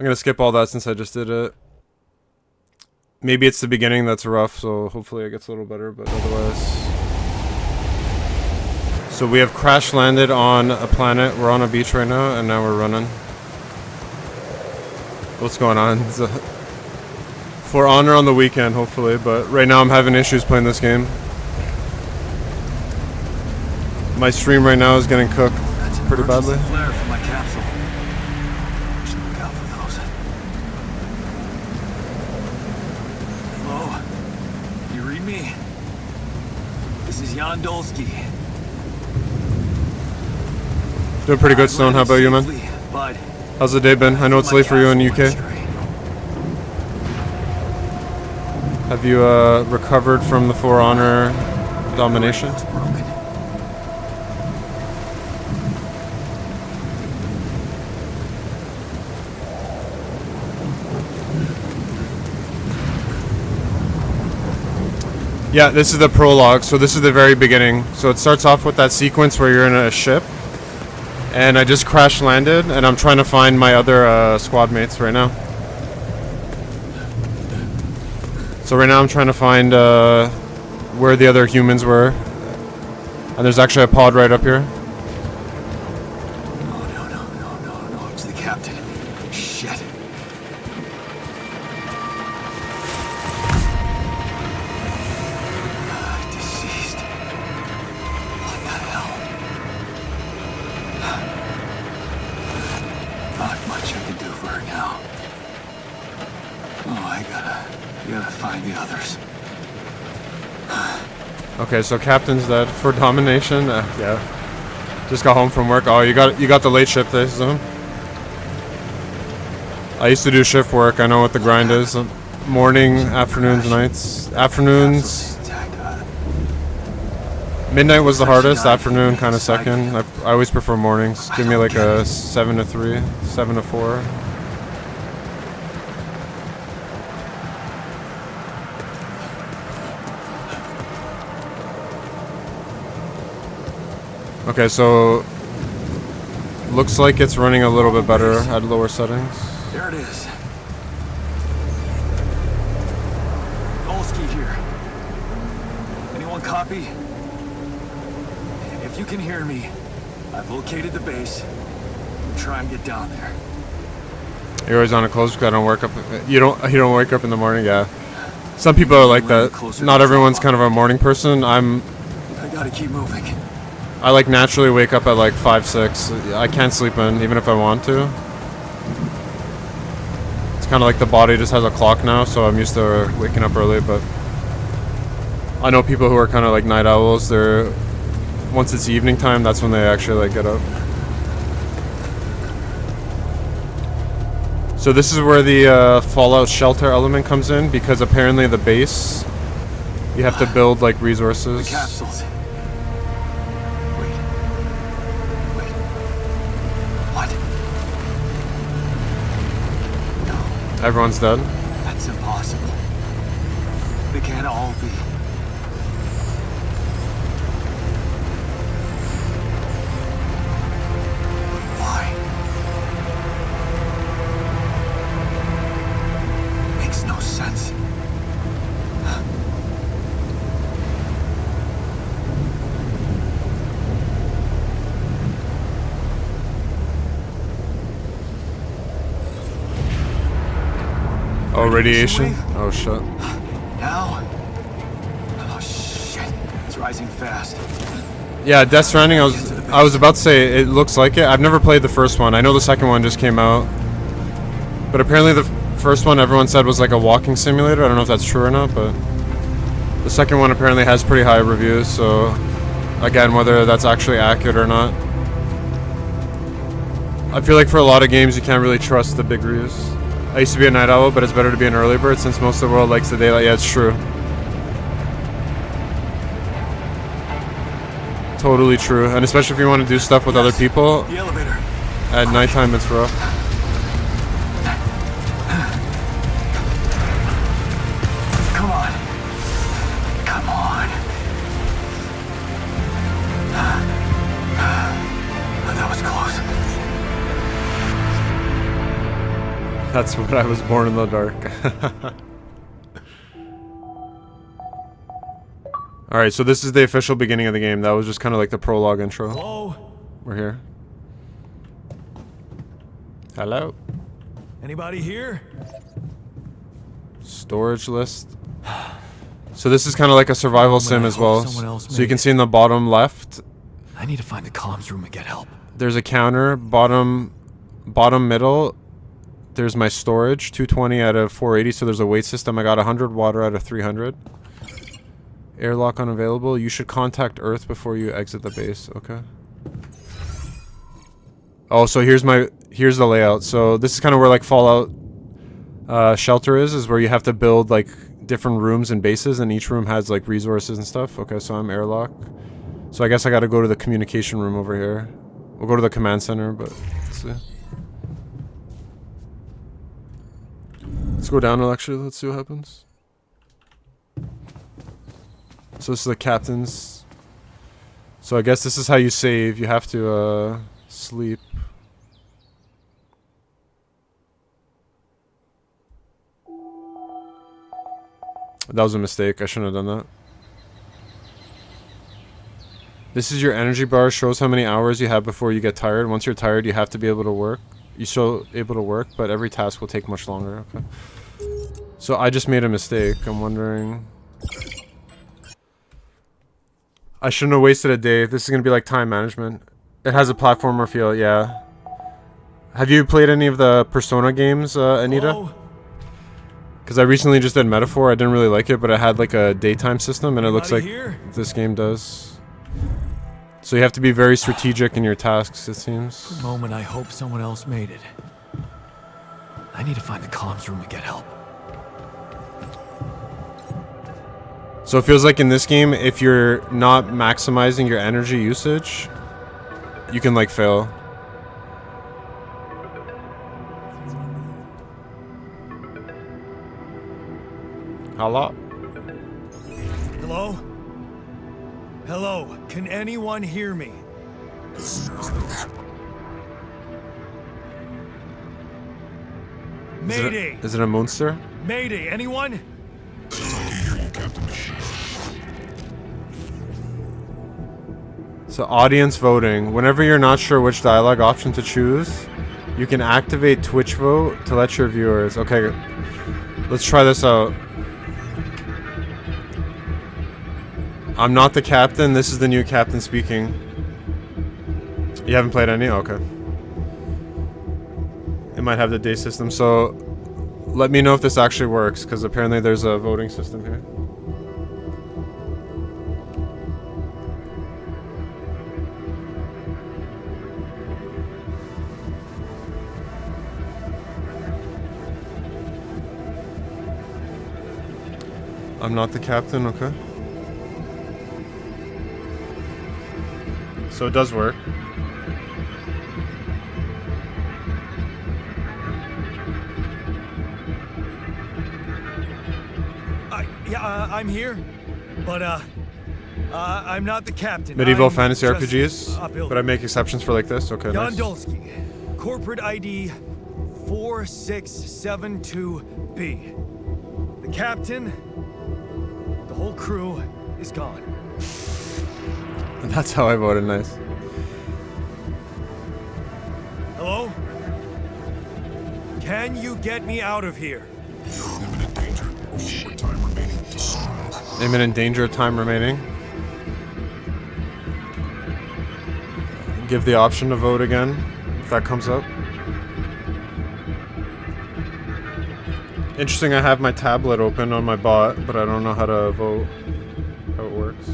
I'm gonna skip all that since I just did it. Maybe it's the beginning that's rough, so hopefully it gets a little better, but otherwise... So we have crash landed on a planet. We're on a beach right now, and now we're running. What's going on? It's For Honor on the weekend, hopefully, but right now I'm having issues playing this game. My stream right now is getting cooked pretty badly. Flare for my capsule. I should look out for those. Hello? You read me? This is Jan Dolsky. Doing pretty good, Stone. How about you, man? But How's the day been? I know it's late for you in the UK. Have you recovered from the For Honor domination? Yeah, this is the prologue, so this is the very beginning. So it starts off with that sequence where you're in a ship, and I just crash landed, and I'm trying to find my other squad mates right now. So right now I'm trying to find where the other humans were, and there's actually a pod right up here. Oh, no, it's the captain. Shit. Deceased. What the hell? Not much I can do for her now. Oh, I gotta find the others. Okay, so captain's dead for domination. Yeah, just got home from work. Oh, you got the late shift day, so. I used to do shift work. I know what the grind is. Morning, afternoons, nights. Afternoons. Midnight was the hardest. Afternoon kind of second. I always prefer mornings. Give me like a 7 to 3, 7 to 4. Okay, so looks like it's running a little bit better at lower settings. There it is. Dolsky here. Anyone copy? If you can hear me, I've located the base. Try and get down there. You're always on a close because I don't work up. You don't wake up in the morning, yeah. Some people are like that. Not everyone's kind of a morning person. I gotta keep moving. I like naturally wake up at like 5, 6. I can't sleep in even if I want to. It's kind of like the body just has a clock now, so I'm used to waking up early. But I know people who are kind of like night owls. They're once it's evening time, that's when they actually like get up. So this is where the fallout shelter element comes in, because apparently the base, you have to build like resources. The capsules. Wait. What? No. Everyone's dead. That's impossible. They can't all be. Why? Makes no sense. Oh, radiation? Oh, shit. Now? Oh, shit. It's rising fast. Yeah, Death Stranding, I was about to say, it looks like it. I've never played the first one. I know the second one just came out. But apparently the first one everyone said was like a walking simulator. I don't know if that's true or not, but the second one apparently has pretty high reviews, so again, whether that's actually accurate or not. I feel like for a lot of games you can't really trust the big reviews. I used to be a night owl, but it's better to be an early bird since most of the world likes the daylight. Yeah, it's true. Totally true. And especially if you want to do stuff with other people, The elevator. at nighttime it's rough. Come on. Come on. That was close. That's what I was born in the dark. Alright, so this is the official beginning of the game. That was just kind of like the prologue intro. Hello? We're here. Hello? Anybody here? Storage list. So this is kind of like a survival sim as well. So you can see in the bottom left, I need to find the comms room and get help. there's a counter. Bottom middle, there's my storage. 220 out of 480, so there's a weight system. I got 100 water out of 300. Airlock unavailable. You should contact Earth before you exit the base. Okay. Oh, so here's the layout. So this is kind of where like Fallout shelter is where you have to build like different rooms and bases, and each room has like resources and stuff. Okay, so I'm airlock. So I guess I got to go to the communication room over here. We'll go to the command center, but let's see. Let's go down actually. Let's see what happens. So this is the captain's. So I guess this is how you save. You have to sleep. That was a mistake. I shouldn't have done that. This is your energy bar. Shows how many hours you have before you get tired. Once you're tired, you have to be able to work. You're still able to work, but every task will take much longer. Okay. So I just made a mistake. I'm wondering. I shouldn't have wasted a day. This is gonna be like time management. It has a platformer feel. Yeah. Have you played any of the Persona games, Anita? Hello? Because I recently just did Metaphor. I didn't really like it, but it had like a daytime system, and it looks like this game does. So you have to be very strategic in your tasks, it seems. For a moment, I hope someone else made it. I need to find the comms room and get help. So it feels like in this game, if you're not maximizing your energy usage, you can like fail. Hello? Hello? Hello? Can anyone hear me? Mayday! Is it a monster? Mayday! Anyone? So audience voting. Whenever you're not sure which dialogue option to choose, you can activate Twitch vote to let your viewers. Okay, let's try this out. I'm not the captain. This is the new captain speaking. You haven't played any? Okay. It might have the day system, so let me know if this actually works, because apparently there's a voting system here. I'm not the captain, okay. So it does work. I'm here, but I'm not the captain. Medieval I'm fantasy just RPGs, but I make exceptions for like this. Okay, Jan nice. Dolsky, corporate ID 4672B. The captain, the whole crew is gone. That's how I voted. Nice. Hello? Can you get me out of here? Imminent danger, time remaining. Give the option to vote again, if that comes up. Interesting, I have my tablet open on my bot, but I don't know how to vote, how it works.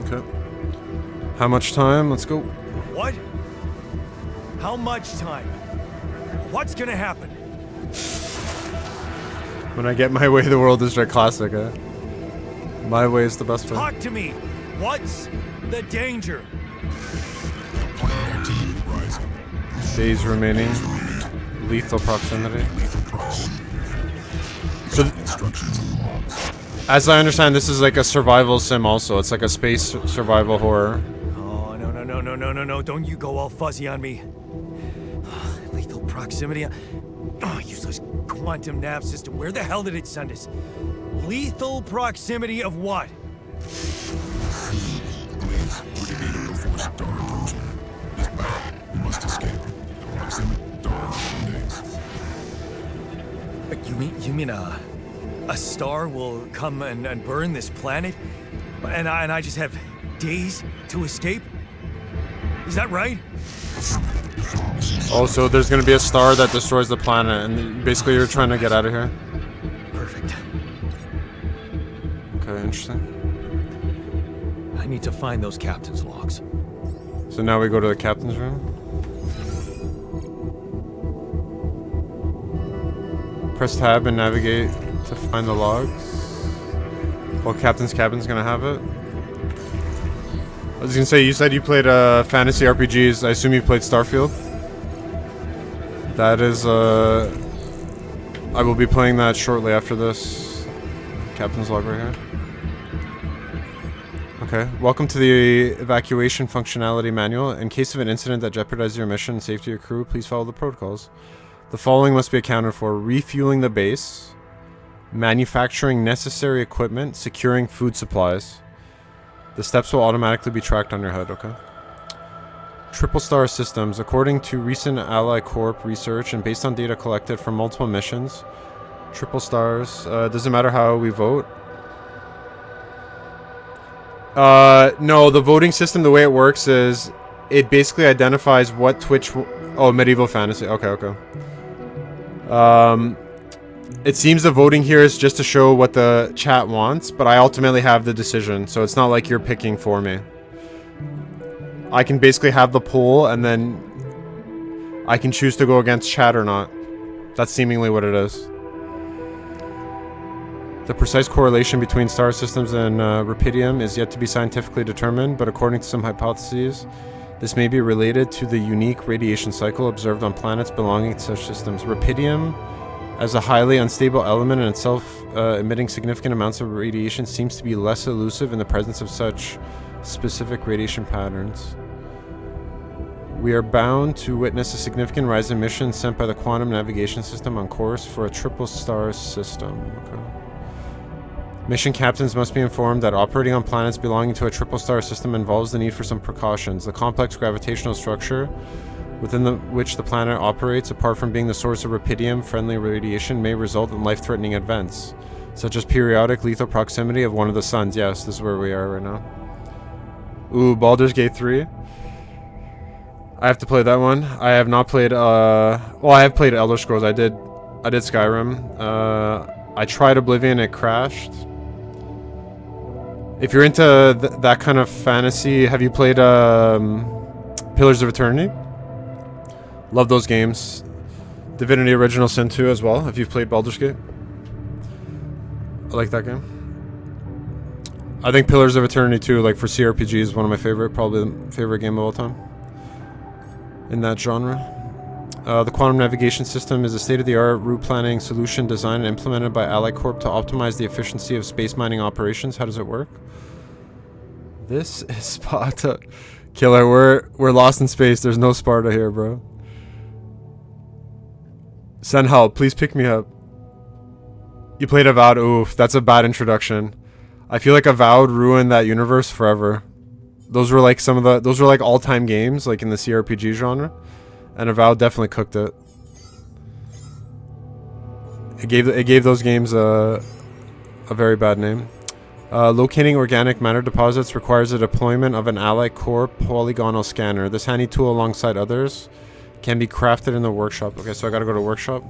Okay. How much time? Let's go. What? How much time? What's gonna happen? When I get my way, the world is right classic, eh? My way is the best way. Talk to me. What's the danger? Days remaining. Lethal proximity. So, as I understand, this is like a survival sim also. It's like a space survival horror. Oh, no. Don't you go all fuzzy on me. Lethal proximity. Oh, useless quantum nav system. Where the hell did it send us? Lethal proximity of what? Please, Brigadier before star approaching. This battle, we must escape. The proximity star days. You mean a star will come and burn this planet? And I just have days to escape? Is that right? Oh, so there's gonna be a star that destroys the planet, and basically you're trying to get out of here. Perfect. Okay, interesting. I need to find those captain's logs. So now we go to the captain's room. Press tab and navigate to find the logs. Well, captain's cabin's gonna have it. I was gonna say, you said you played fantasy RPGs. I assume you played Starfield. That is, I will be playing that shortly after this. Captain's log right here. Okay, welcome to the evacuation functionality manual. In case of an incident that jeopardizes your mission and safety of your crew, please follow the protocols. The following must be accounted for: refueling the base, manufacturing necessary equipment, securing food supplies. The steps will automatically be tracked on your HUD, okay? Triple star systems. According to recent Ally Corp research and based on data collected from multiple missions, triple stars, doesn't matter how we vote. No, the voting system, the way it works is it basically identifies what Twitch... Oh, medieval fantasy. Okay. It seems the voting here is just to show what the chat wants, but I ultimately have the decision, so it's not like you're picking for me. I can basically have the poll, and then I can choose to go against chat or not. That's seemingly what it is. The precise correlation between star systems and rupidium is yet to be scientifically determined, but according to some hypotheses, this may be related to the unique radiation cycle observed on planets belonging to such systems. Rupidium, as a highly unstable element in itself, emitting significant amounts of radiation, seems to be less elusive in the presence of such specific radiation patterns. We are bound to witness a significant rise in emissions sent by the quantum navigation system on course for a triple star system. Okay. Mission captains must be informed that operating on planets belonging to a triple star system involves the need for some precautions. The complex gravitational structure within which the planet operates, apart from being the source of rupidium-friendly radiation, may result in life-threatening events, such as periodic lethal proximity of one of the suns. Yes, this is where we are right now. Ooh, Baldur's Gate 3. I have to play that one. I have not played, well, I have played Elder Scrolls. I did Skyrim. I tried Oblivion, it crashed. If you're into that kind of fantasy, have you played Pillars of Eternity? Love those games. Divinity Original Sin 2 as well, if you've played Baldur's Gate. I like that game. I think Pillars of Eternity 2, like for CRPG, is one of my favorite, probably the favorite game of all time. In that genre. The quantum navigation system is a state-of-the-art route planning solution designed and implemented by Ally Corp to optimize the efficiency of space mining operations. How does it work? This is Sparta. Killer, we're lost in space. There's no Sparta here, bro. Send help. Please pick me up. You played Avowed. Oof, that's a bad introduction. I feel like Avowed ruined that universe forever. Those were like those were like all-time games, like in the CRPG genre. And Avowed definitely cooked it. It gave those games a very bad name. Locating organic matter deposits requires the deployment of an Ally Corp polygonal scanner. This handy tool, alongside others, can be crafted in the workshop. Okay, so I gotta go to workshop.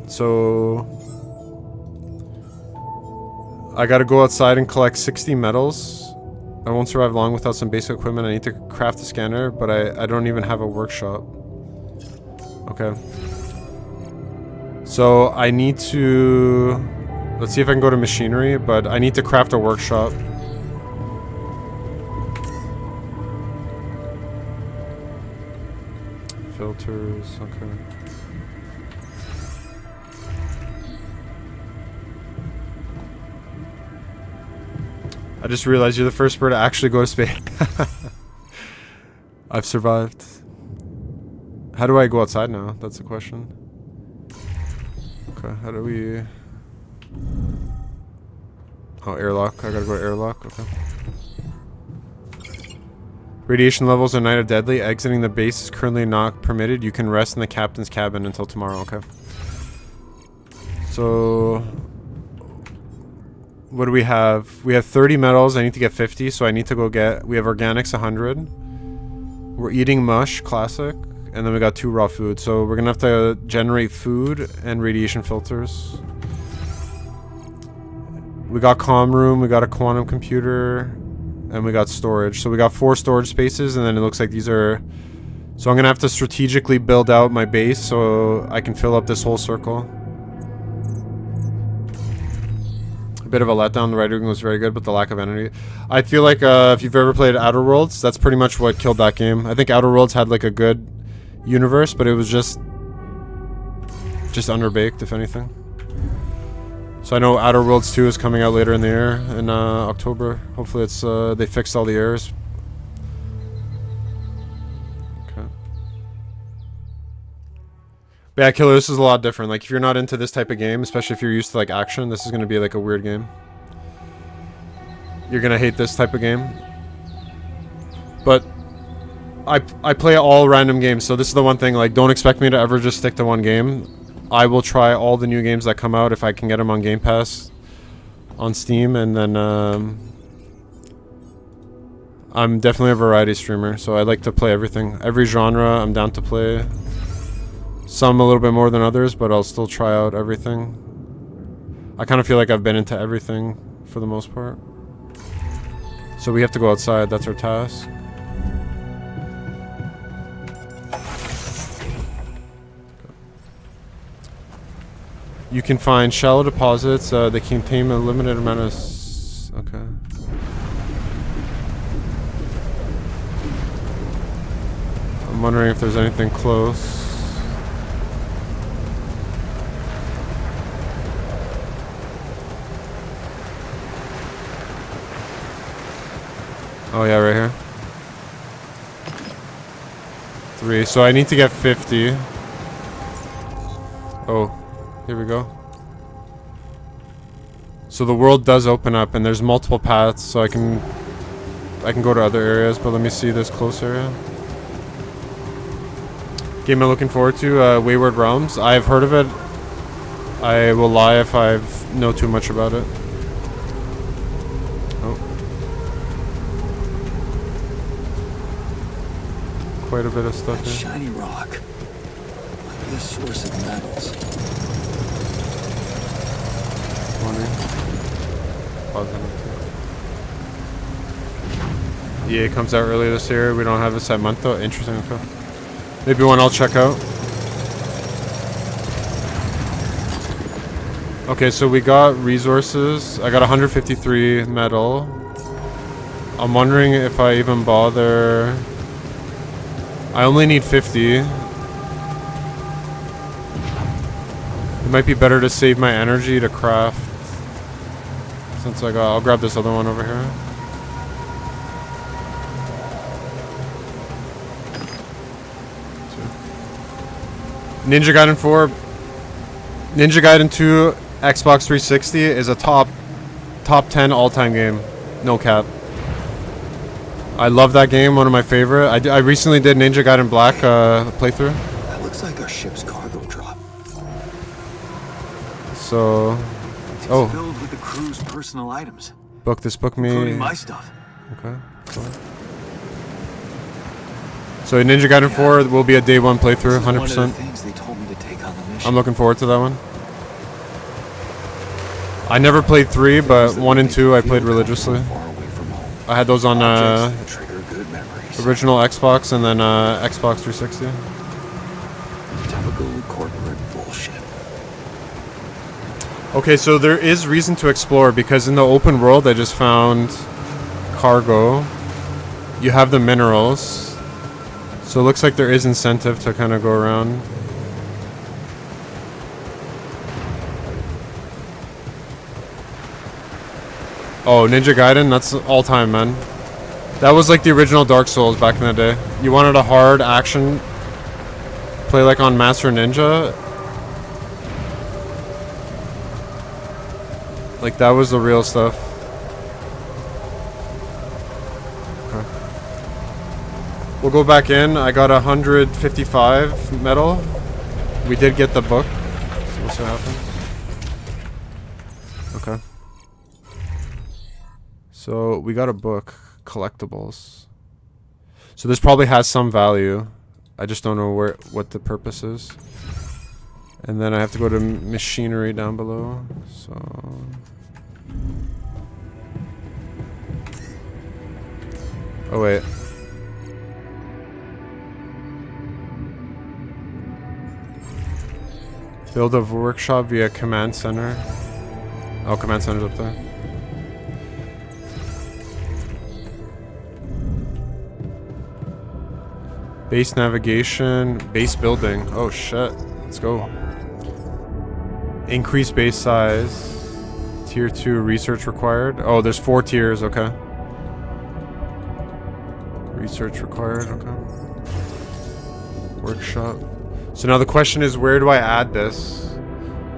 So I gotta go outside and collect 60 metals. I won't survive long without some basic equipment. I need to craft a scanner, but I don't even have a workshop. Okay. So I need to... Let's see if I can go to machinery, but I need to craft a workshop. Filters, okay. I just realized you're the first bird to actually go to space. I've survived. How do I go outside now? That's the question. Okay, how do we... Oh, airlock. I gotta go to airlock. Okay. Radiation levels are night of deadly. Exiting the base is currently not permitted. You can rest in the captain's cabin until tomorrow. Okay. So... What do we have? We have 30 metals. I need to get 50, so I need to go get... We have organics 100. We're eating mush, classic. And then we got 2 raw food. So we're gonna have to generate food and radiation filters. We got comm room, we got a quantum computer, and we got storage. So we got 4 storage spaces, and then it looks like these are... So I'm gonna have to strategically build out my base so I can fill up this whole circle. A bit of a letdown. The writing was very good, but the lack of energy. I feel like if you've ever played Outer Worlds, that's pretty much what killed that game. I think Outer Worlds had like a good universe, but it was just underbaked, if anything. So I know Outer Worlds 2 is coming out later in the year, in October. Hopefully it's they fixed all the errors. Okay. But yeah, Killer, this is a lot different. Like, if you're not into this type of game, especially if you're used to like action, this is gonna be like a weird game. You're gonna hate this type of game. But I play all random games, so this is the one thing, like, don't expect me to ever just stick to one game. I will try all the new games that come out if I can get them on Game Pass on Steam, and then I'm definitely a variety streamer, so I like to play everything. Every genre I'm down to play. Some a little bit more than others, but I'll still try out everything. I kind of feel like I've been into everything for the most part. So we have to go outside, that's our task. You can find shallow deposits. They contain a limited amount of... Okay. I'm wondering if there's anything close. Oh yeah, right here. 3. So I need to get 50. Oh. Here we go. So the world does open up, and there's multiple paths, so I can go to other areas, but let me see this close area. Game I'm looking forward to, Wayward Realms. I've heard of it. I will lie if I know too much about it. Oh. Quite a bit of stuff here. Shiny rock. Might be a source of metals. EA comes out earlier this year. We don't have a set month though. Interesting. Okay. Maybe one I'll check out. Okay, so we got resources. I got 153 metal. I'm wondering if I even bother. I only need 50. It might be better to save my energy to craft. Since I'll grab this other one over here. Ninja Gaiden 4, Ninja Gaiden 2, Xbox 360 is a top 10 all-time game. No cap. I love that game, one of my favorite. I recently did Ninja Gaiden Black playthrough. That looks like our ship's cargo drop. So, It's filled with the crew's personal items. Book this, book me. Including my stuff. Okay. Cool. So Ninja Gaiden 4 will be a day 1 playthrough, 100%. One of the things they told me to take on the mission. I'm looking forward to that one. I never played 3, but 1 and 2 I played religiously. I had those on original Xbox and then Xbox 360. Typical corporate bullshit. Okay, so there is reason to explore because in the open world I just found cargo. You have the minerals. So it looks like there is incentive to kind of go around. Oh, Ninja Gaiden, that's all time, man. That was like the original Dark Souls back in the day. You wanted a hard action play like on Master Ninja. Like that was the real stuff. Okay. We'll go back in. I got 155 metal. We did get the book. So we'll see what happens. Okay. So we got a book, collectibles. So this probably has some value. I just don't know what the purpose is. And then I have to go to machinery down below. So oh wait. Build a workshop via command center. Oh, command center's up there. Base navigation, base building. Oh shit, let's go. Increase base size. Tier 2 research required. Oh, there's 4 tiers, okay. Research required, okay. Workshop. So now the question is, where do I add this?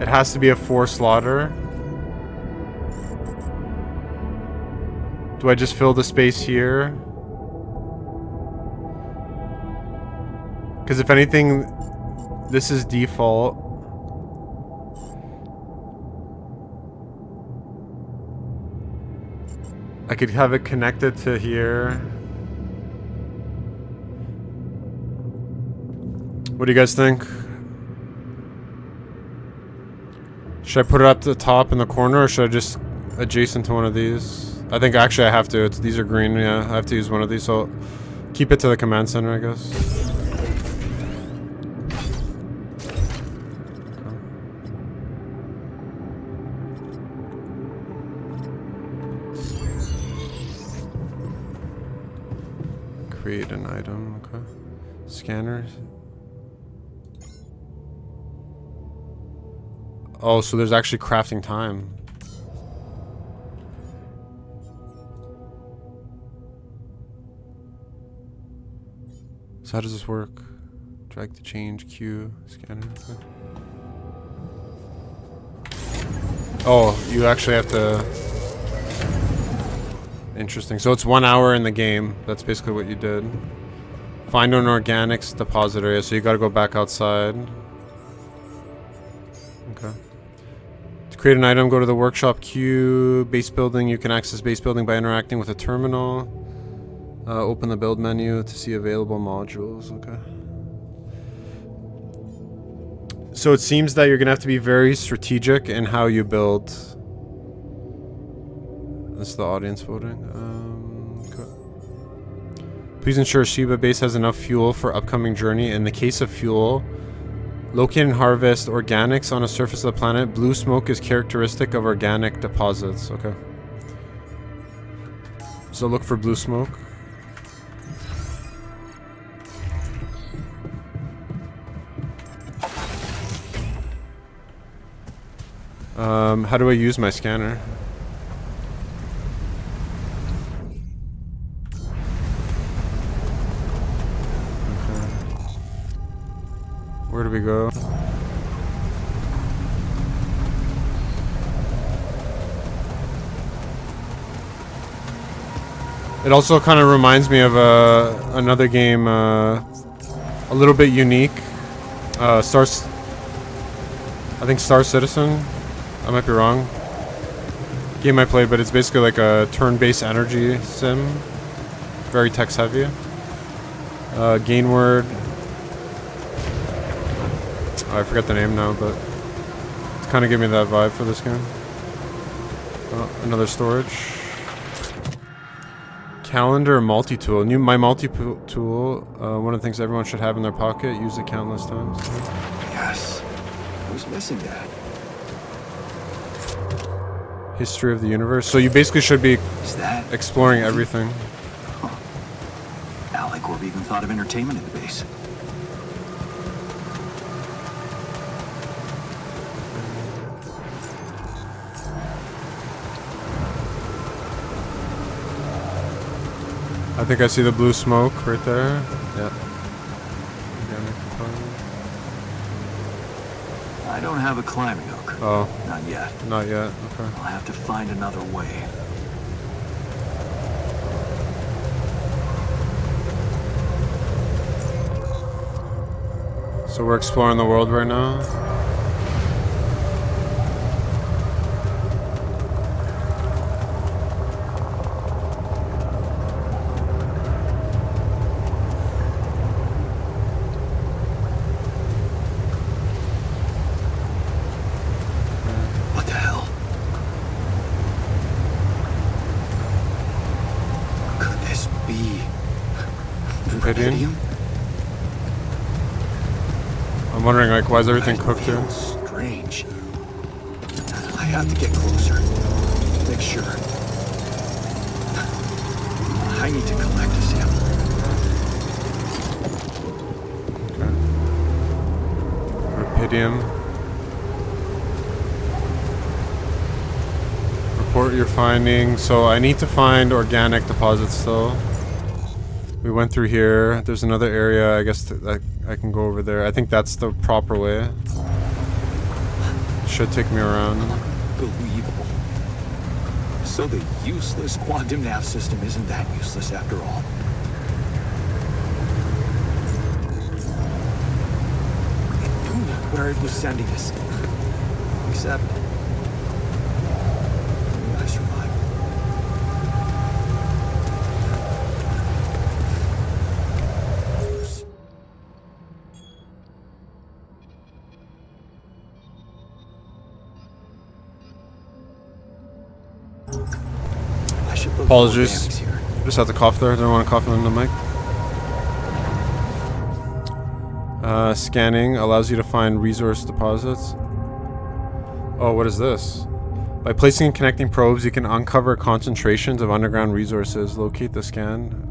It has to be a 4 slaughter. Do I just fill the space here? Because if anything, this is default. I could have it connected to here. What do you guys think? Should I put it up to the top in the corner, or should I just adjacent to one of these? I think actually I have to. These are green, yeah. I have to use one of these, so keep it to the command center, I guess. Create an item, okay. Scanners. Oh, so there's actually crafting time. So how does this work? Drag to change, Q, scanner. Okay. Oh, you actually have to... Interesting. So it's 1 hour in the game. That's basically what you did. Find an organics deposit area. So you gotta go back outside. Okay. To create an item, go to the workshop queue. Base building. You can access base building by interacting with a terminal. Open the build menu to see available modules. Okay. So it seems that you're gonna have to be very strategic in how you build. This is the audience voting. Okay. Please ensure Shiba base has enough fuel for upcoming journey. In the case of fuel, locate and harvest organics on a surface of the planet. Blue smoke is characteristic of organic deposits. Okay. So look for blue smoke. How do I use my scanner? Where do we go? It also kind of reminds me of another game, a little bit unique. I think Star Citizen. I might be wrong. Game I played, but it's basically like a turn-based energy sim. Very text heavy. Gain word. Oh, I forget the name now, but it's kind of giving me that vibe for this game. Another storage. Calendar multi-tool. My multi-tool. One of the things everyone should have in their pocket. Use it countless times. Yes. I was missing that. History of the universe. So you basically should be exploring everything. Alec Corp even thought of entertainment at the base. I think I see the blue smoke right there. Yeah. I don't have a climbing hook. Oh. Not yet. Not yet. Okay. I'll have to find another way. So we're exploring the world right now. What the hell? Could this be Rubidium? I'm wondering, like, why is everything cooked here? Strange. I have to get closer. Make sure. I need to collect a sample. Okay. Rubidium. Report your findings. So I need to find organic deposits still. We went through here. There's another area. I guess that I can go over there. I think that's the proper way. Should take me around. Unbelievable. So the useless quantum nav system isn't that useless after all. It knew where it was sending us. Except I survived. Apologies. Just had to cough there. Didn't want to cough in the mic. Scanning allows you to find resource deposits. Oh, what is this? By placing and connecting probes, you can uncover concentrations of underground resources. Locate the scan.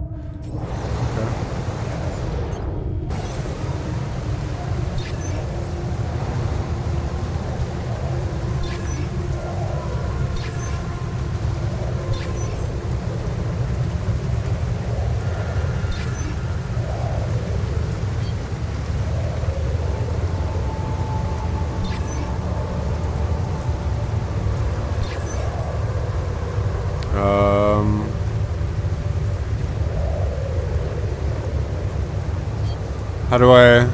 How do I...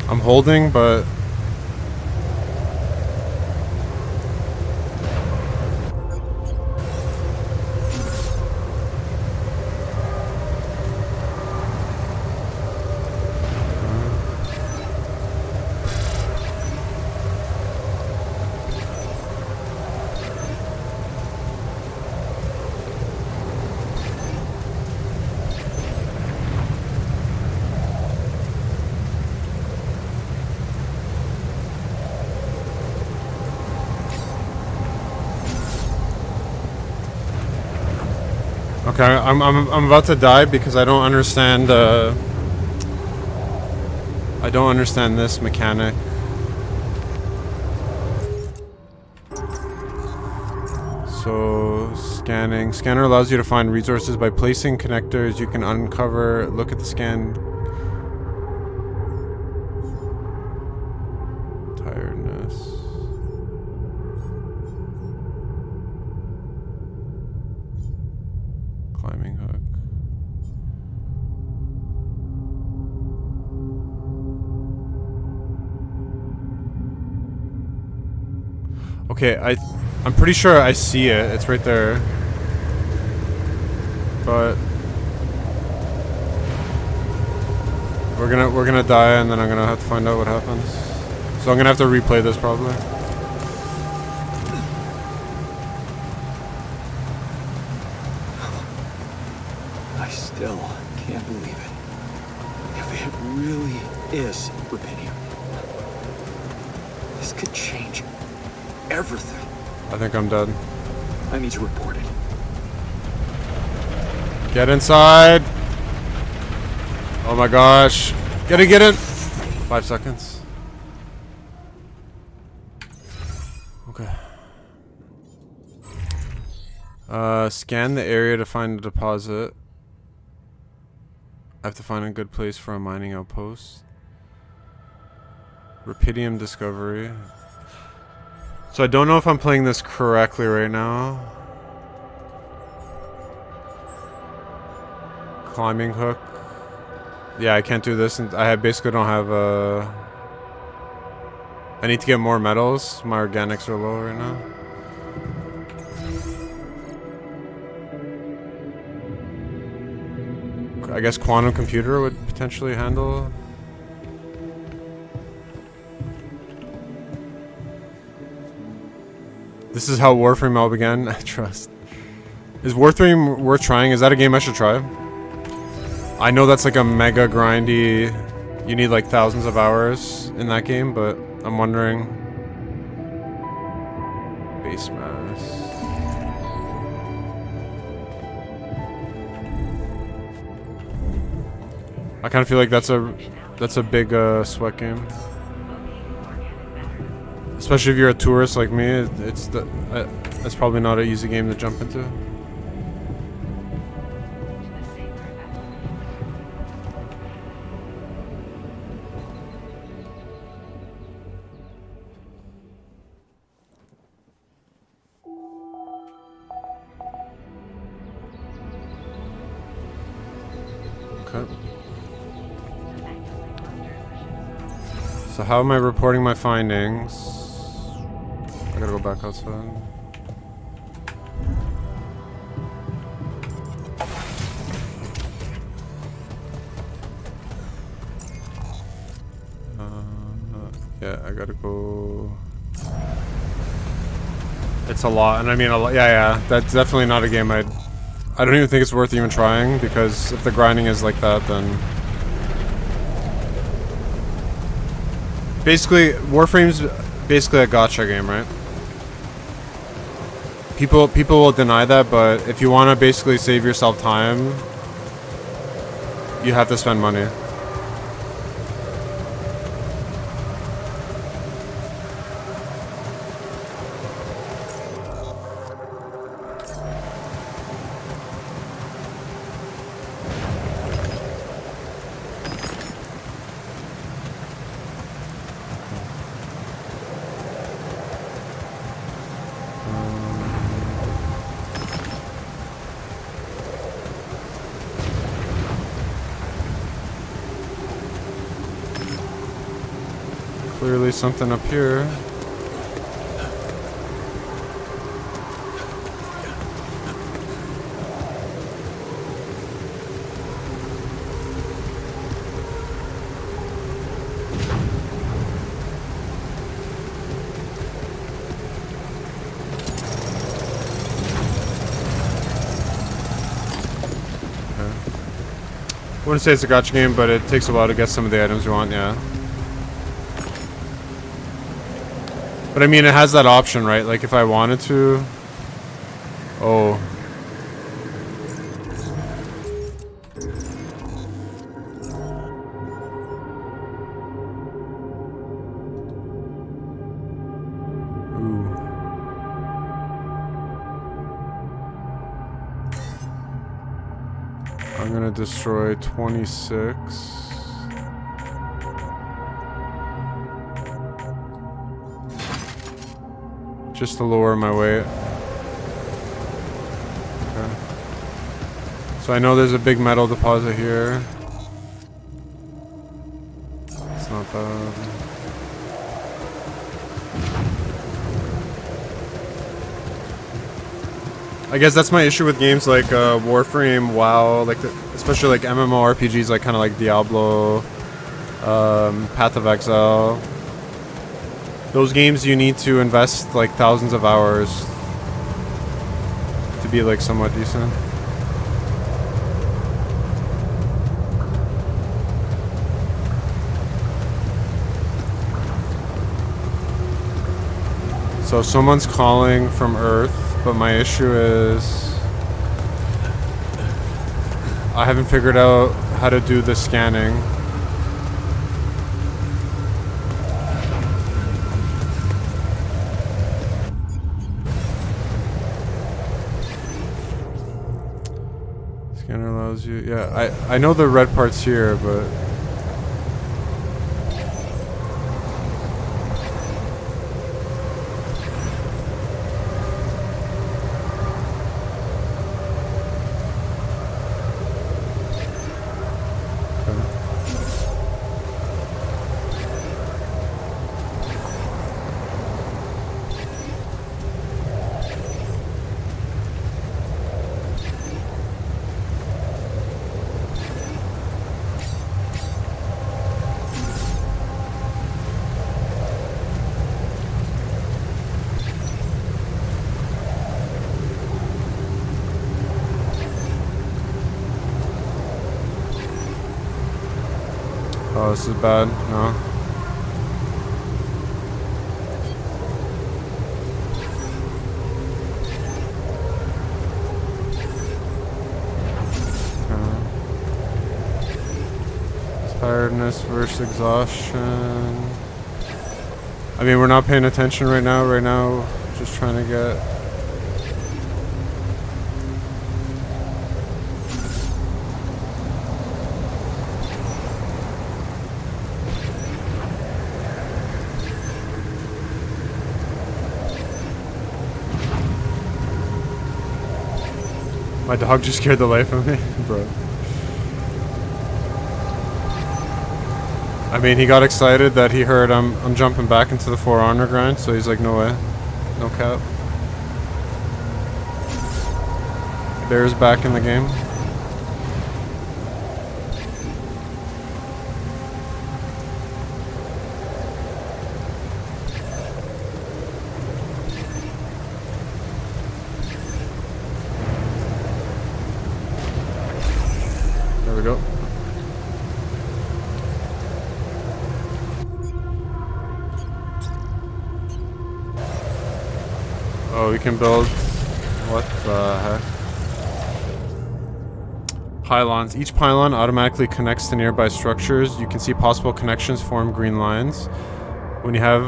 I'm holding, but... Okay, I'm about to die because I don't understand this mechanic. So scanning. Scanner allows you to find resources by placing connectors. You can uncover, look at the scan. Tiredness. Climbing hook. Okay, I'm pretty sure I see it. It's right there. But we're gonna die, and then I'm gonna have to find out what happens. So I'm gonna have to replay this probably. I still can't believe it. If it really is rubidium, this could change everything. I think I'm dead. I need to report it. Get inside. Oh my gosh. Gotta get in. 5 seconds. Okay. Scan the area to find a deposit. I have to find a good place for a mining outpost. Rubidium discovery. So I don't know if I'm playing this correctly right now. Climbing hook. Yeah, I can't do this, and I basically don't have I need to get more metals. My organics are low right now. I guess quantum computer would potentially handle. This is how Warframe all began. I trust. Is Warframe worth trying? Is that a game I should try? I know that's like a mega grindy. You need like thousands of hours in that game, but I'm wondering. Base mass. I kind of feel like that's a big sweat game. Especially if you're a tourist like me, it's probably not an easy game to jump into. Okay. So how am I reporting my findings? I gotta go back outside. Yeah, I gotta go. It's a lot, and I mean a lot. Yeah, that's definitely not a game I don't even think it's worth even trying, because if the grinding is like that, then basically Warframe's basically a gacha game, right? People will deny that, but if you want to basically save yourself time, you have to spend money. Clearly something up here. I wouldn't say it's a gacha game, but it takes a while to get some of the items you want, yeah. But I mean, it has that option, right? Like, if I wanted to... Oh. Ooh. I'm gonna destroy 26. Just to lower my weight. Okay. So I know there's a big metal deposit here. It's not bad. I guess that's my issue with games like Warframe, WoW, like especially like MMORPGs, like kind of like Diablo, Path of Exile. Those games you need to invest like thousands of hours to be like somewhat decent. So someone's calling from Earth, but my issue is I haven't figured out how to do the scanning. Scanner allows you, yeah, I know the red part's here, but oh, this is bad. No. Tiredness versus exhaustion. I mean, we're not paying attention right now. Right now, just trying to get. My dog just scared the life of me, bro. I mean, he got excited that he heard I'm jumping back into the For Honor grind, so he's like, no way, no cap. Bear's back in the game. There we go. Oh, we can build. What the heck? Pylons. Each pylon automatically connects to nearby structures. You can see possible connections form green lines. When you have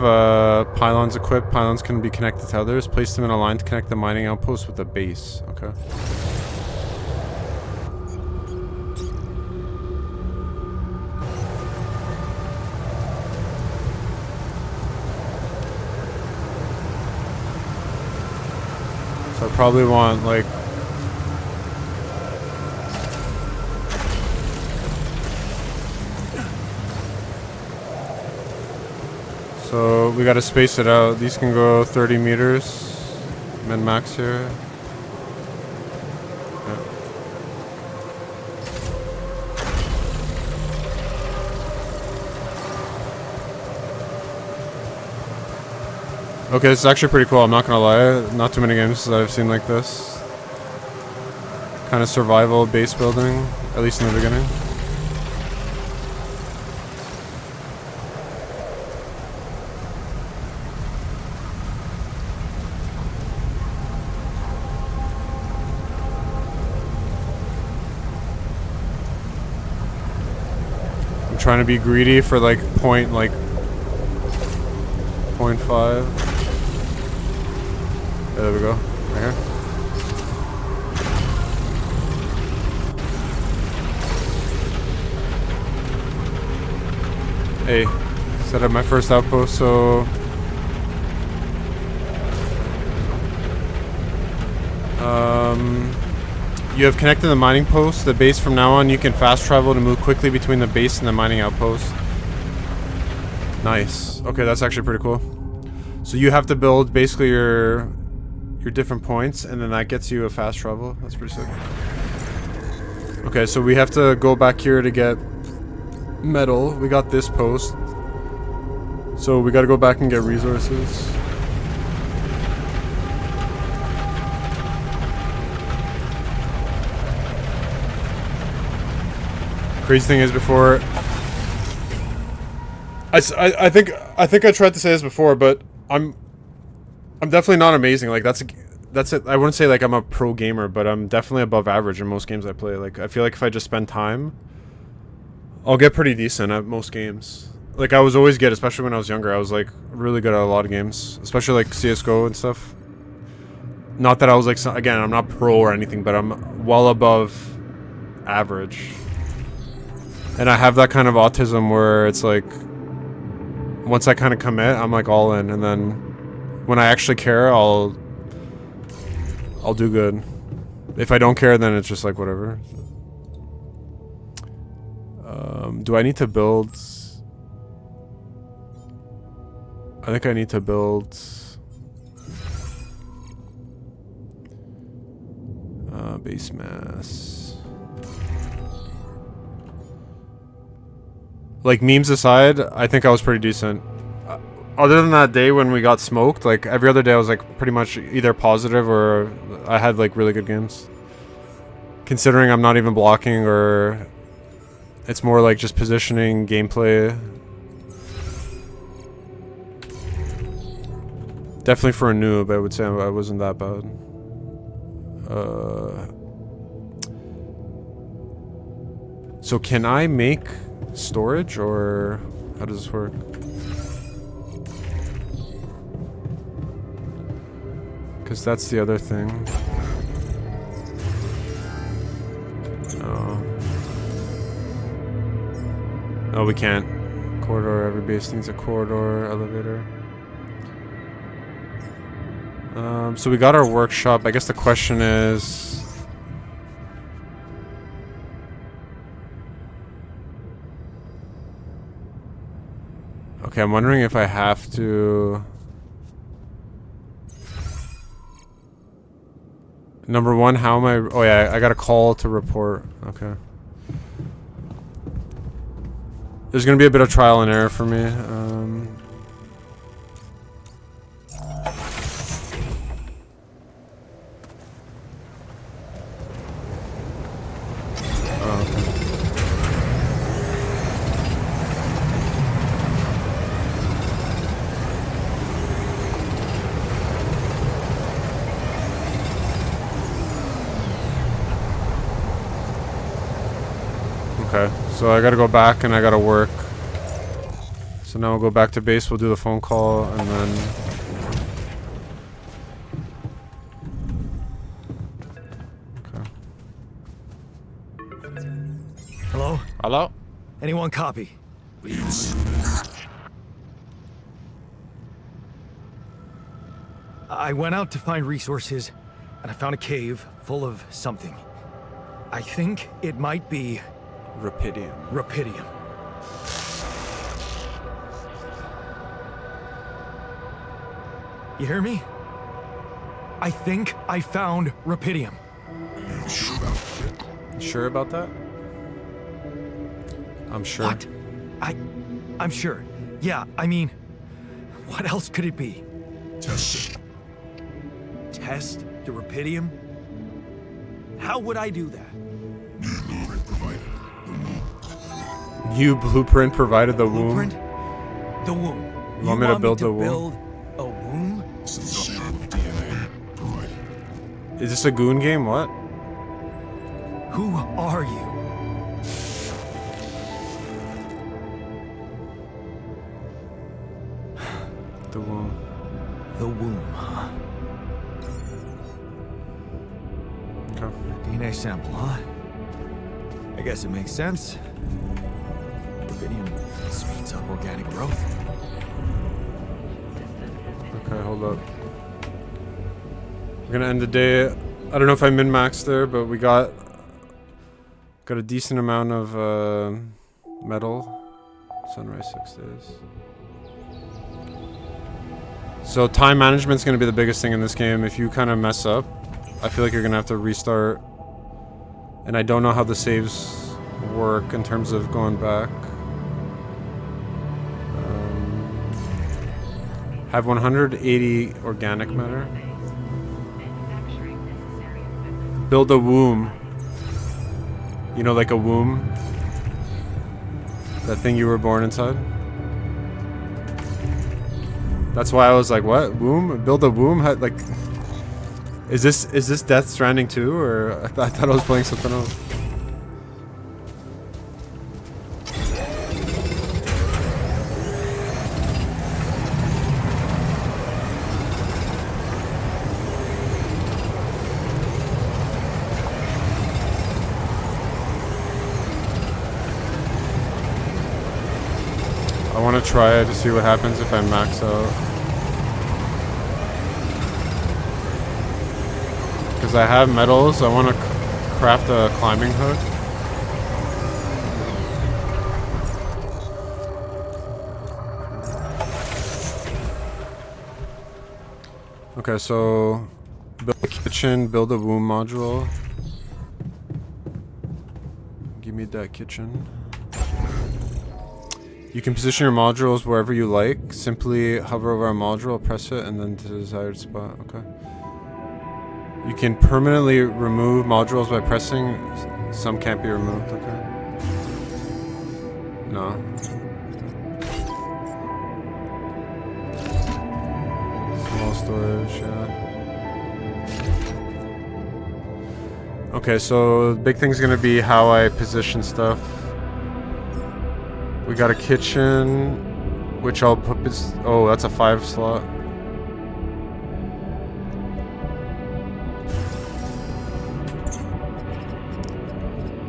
pylons equipped, pylons can be connected to others. Place them in a line to connect the mining outpost with a base. Okay. So I probably want like so we gotta space it out. These can go 30 meters. Min max here. Yeah. Okay, this is actually pretty cool, I'm not gonna lie. Not too many games that I've seen like this. Kind of survival base building, at least in the beginning. I'm trying to be greedy for like point 0.5. Yeah, there we go. Right here. Hey, set up my first outpost, so you have connected the mining post. The base from now on, you can fast travel to move quickly between the base and the mining outpost. Nice. Okay, that's actually pretty cool. So you have to build basically your different points, and then that gets you a fast travel. That's pretty sick. Okay, so we have to go back here to get metal. We got this post, so we got to go back and get resources. Crazy thing is, before I think I tried to say this before, but I'm I'm definitely not amazing. Like that's it. I wouldn't say like I'm a pro gamer, but I'm definitely above average in most games I play. Like I feel like if I just spend time, I'll get pretty decent at most games. Like I was always good, especially when I was younger. I was like really good at a lot of games, especially like CS:GO and stuff. Not that I was like again, I'm not pro or anything, but I'm well above average. And I have that kind of autism where it's like once I kind of commit, I'm like all in, and then when I actually care, I'll do good. If I don't care, then it's just like whatever. Do I need to build? I think I need to build base mass. Like memes aside, I think I was pretty decent. Other than that day when we got smoked, like every other day I was like pretty much either positive or I had like really good games. Considering I'm not even blocking, or it's more like just positioning, gameplay. Definitely for a noob, I would say I wasn't that bad. So can I make storage, or how does this work? Because that's the other thing. No. No, we can't. Corridor, every base needs a corridor, elevator. So we got our workshop. I guess the question is... Okay, I'm wondering if I have to... Number one, how am I... Oh yeah, I got a call to report. Okay. There's gonna be a bit of trial and error for me. Okay, so I gotta go back and I gotta work. So now we'll go back to base, we'll do the phone call, and then... Okay. Hello? Hello? Anyone copy? I went out to find resources, and I found a cave full of something. I think it might be... Rapidium. Rapidium. You hear me? I think I found Rapidium. Sure about that? I'm sure. What? I'm sure. Yeah, I mean, what else could it be? Test it. Test the Rapidium? How would I do that? New blueprint provided the womb. New blueprint provided the womb. Blueprint? The womb. You want me to build the womb? Build a womb? Some sample of DNA provided. Is this a goon game? What? Who are you? The womb. The womb, huh? Okay. DNA sample, huh? I guess it makes sense. Rapidium speeds up organic growth. Okay, hold up. We're gonna end the day. I don't know if I min-maxed there, but we got a decent amount of metal. Sunrise 6 days. So time management's gonna be the biggest thing in this game. If you kind of mess up, I feel like you're gonna have to restart. And I don't know how the saves work in terms of going back. Have 180 organic matter. Build a womb. You know, like a womb. That thing you were born inside. That's why I was like, what? Womb? Build a womb? Like, is this Death Stranding 2? Or I thought I was playing something else. I want to try it to see what happens if I max out. Because I have metals, I want to craft a climbing hook. Okay, so build a kitchen, build a womb module. Give me that kitchen. You can position your modules wherever you like. Simply hover over a module, press it, and then to the desired spot. Okay. You can permanently remove modules by pressing. Some can't be removed. Okay. No. Small storage, yeah. Okay, so the big thing's gonna be how I position stuff. We got a kitchen, which I'll put this. Oh, that's a 5 slot.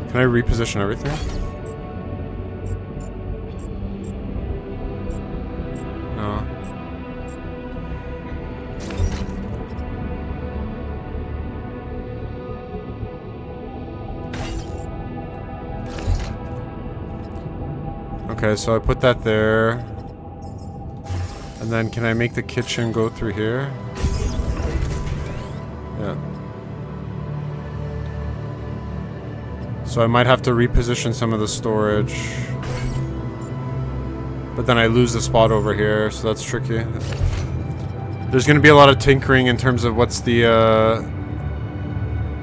Can I reposition everything? No. Okay, so I put that there. And then can I make the kitchen go through here? Yeah. So I might have to reposition some of the storage. But then I lose the spot over here, so that's tricky. There's gonna be a lot of tinkering in terms of what's the,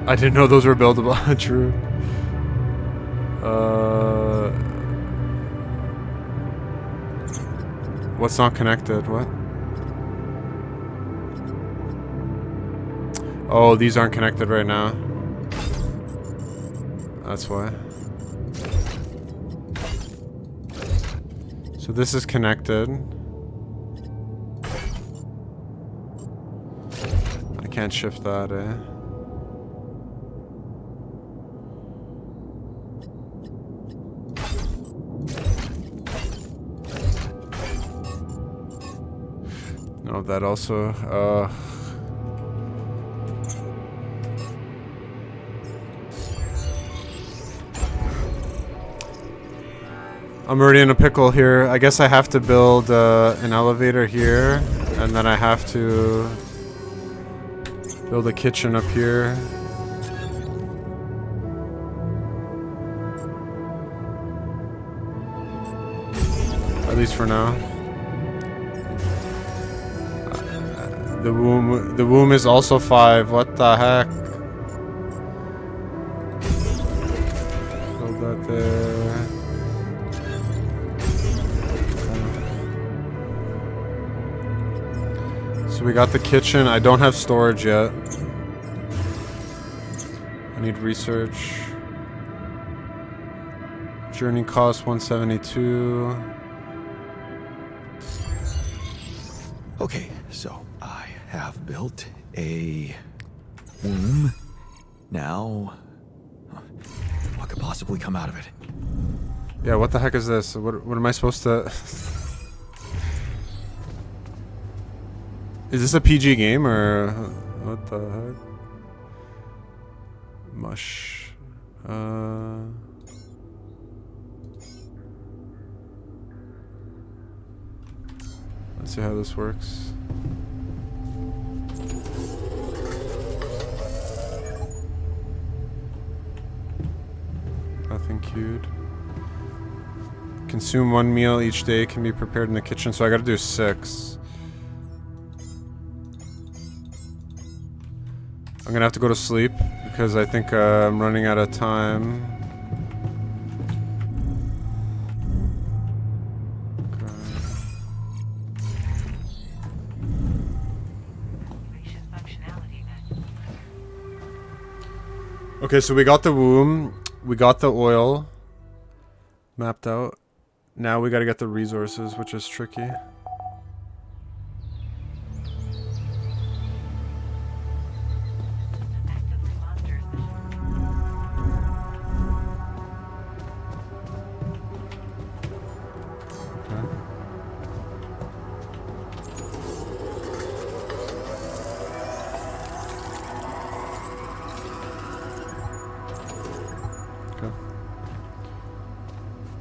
I didn't know those were buildable. True. What's not connected? What? Oh, these aren't connected right now. That's why. So this is connected. I can't shift that, eh? No, that also, I'm already in a pickle here. I guess I have to build an elevator here, and then I have to build a kitchen up here. At least for now. The womb is also 5. What the heck? Build that there. So we got the kitchen. I don't have storage yet. I need research. Journey cost 172. Okay, so I have built a womb. Now, what could possibly come out of it? Yeah, what the heck is this? What am I supposed to... Is this a PG game or... What the heck? Mush. Let's see how this works. Nothing queued. Consume 1 meal each day, can be prepared in the kitchen, so I gotta do 6. I'm gonna have to go to sleep because I think I'm running out of time. Okay. Okay, so we got the womb, we got the oil mapped out. Now we gotta get the resources, which is tricky.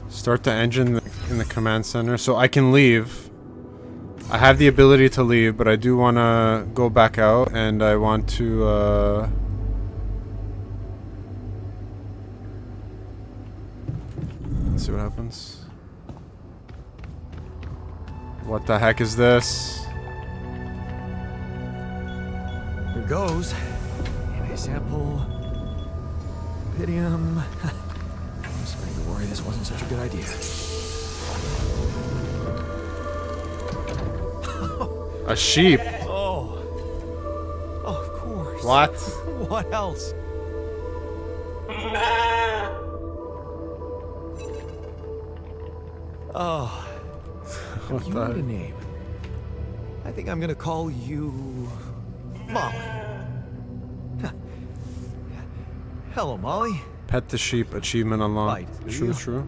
Start the engine in the command center. So I can leave. I have the ability to leave, but I do want to go back out, and I want to let's see what happens. What the heck is this? Here goes. DNA sample. Pydium. I'm starting to worry this wasn't such a good idea. A sheep. Oh. Oh, of course. What? What else? Oh. What You the need a heck? name. I think I'm gonna call you Molly. Huh. Hello, Molly. Pet the sheep. Achievement unlocked. Right, do True, you? true.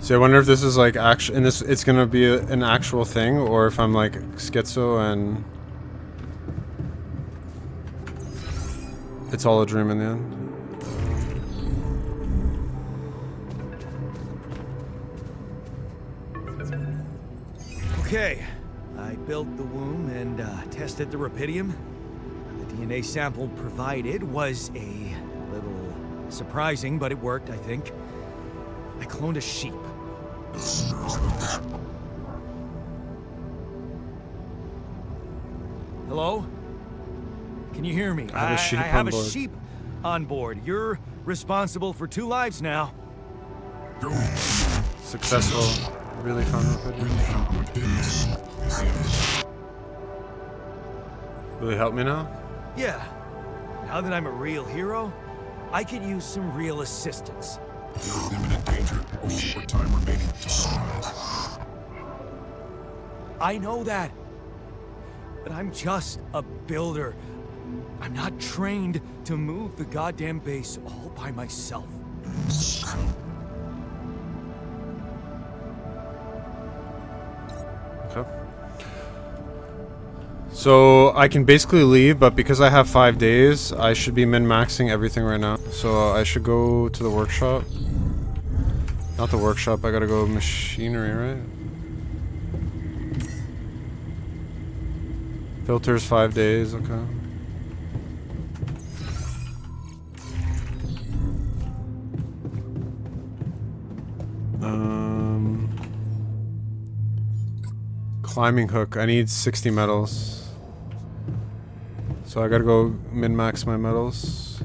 So I wonder if this is like actual, and this it's gonna be an actual thing, or if I'm like schizo and it's all a dream in the end. Okay, I built the womb and tested the rapidium. The DNA sample provided was a little surprising, but it worked, I think. I cloned a sheep. Hello? Can you hear me? I have a sheep I have on a board. sheep on board. You're responsible for 2 lives now. Successful. Really fun rapid. Will it help me now? Yeah. Now that I'm a real hero, I could use some real assistance. You're in imminent danger. Only short time remaining to survive. I know that. But I'm just a builder. I'm not trained to move the goddamn base all by myself. Okay. So I can basically leave, but because I have 5 days, I should be min-maxing everything right now. So I should go to the workshop. Not the workshop, I gotta go machinery, right? Filters 5 days, okay. Climbing hook, I need 60 metals. So I gotta go min-max my metals.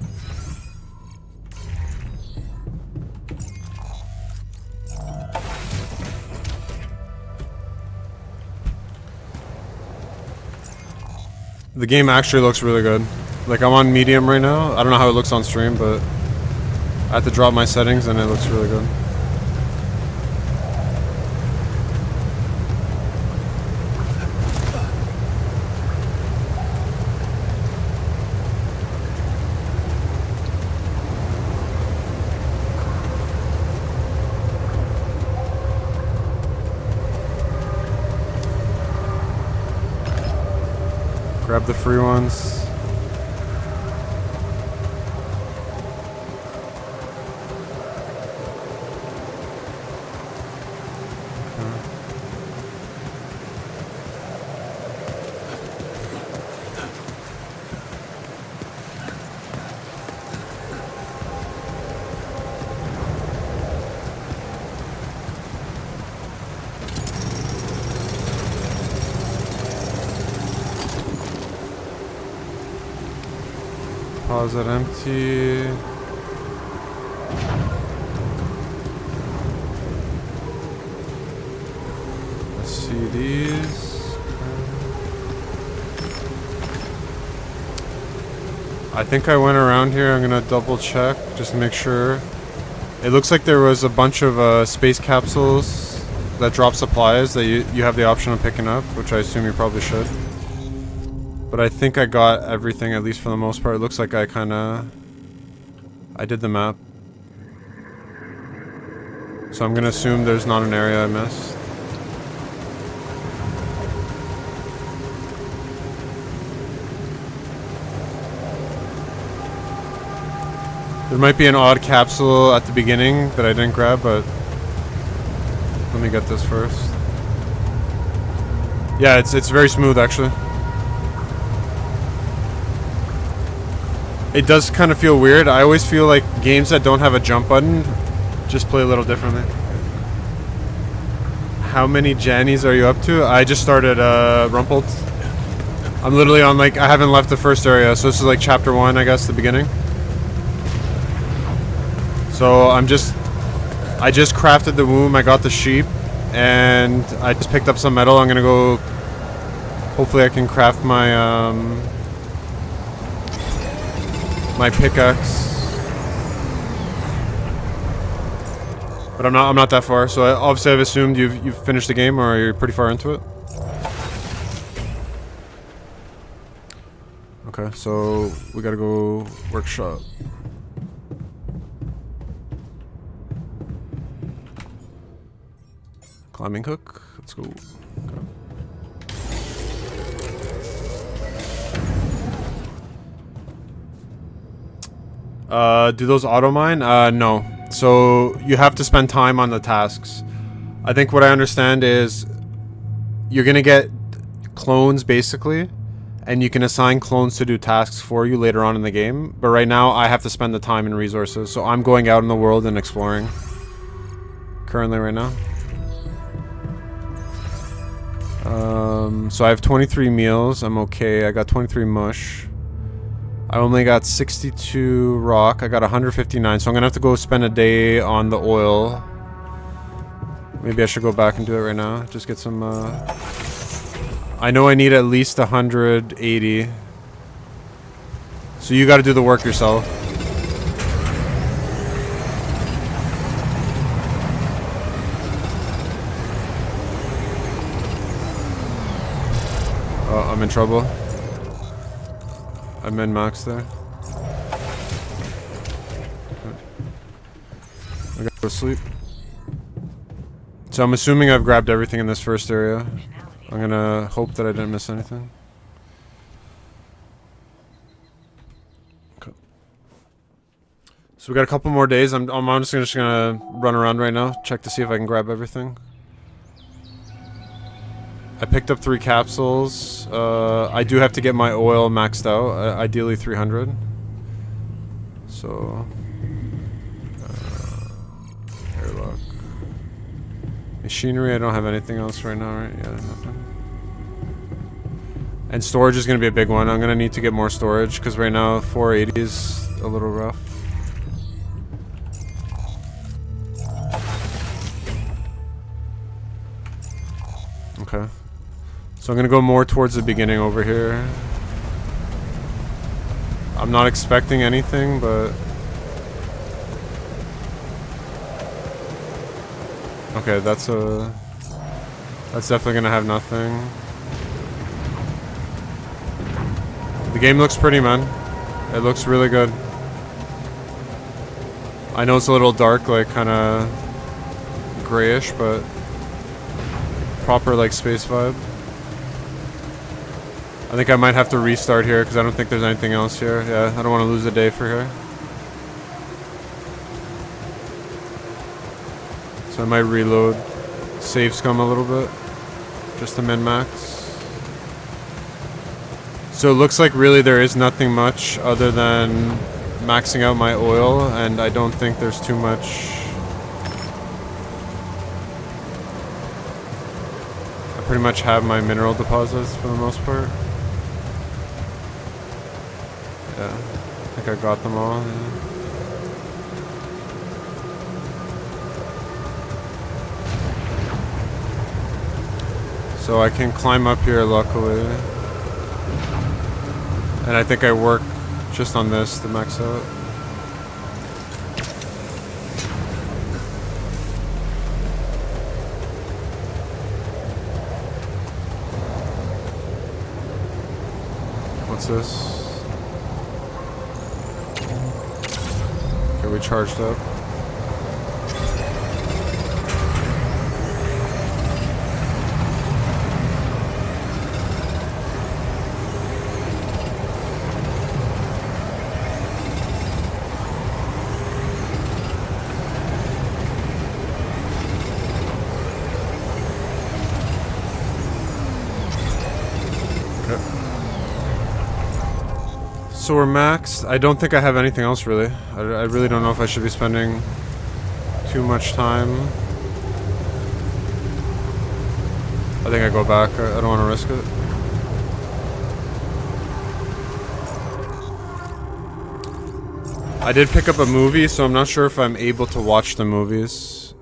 The game actually looks really good. Like, I'm on medium right now. I don't know how it looks on stream, but I had to drop my settings and it looks really good. Grab the free ones. Pause it empty. CDs. I think I went around here. I'm gonna double check just to make sure. It looks like there was a bunch of space capsules that drop supplies that you have the option of picking up, which I assume you probably should. But I think I got everything, at least for the most part. It looks like I did the map. So I'm gonna assume there's not an area I missed. There might be an odd capsule at the beginning that I didn't grab, but let me get this first. Yeah, it's very smooth actually. It does kind of feel weird. I always feel like games that don't have a jump button just play a little differently. How many Jannies are you up to? I just started Rumpled. I'm literally on like, I haven't left the first area, so this is like chapter 1, I guess, the beginning. So I just crafted the womb, I got the sheep, and I just picked up some metal. I'm gonna go, hopefully I can craft my my pickaxe. But I'm not that far, so obviously I've assumed you've finished the game, or you're pretty far into it. Okay, so we gotta go workshop. Climbing hook, let's go. Okay. Do those auto mine? No. So you have to spend time on the tasks. I think what I understand is you're gonna get clones basically, and you can assign clones to do tasks for you later on in the game. But right now I have to spend the time and resources, so I'm going out in the world and exploring. Currently right now. So I have 23 meals. I'm okay. I got 23 mush. I only got 62 rock. I got 159, so I'm gonna have to go spend a day on the oil. Maybe I should go back and do it right now. Just get some, I know I need at least 180. So you gotta do the work yourself. Oh, I'm in trouble. I'm in max there. I gotta go to sleep. So I'm assuming I've grabbed everything in this first area. I'm gonna hope that I didn't miss anything. Okay. So we got a couple more days. I'm honestly just gonna run around right now, check to see if I can grab everything. I picked up 3 capsules. I do have to get my oil maxed out, ideally 300. So, airlock. Machinery, I don't have anything else right now, right? Yeah, nothing. And storage is going to be a big one. I'm going to need to get more storage, because right now 480 is a little rough. Okay. So I'm gonna go more towards the beginning over here. I'm not expecting anything, but... Okay, that's definitely gonna have nothing. The game looks pretty, man. It looks really good. I know it's a little dark, like kinda grayish, but proper like space vibe. I think I might have to restart here because I don't think there's anything else here. Yeah, I don't want to lose a day for here. So I might reload save scum a little bit just to min-max. So it looks like really there is nothing much other than maxing out my oil, and I don't think there's too much. I pretty much have my mineral deposits for the most part. Yeah, I think I got them all. Yeah. So I can climb up here luckily. And I think I work Just on this, the max out. What's this? Okay, we charged up. So we're maxed. I don't think I have anything else really. I really don't know if I should be spending too much time. I think I go back. I don't want to risk it. I did pick up a movie, so I'm not sure if I'm able to watch the movies.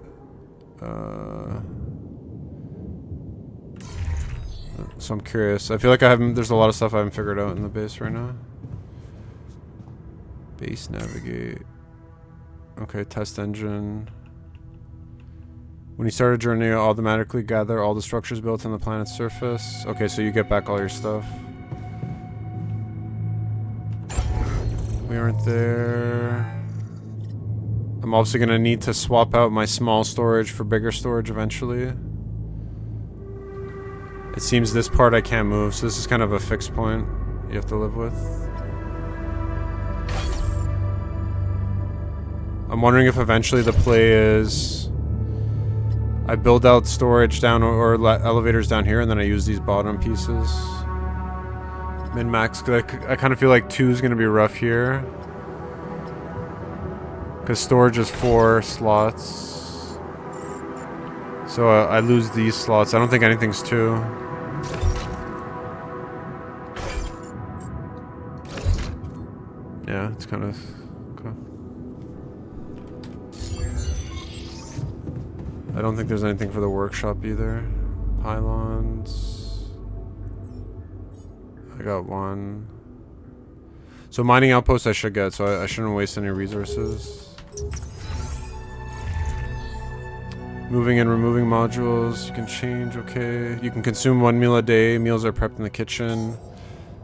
So I'm curious. I feel like there's a lot of stuff I haven't figured out in the base right now. Base navigate. Okay, test engine. When you start a journey, you'll automatically gather all the structures built on the planet's surface. Okay, so you get back all your stuff. We aren't there. I'm obviously gonna need to swap out my small storage for bigger storage eventually. It seems this part I can't move, so this is kind of a fixed point you have to live with. I'm wondering if eventually the play is I build out storage down or elevators down here, and then I use these bottom pieces. Min-max, because I kind of feel like 2 is going to be rough here. Because storage is 4 slots. So I lose these slots. I don't think anything's 2. Yeah, it's kind of... Okay. I don't think there's anything for the workshop either. Pylons. I got 1. So mining outpost I should get, so I shouldn't waste any resources. Moving and removing modules. You can change, okay. You can consume 1 meal a day. Meals are prepped in the kitchen.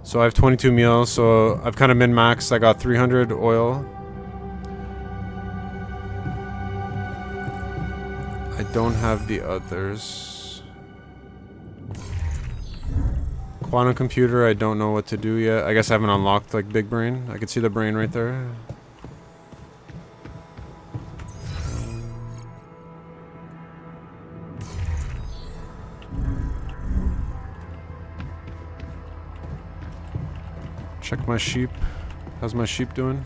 So I have 22 meals, so I've kind of min-maxed. I got 300 oil. I don't have the others. Quantum computer, I don't know what to do yet. I guess I haven't unlocked like big brain. I can see the brain right there. Check my sheep. How's my sheep doing?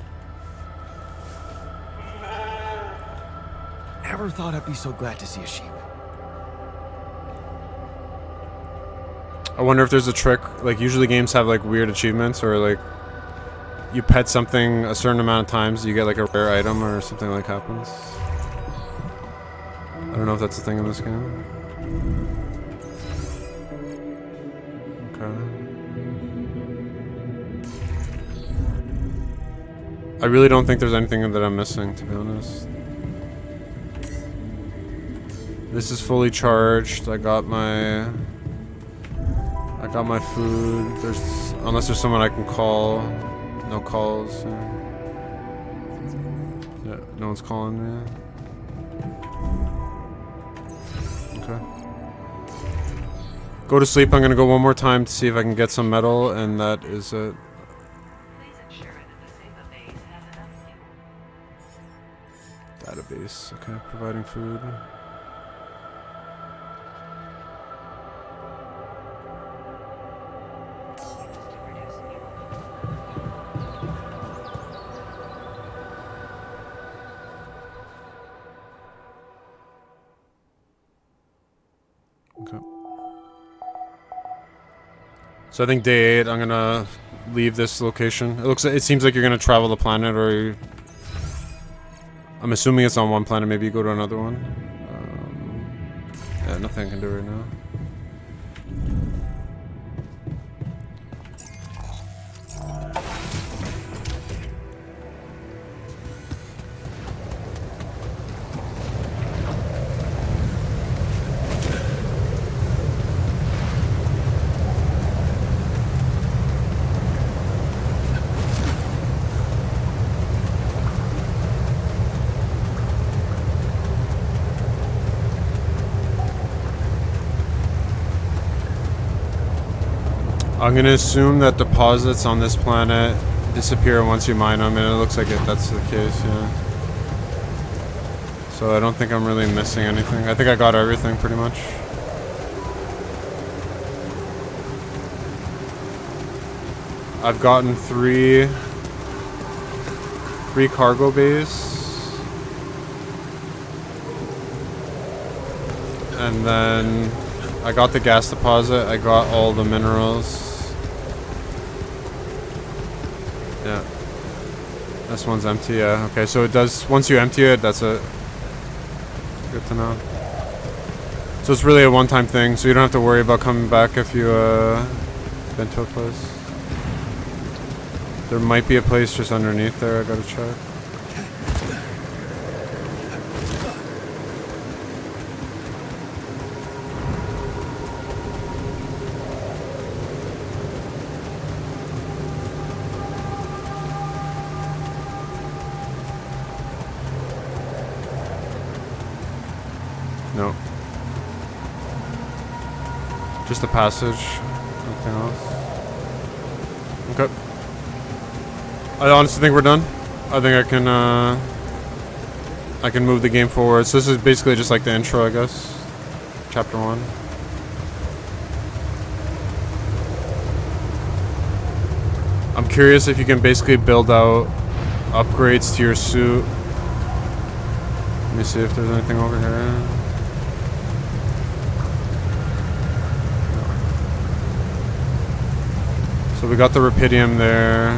Never thought I'd be so glad to see a sheep. I wonder if there's a trick. Like usually games have like weird achievements, or like you pet something a certain amount of times, you get like a rare item or something like happens. I don't know if that's the thing in this game. Okay. I really don't think there's anything that I'm missing, to be honest. This is fully charged. I got my food. Unless there's someone I can call. No calls. Yeah, no one's calling me. Okay. Go to sleep. I'm gonna go one more time to see if I can get some metal, and that is it. Database. Okay, providing food. Okay. So I think day 8, I'm gonna leave this location. It seems like you're gonna travel the planet, or I'm assuming it's on one planet. Maybe you go to another one. Yeah, nothing I can do right now. I'm gonna assume that deposits on this planet disappear once you mine them, and it looks like that's the case, yeah. So I don't think I'm really missing anything. I think I got everything pretty much. I've gotten three cargo bays. And then I got the gas deposit. I got all the minerals. Yeah. This one's empty, yeah. Okay, so it does, once you empty it, that's it. Good to know. So it's really a one-time thing, so you don't have to worry about coming back if you been to a place. There might be a place just underneath there, I gotta check. No. Just a passage. Nothing else. Okay. I honestly think we're done. I think I can move the game forward. So this is basically just like the intro, I guess. Chapter 1. I'm curious if you can basically build out upgrades to your suit. Let me see if there's anything over here. So we got the rupidium there.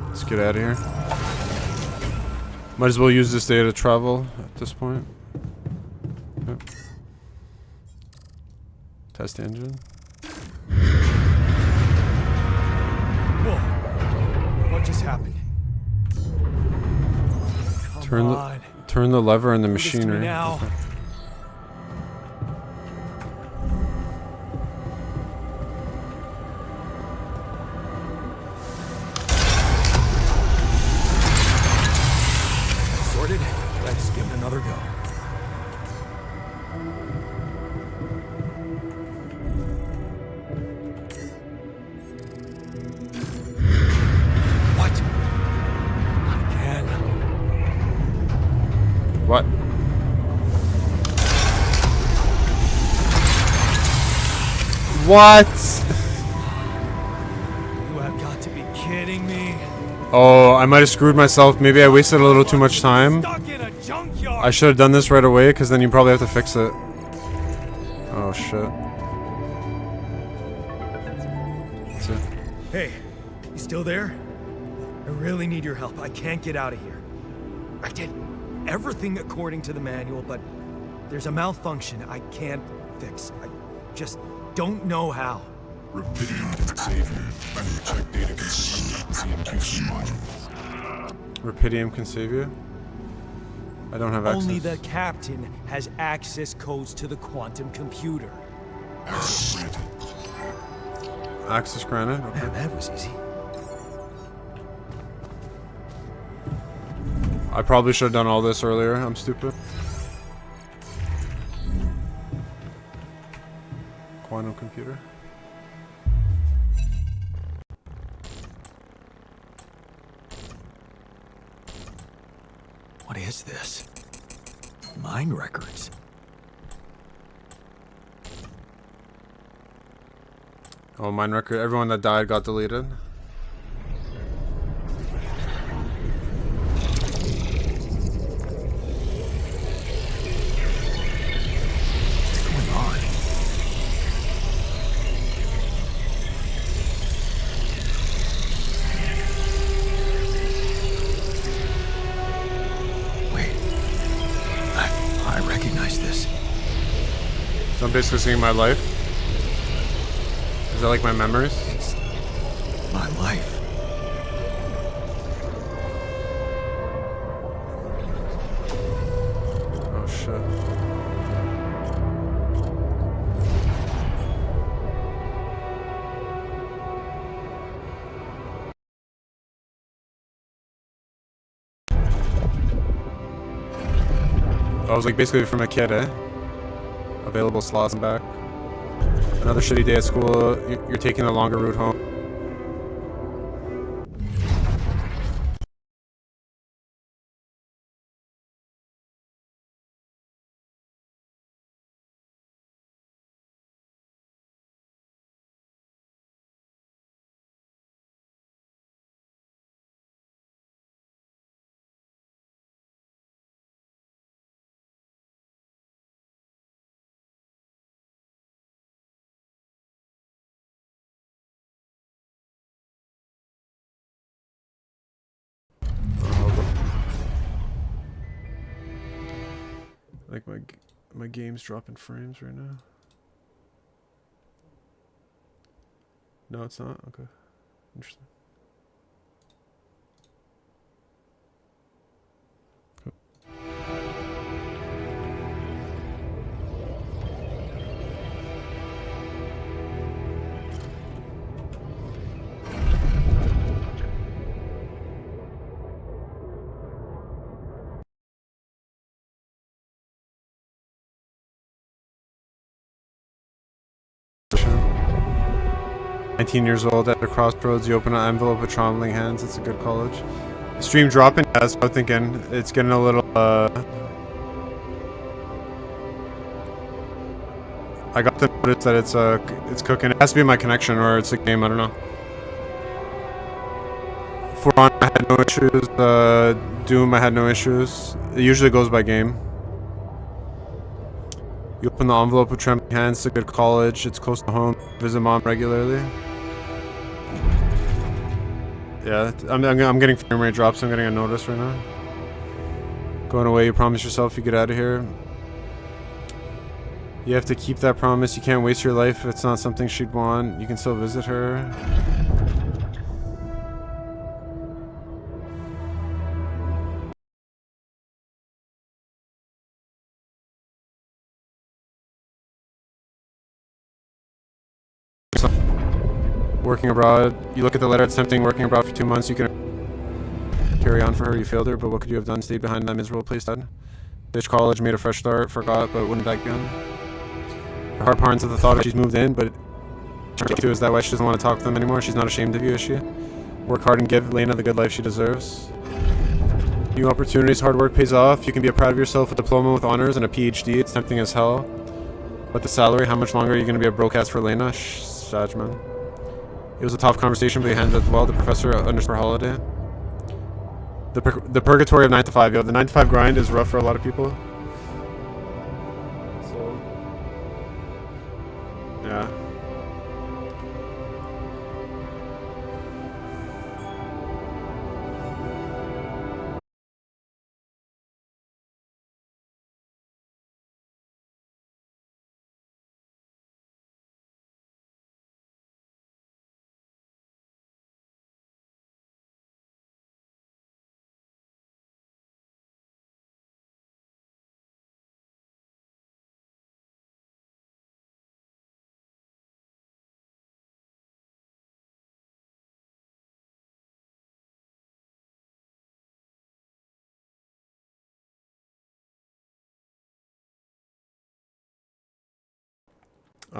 Let's get out of here. Might as well use this day to travel at this point. Yep. Test engine. Whoa. What just happened? Turn the lever in the Do this to me machinery. now. Okay. Sorted. Let's give it another go. What? Not again. What? What? You have got to be kidding me. Oh, I might have screwed myself. Maybe I wasted a little too much time. Stuck in a junkyard. I should have done this right away, because then you probably have to fix it. Oh, shit. That's it. Hey, you still there? I really need your help. I can't get out of here. I did everything according to the manual, but there's a malfunction I can't fix. I just don't know how. Rupidium can save you. And check data consistent with CMQC modules. Rupidium can save you? I don't have access. Only the captain has access codes to the quantum computer. Access granted. Access granted? Okay. Man, that was easy. I probably should have done all this earlier. I'm stupid. Quantum computer. What is this? Mine records. Oh, mine record. Everyone that died got deleted. What's going on? Wait. I recognize this. So I'm basically seeing my life. Is that like my memories? It's my life. shit. I was like basically from a kid, eh? Available slots and back. Another shitty day at school. You're taking the longer route home. Like my game's dropping frames right now. No, it's not. Okay, interesting. Cool. 19 years old at a crossroads, you open an envelope with trembling hands. It's a good college. Stream dropping? Yeah, that's what I'm thinking. It's getting a little, I got the notice that it's cooking. It has to be my connection or it's a game, I don't know. For Honor, I had no issues. Doom, I had no issues. It usually goes by game. You open the envelope with trembling hands. It's a good college. It's close to home. Visit mom regularly. Yeah, I'm getting frame rate drops. I'm getting a notice right now. Going away. You promise yourself you get out of here. You have to keep that promise. You can't waste your life if it's not something she'd want. You can still visit her. Working abroad. You look at the letter, it's tempting. Working abroad for 2 months, you can carry on for her. You failed her, but what could you have done? Stayed behind in that miserable place, Dad? Bitch college, made a fresh start, forgot, but wouldn't back down. Her heart pounds at the thought of she's moved in, but is that why she doesn't want to talk to them anymore? She's not ashamed of you, is she? Work hard and give Lena the good life she deserves. New opportunities, hard work pays off. You can be proud of yourself, a diploma with honors and a PhD. It's tempting as hell. But the salary, how much longer are you going to be a broke ass for Lena? Shh, Saj, man. It was a tough conversation, but you handled it well. The professor understood her holiday. The purgatory of 9 to 5. Yo, the 9 to 5 grind is rough for a lot of people. So, yeah.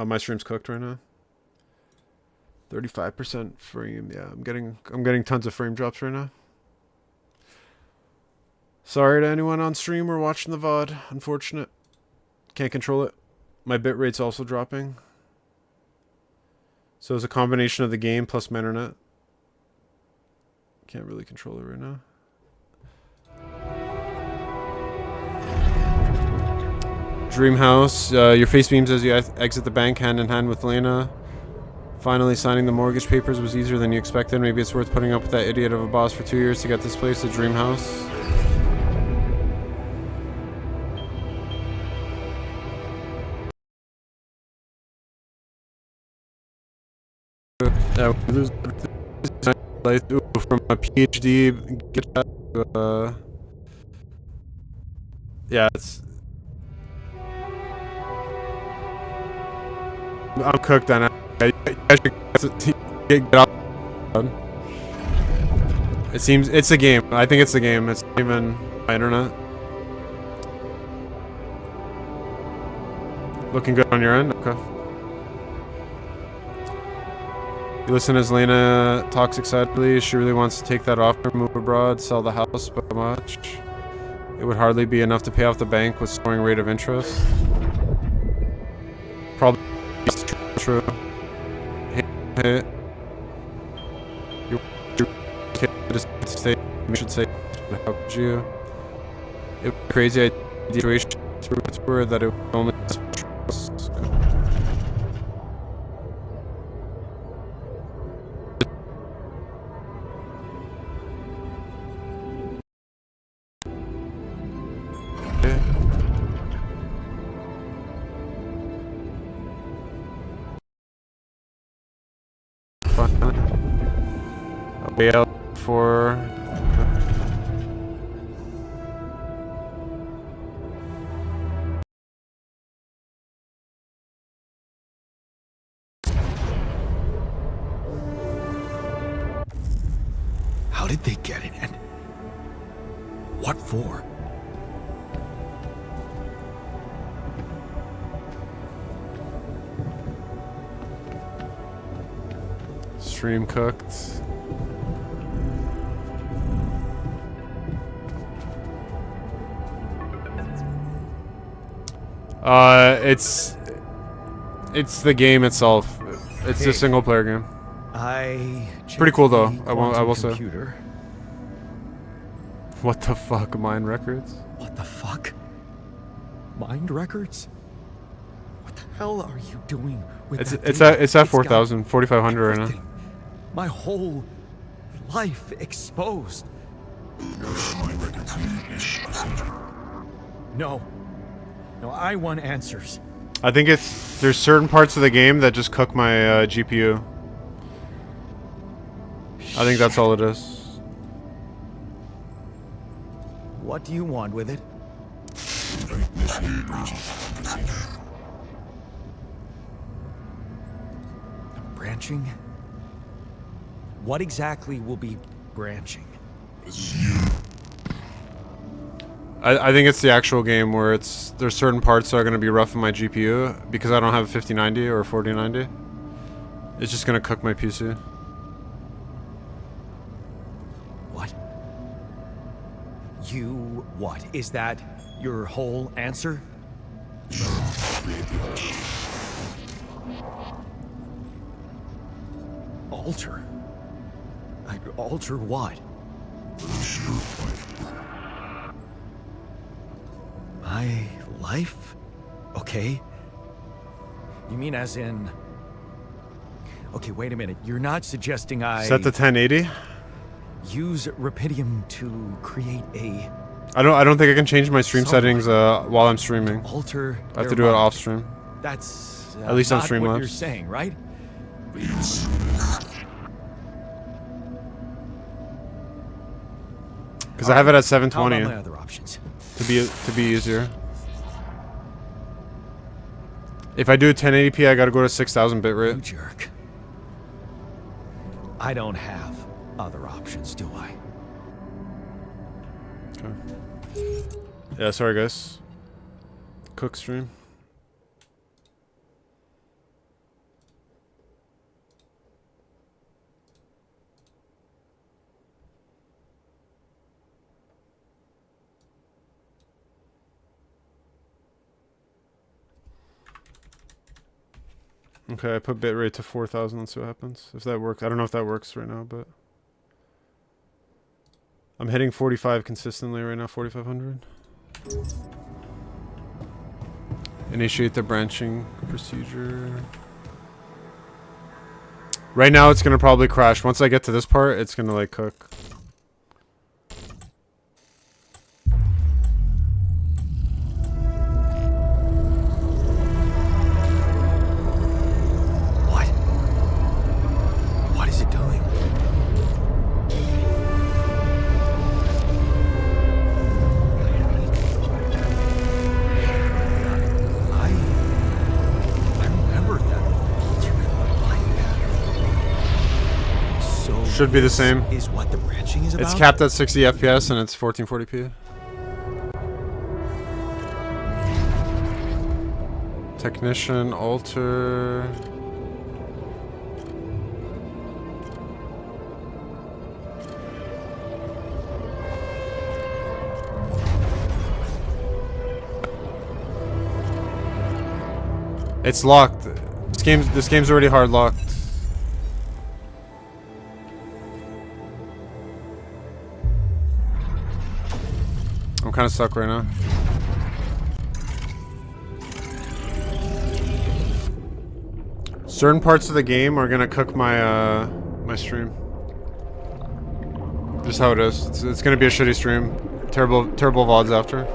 My stream's cooked right now. 35% frame. Yeah, I'm getting tons of frame drops right now. Sorry to anyone on stream or watching the VOD. Unfortunate. Can't control it. My bitrate's also dropping. So it's a combination of the game plus my internet. Can't really control it right now. Dreamhouse, your face beams as you exit the bank hand in hand with Lena. Finally signing the mortgage papers was easier than you expected. Maybe it's worth putting up with that idiot of a boss for 2 years to get this place a Dreamhouse. Yeah, from a PhD, yeah, I'm cooked on it. You guys should get off. It seems it's a game. I think it's a game. It's not even my internet. Looking good on your end? Okay. You listen as Lena talks excitedly. She really wants to take that offer, move abroad, sell the house, but how much? It would hardly be enough to pay off the bank with soaring rate of interest. Probably true. Hey. You should say, how could you? It was a crazy situation that it was only. A way out for. How did they get it, and what for? Stream cooked. It's the game itself. It's a single player game. Pretty cool though. I will say. What the fuck, Mind Records? What the fuck? Mind Records? What the hell are you doing with that? It's at 4,000, 4,500 right now. My whole life exposed. Mind records need procedure. No, I want answers. I think there's certain parts of the game that just cook my GPU. I think that's all it is. What do you want with it? Initiate breaching procedure. Branching? What exactly will be branching? I think it's the actual game where there's certain parts that are going to be rough in my GPU because I don't have a 5090 or a 4090. It's just going to cook my PC. What? What? Is that your whole answer? Alter? Alter what? My life? Okay. You mean as in... Okay, wait a minute. You're not suggesting I... Set to 1080? Use Rapidium to create a... I don't think I can change my stream settings while I'm streaming. Alter... I have to do it off stream. That's... At least on not what Streamlabs. you're saying, right? Because I have it at How about 720 my other options? to be easier. If I do 1080p, I gotta go to 6,000 You bitrate. jerk. I don't have other options, do I? Okay. Yeah, sorry guys. Cook stream. Okay, I put bitrate to 4,000. Let's see what happens. If that works. I don't know if that works right now, but... I'm hitting 45 consistently right now, 4,500. Initiate the branching procedure. Right now it's gonna probably crash. Once I get to this part, it's gonna like cook. What is it doing? I remember that. Should be the same. Is what the branching is about? It's capped at 60 FPS and it's 1440p. Technician, alter. It's locked. This game's already hard locked. I'm kind of stuck right now. Certain parts of the game are gonna cook my my stream. Just how it is. It's gonna be a shitty stream. Terrible VODs after.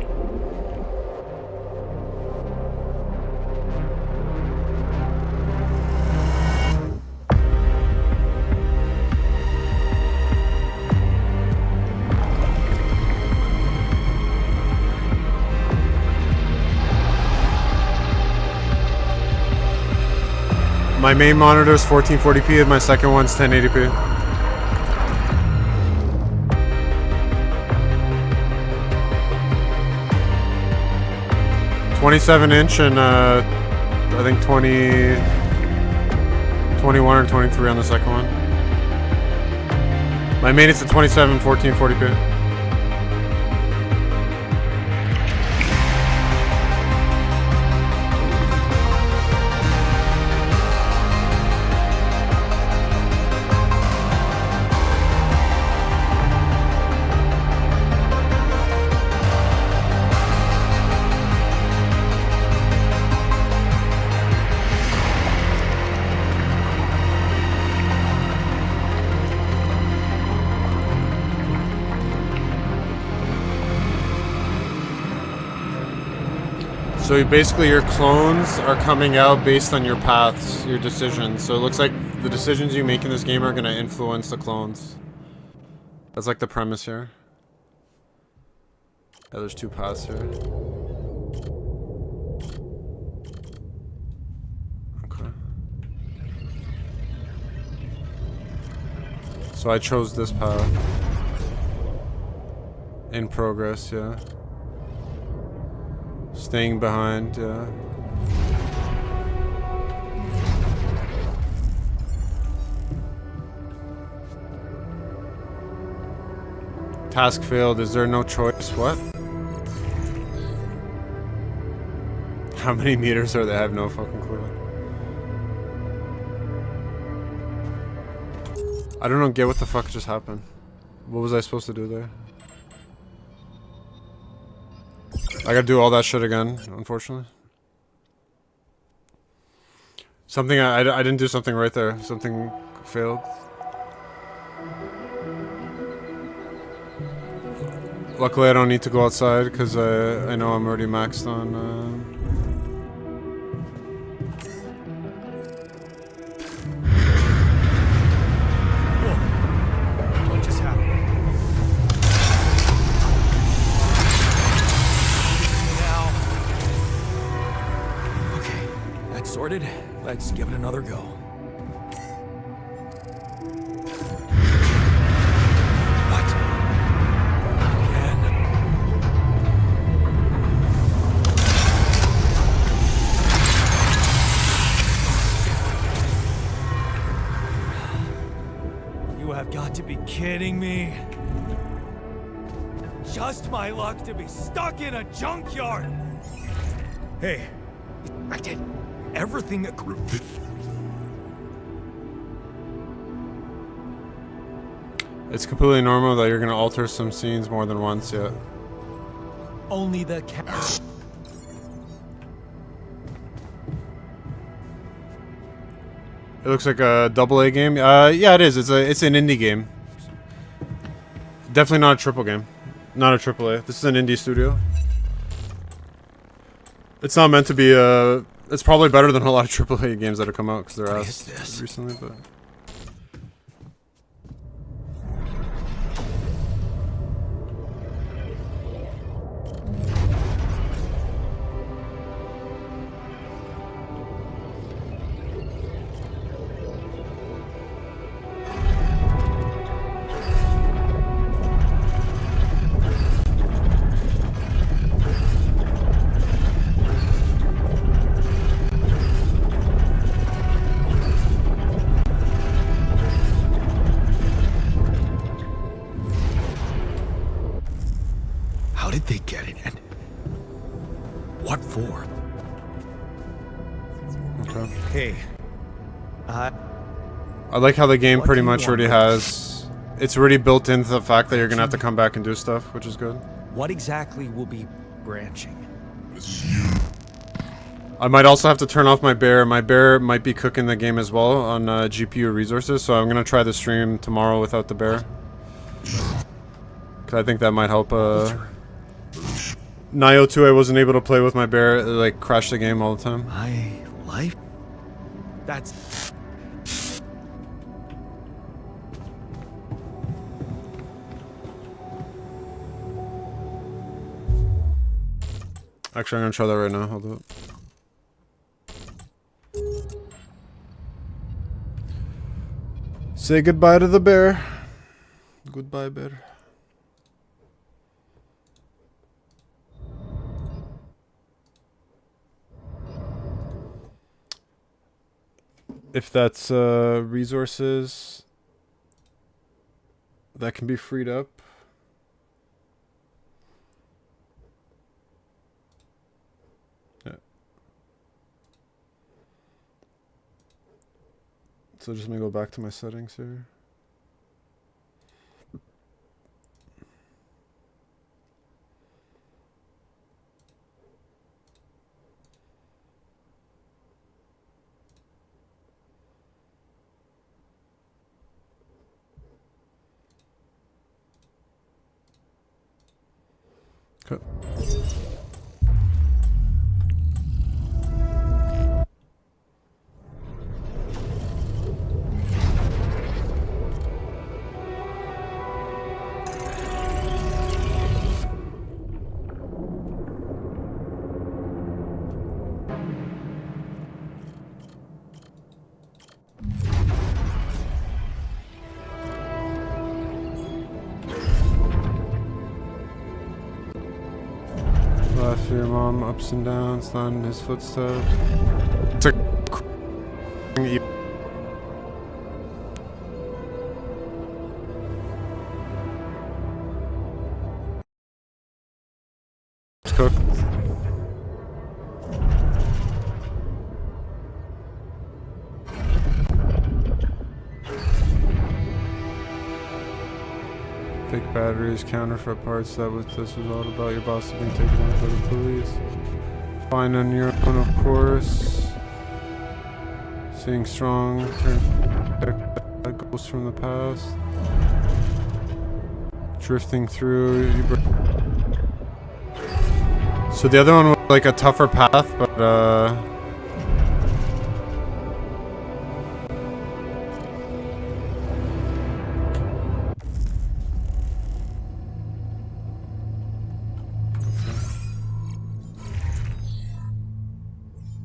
My main monitor is 1440p and my second one's 1080p. .27" and I think 21 or 23 on the second one. My main is a 27 1440p. So basically your clones are coming out based on your paths, your decisions. So it looks like the decisions you make in this game are going to influence the clones. That's like the premise here. Yeah, there's two paths here. Okay. So I chose this path. In progress, yeah. Staying behind, yeah. Task failed. Is there no choice? What? How many meters are they? I have no fucking clue. I don't get what the fuck just happened. What was I supposed to do there? I gotta do all that shit again, unfortunately. Something I didn't do something right there. Something failed. Luckily, I don't need to go outside because I know I'm already maxed on. What just happened? Now. Okay, that's sorted. Let's give it another go. What? Again? You have got to be kidding me. Just my luck to be stuck in a junkyard. Hey, I did everything that could. It's completely normal that you're gonna alter some scenes more than once, yeah. Only the cat. It looks like a AA game. Yeah, it is. It's an indie game. Definitely not a triple game. Not a AAA. This is an indie studio. It's not meant to be it's probably better than a lot of AAA games that have come out because they're asked recently, but. did they get it, and what for? Okay. Hey, I like how the game What pretty do you much already want? has... It's already built into the fact that you're gonna have to come back and do stuff, which is good. what exactly will be branching? I might also have to turn off my bear. My bear might be cooking the game as well on GPU resources, so I'm gonna try the stream tomorrow without the bear. Cause I think that might help. Nio 2, I wasn't able to play with my bear. It, like, crashed the game all the time. My life? That's... Actually, I'm gonna try that right now. Hold up. Say goodbye to the bear. Goodbye, bear. If that's resources that can be freed up. Yeah. So just gonna go back to my settings here. Okay. Left your mom ups and downs, not in his footsteps. It's a it's cooked. Fake batteries, counterfeit parts. That was this was all about. Your boss has been taken out by the police. Fine on your own, of course. Staying strong. Turn back ghosts from the past. Drifting through. So the other one was like a tougher path, but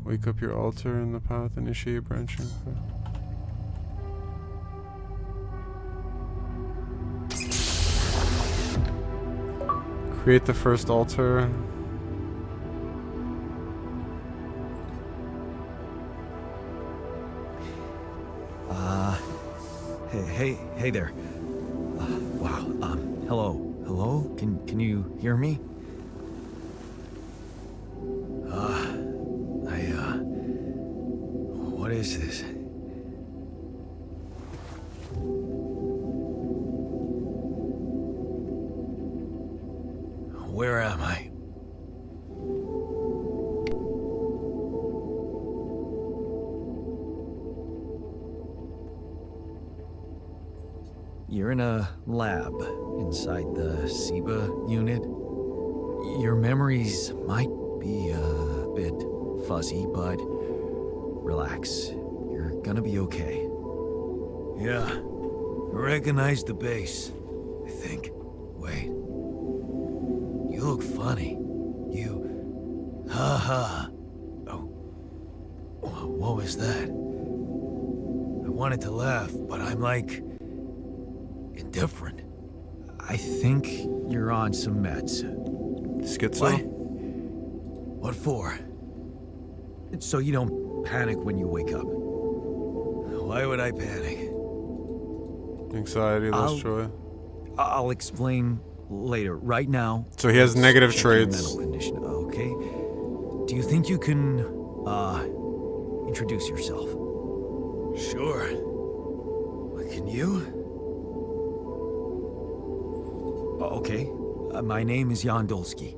wake up your altar in the path, initiate branching. Create the first altar. Hey there. Wow. Hello? Can you hear me? What is this? Where am I? You're in a lab inside the SIBA unit. Your memories might be a bit fuzzy, but relax. You're gonna be okay. Yeah, I recognize the base, I think. Wait. You look funny. You... Ha. Oh. What was that? I wanted to laugh, but I'm like... indifferent. I think you're on some meds. Schizo? What for? So you don't panic when you wake up. Why would I panic? Anxiety, lost joy. I'll explain later. Right now... So he has negative check your traits. mental condition, okay? Do you think you can, introduce yourself? Sure. What can you? Okay. My name is Jan Dolsky.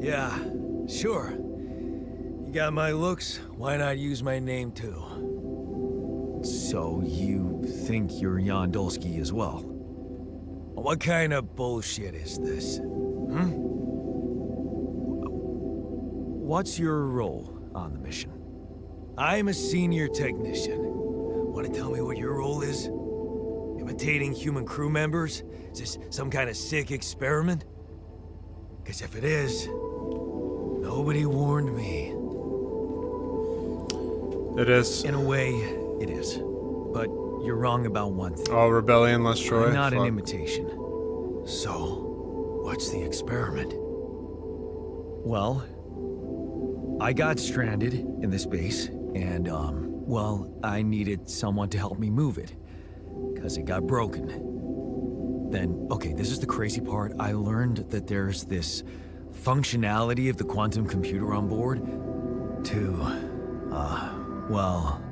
Yeah, sure. You got my looks, why not use my name too? So you think you're Jan Dolsky as well? What kind of bullshit is this? What's your role on the mission? I'm a senior technician. Want to tell me what your role is? Imitating human crew members? Is this some kind of sick experiment? Because if it is, nobody warned me. It is. In a way, it is. But you're wrong about one thing. Oh, rebellion, less Troy. I'm not an Fuck. imitation. So, what's the experiment? Well, I got stranded in this base, and, well, I needed someone to help me move it. Because it got broken. Then, okay, this is the crazy part. I learned that there's this functionality of the quantum computer on board to, well,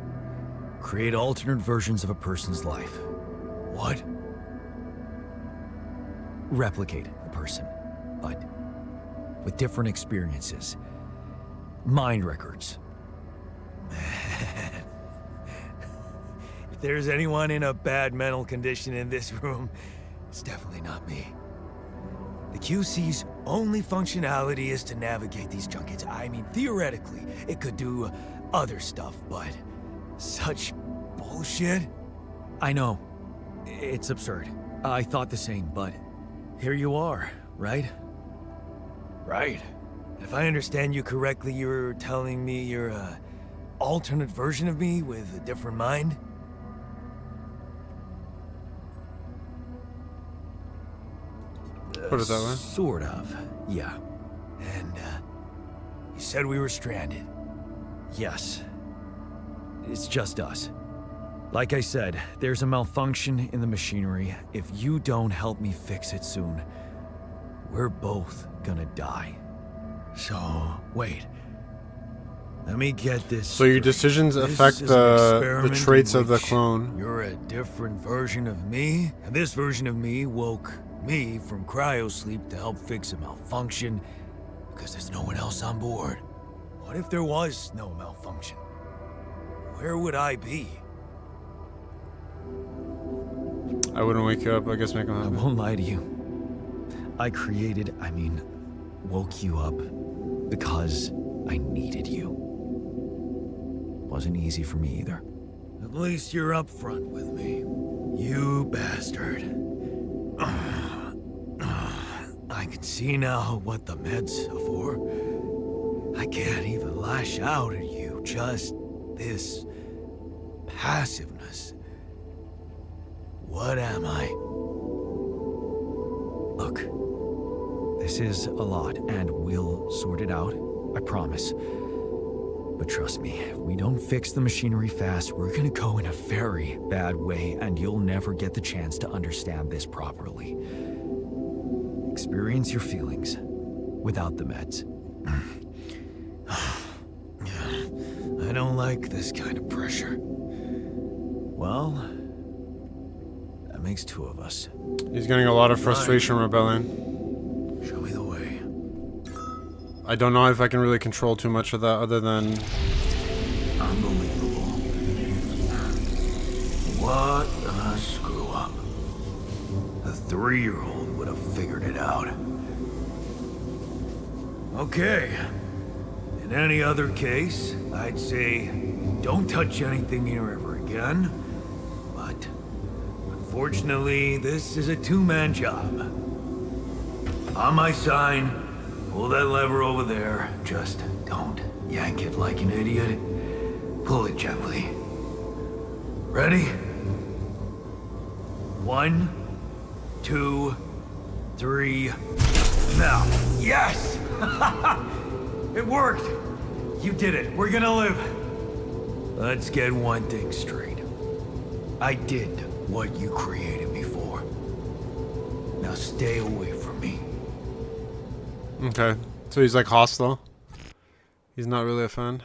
create alternate versions of a person's life. What? Replicate a person, but with different experiences. Mind records. If there's anyone in a bad mental condition in this room, it's definitely not me. The QC's only functionality is to navigate these junkets. I mean, theoretically, it could do other stuff, but such bullshit? I know. It's absurd. I thought the same, but here you are, right? Right. If I understand you correctly, you're telling me you're a alternate version of me with a different mind? Put it that way. Sort of, yeah. And, you said we were stranded. Yes. It's just us. Like I said, there's a malfunction in the machinery. If you don't help me fix it soon, we're both gonna die. So, wait. Let me get this. So your straight. decisions This affect is an the experiment traits in of the which clone. You're a different version of me, and this version of me woke me from cryosleep to help fix a malfunction because there's no one else on board. What if there was no malfunction? Where would I be? I wouldn't wake you up. I guess make him I happy. won't lie to you. Woke you up because I needed you. Wasn't easy for me either. At least you're upfront with me. You bastard. I can see now what the meds are for. I can't even lash out at you. Just this passiveness. What am I? Look, this is a lot, and we'll sort it out. I promise. But trust me, if we don't fix the machinery fast, we're gonna go in a very bad way, and you'll never get the chance to understand this properly. Experience your feelings without the meds. I don't like this kind of pressure. Well, that makes two of us. He's getting a lot of frustration rebelling. Show me the way. I don't know if I can really control too much of that other than... Unbelievable. What a screw up. A 3-year-old would have figured it out. Okay. In any other case, I'd say don't touch anything here ever again. But unfortunately, this is a two-man job. On my sign, pull that lever over there. Just don't yank it like an idiot. Pull it gently. Ready? 1, 2, 3. Now. Yes! It worked! You did it. We're gonna live. Let's get one thing straight. I did what you created me for. Now stay away from me. Okay. So he's like hostile. He's not really a fan.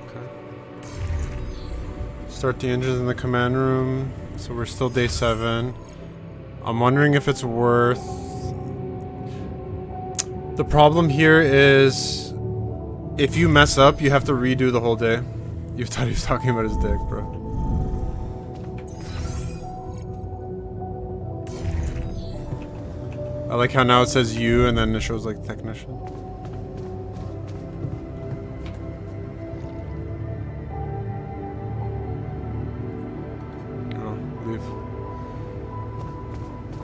Okay. Start the engines in the command room. So we're still day 7. I'm wondering if it's worth... The problem here is if you mess up, you have to redo the whole day. You thought he was talking about his dick, bro. I like how now it says you and then it shows like technician. Oh, leave.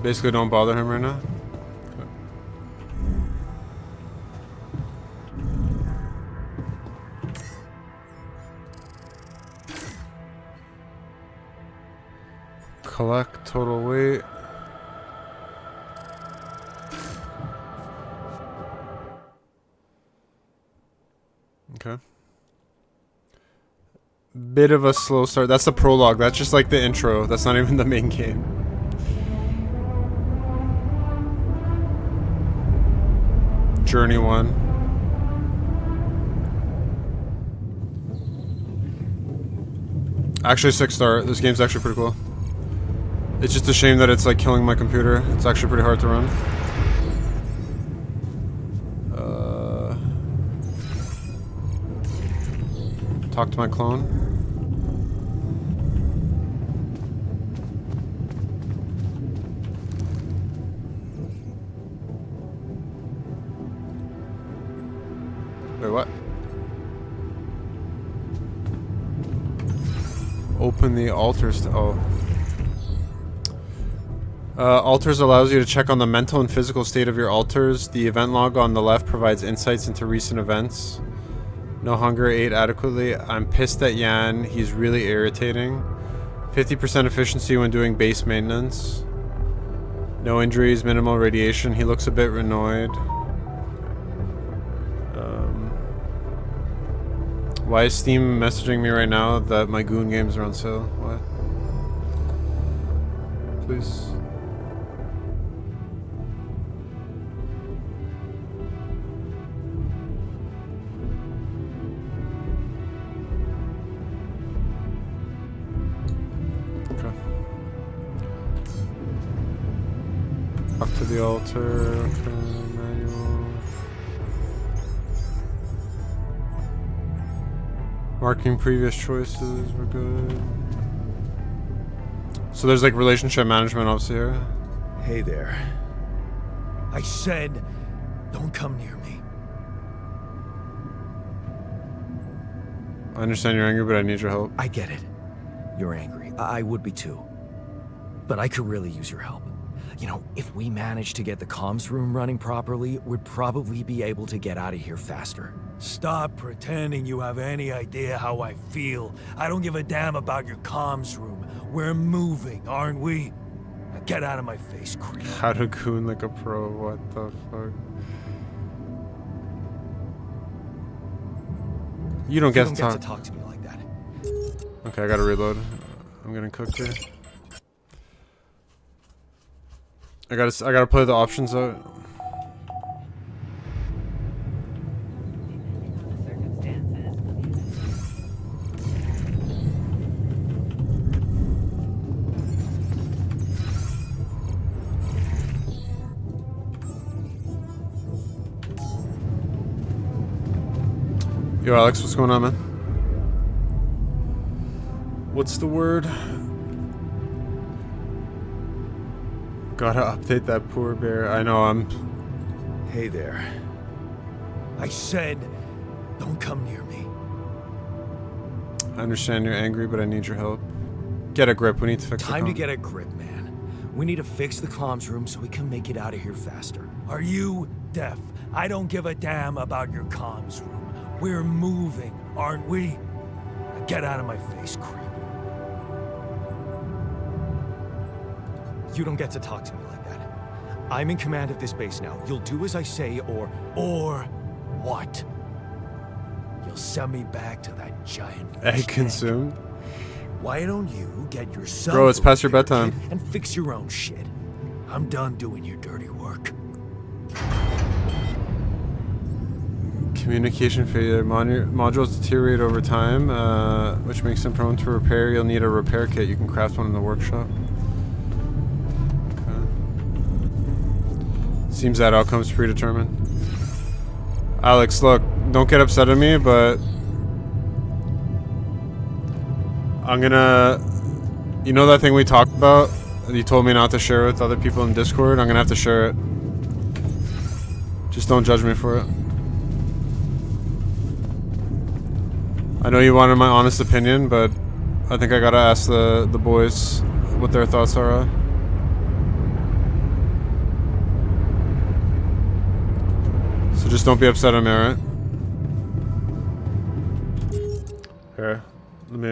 Basically don't bother him right now. Okay. Collect total weight. Okay. Bit of a slow start. That's the prologue. That's just like the intro. That's not even the main game. Journey 1. Actually 6-star. This game's actually pretty cool. It's just a shame that it's like killing my computer. It's actually pretty hard to run. Talk to my clone. Wait, what? Open the altars. Altars allows you to check on the mental and physical state of your altars. The event log on the left provides insights into recent events. No hunger, ate adequately. I'm pissed at Yan. He's really irritating. 50% efficiency when doing base maintenance. No injuries, minimal radiation. He looks a bit annoyed. Why is Steam messaging me right now that my Goon games are on sale? What? Please. Talk to the altar. Okay, manual. Marking previous choices. We're good. So there's like relationship management obviously here. Hey there. I said, don't come near me. I understand you're angry, but I need your help. I get it. You're angry. I would be too. But I could really use your help. You know, if we manage to get the comms room running properly, we'd probably be able to get out of here faster. Stop pretending you have any idea how I feel. I don't give a damn about your comms room. We're moving, aren't we? Now get out of my face, creep. How to goon like a pro, what the fuck? You don't get to talk to me like that. Okay, I gotta reload. I'm getting cooked here. I gotta play the options out. Yo, Alex, what's going on, man? What's the word? Gotta update that poor bear. I know, I'm... Hey there. I said, don't come near me. I understand you're angry, but I need your help. Get a grip, we need to fix Time to get a grip, man. We need to fix the comms room so we can make it out of here faster. Are you deaf? I don't give a damn about your comms room. We're moving, aren't we? Now get out of my face, creep. You don't get to talk to me like that. I'm in command of this base now. You'll do as I say, or what? You'll send me back to that giant fish Egg consumed? Why don't you get yourself Bro, it's a past your repair bedtime. kit and fix your own shit? I'm done doing your dirty work. Communication failure. Modules deteriorate over time, which makes them prone to repair. You'll need a repair kit. You can craft one in the workshop. Okay. Seems that outcome's predetermined. Alex, look, don't get upset at me, but I'm gonna... You know that thing we talked about? You told me not to share it with other people in Discord? I'm gonna have to share it. Just don't judge me for it. I know you wanted my honest opinion, but I think I gotta ask the boys what their thoughts are. So just don't be upset at me, alright? Here, let me,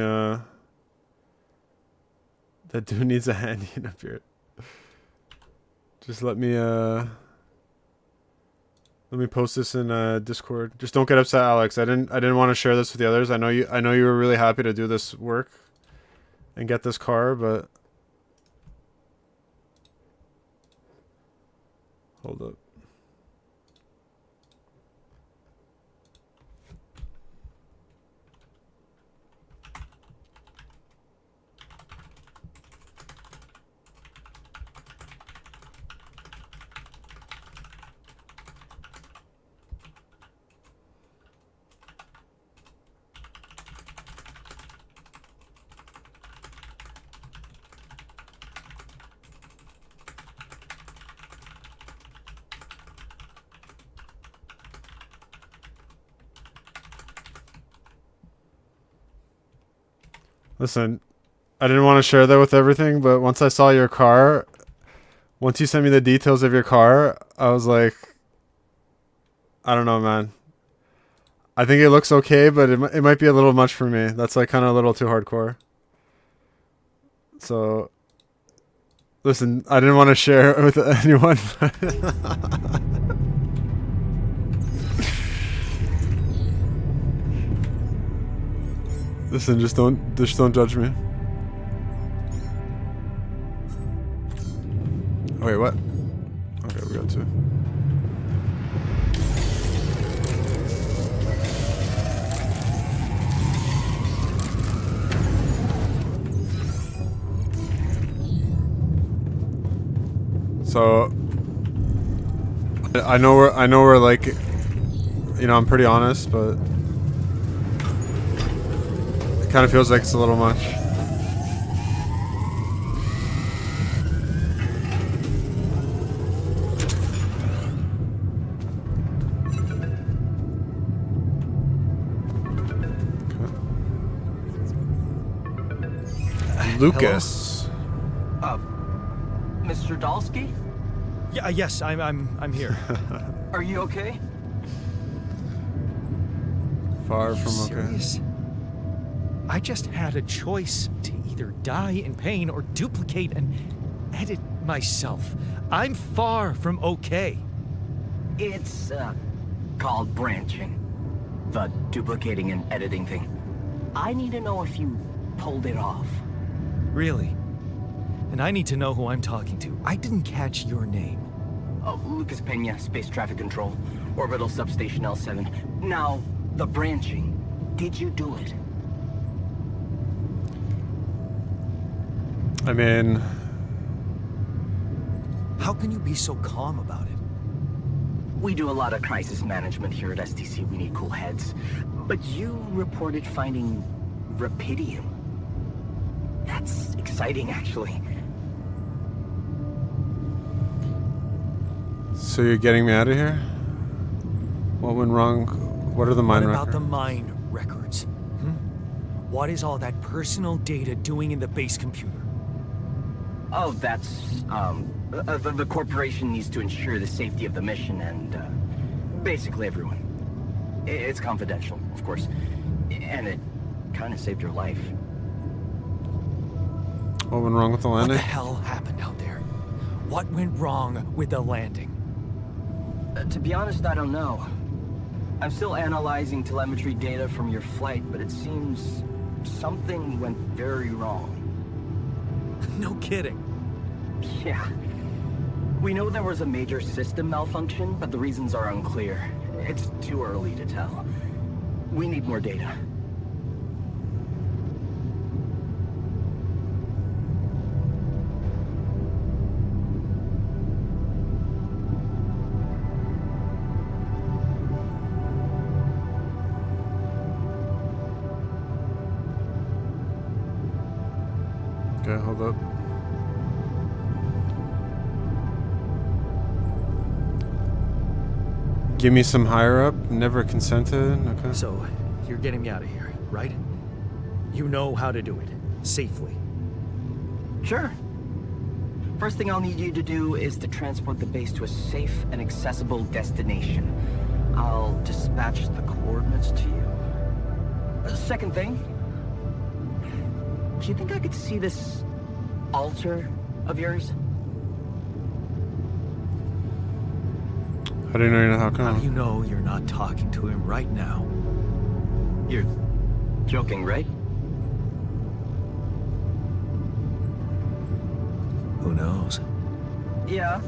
that dude needs a handy in up here. Just let me post this in Discord. Just don't get upset, Alex. I didn't want to share this with the others. I know you were really happy to do this work and get this car, but hold up. Listen, I didn't want to share that with everything, but once I saw your car, once you sent me the details of your car, I was like, I don't know, man. I think it looks okay, but it might be a little much for me. That's like kind of a little too hardcore. So, listen, I didn't want to share it with anyone. Listen, just don't judge me. Oh, wait, what? Okay, we got two. So I know we're like, you know, I'm pretty honest, but it kind of feels like it's a little much. Okay. Lucas. Mr. Dalsky? Yeah, yes, I'm here. Are you okay? Far Are you from serious? I just had a choice to either die in pain or duplicate and edit myself. I'm far from okay. It's, called branching. The duplicating and editing thing. I need to know if you pulled it off. Really? And I need to know who I'm talking to. I didn't catch your name. Lucas Pena, Space Traffic Control, Orbital Substation L7. Now, the branching. Did you do it? I mean, How can you be so calm about it? We do a lot of crisis management here at STC. We need cool heads. But you reported finding Rapidium. That's exciting, actually. so you're getting me out of here? What went wrong? What are the mine What about records? the mine records? What is all that personal data doing in the base computer? Oh, that's, the corporation needs to ensure the safety of the mission and, basically everyone. It's confidential, of course. And it kind of saved your life. What went wrong with the What landing? the hell happened out there? What went wrong with the landing? To be honest, I don't know. I'm still analyzing telemetry data from your flight, but it seems something went very wrong. No kidding. Yeah. We know there was a major system malfunction, but the reasons are unclear. It's too early to tell. We need more data. Okay, hold up. Give me some higher up. Never consented. Okay. So, you're getting me out of here, right? You know how to do it. Safely. Sure. First thing I'll need you to do is to transport the base to a safe and accessible destination. I'll dispatch the coordinates to you. Second thing, do you think I could see this altar of yours? How do you know you're not How talking? do you know you're not talking to him right now? You're joking, right? Who knows? Yeah.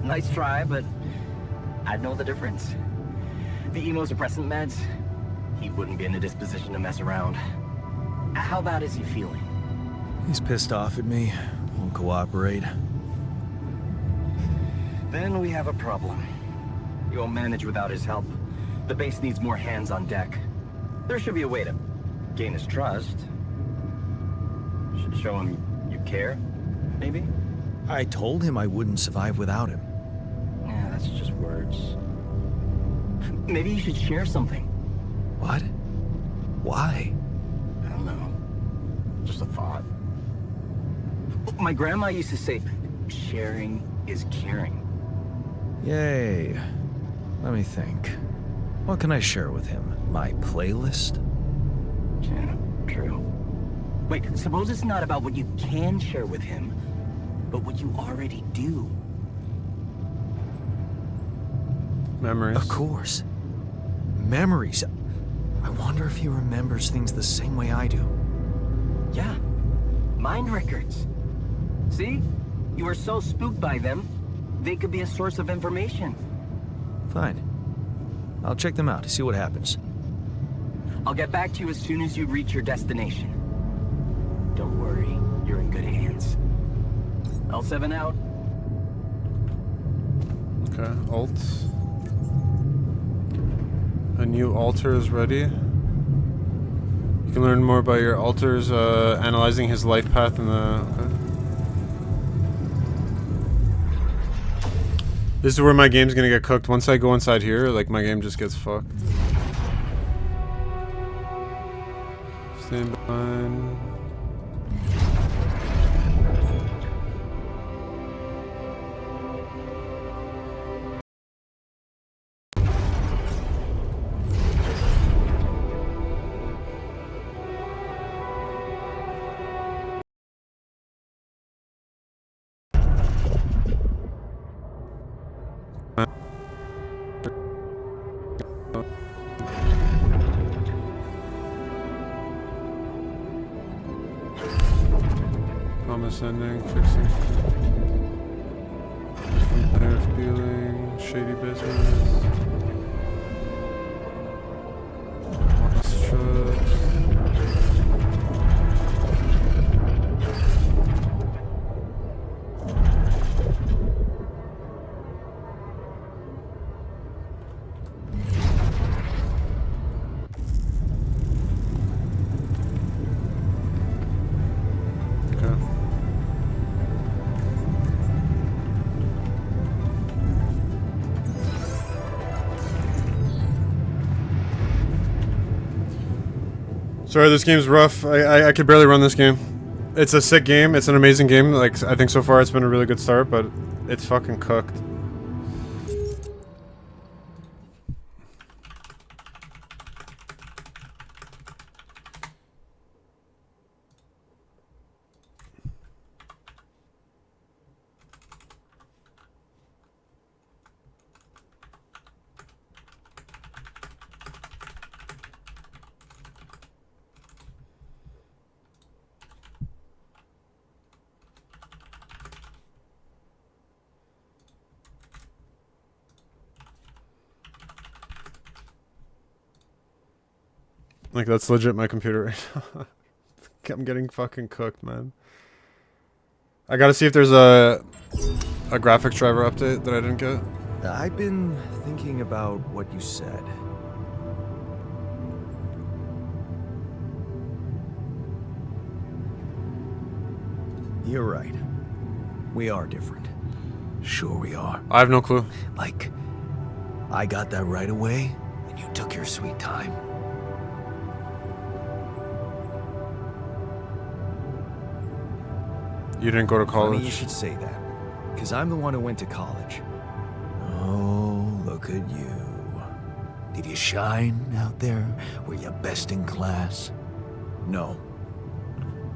Nice try, but I'd know the difference. The immunosuppressant meds, he wouldn't be in a disposition to mess around. How bad is he feeling? He's pissed off at me. Won't cooperate. Then we have a problem. You won't manage without his help. The base needs more hands on deck. There should be a way to gain his trust. Show him you care, maybe? I told him I wouldn't survive without him. Yeah, that's just words. Maybe you should share something. What? Why? I don't know. Just a thought. My grandma used to say, sharing is caring. Yay. Let me think. What can I share with him? My playlist? Yeah, true. Wait, suppose it's not about what you can share with him, but what you already do. Memories. Of course. Memories. I wonder if he remembers things the same way I do. Yeah, mind records. See? You were so spooked by them, they could be a source of information. Fine. I'll check them out, see what happens. I'll get back to you as soon as you reach your destination. Don't worry, you're in good hands. L7 out. Okay, alt. A new altar is ready. You can learn more about your altars, analyzing his life path in the... Okay. This is where my game's gonna get cooked. Once I go inside here, like, my game just gets fucked. Stand behind. Promise ending, fixing. Nerve dealing, shady business. Lost trust. Sorry, this game's rough. I could barely run this game. It's a sick game. It's an amazing game. Like, I think so far it's been a really good start, but it's fucking cooked. Like, that's legit my computer right now. I'm getting fucking cooked, man. I gotta see if there's a graphics driver update that I didn't get. I've been thinking about what you said. You're right. We are different. Sure we are. I have no clue. Like, I got that right away, and you took your sweet time. You didn't go to college? Funny you should say that, because I'm the one who went to college. Oh, look at you. Did you shine out there? Were you best in class? No.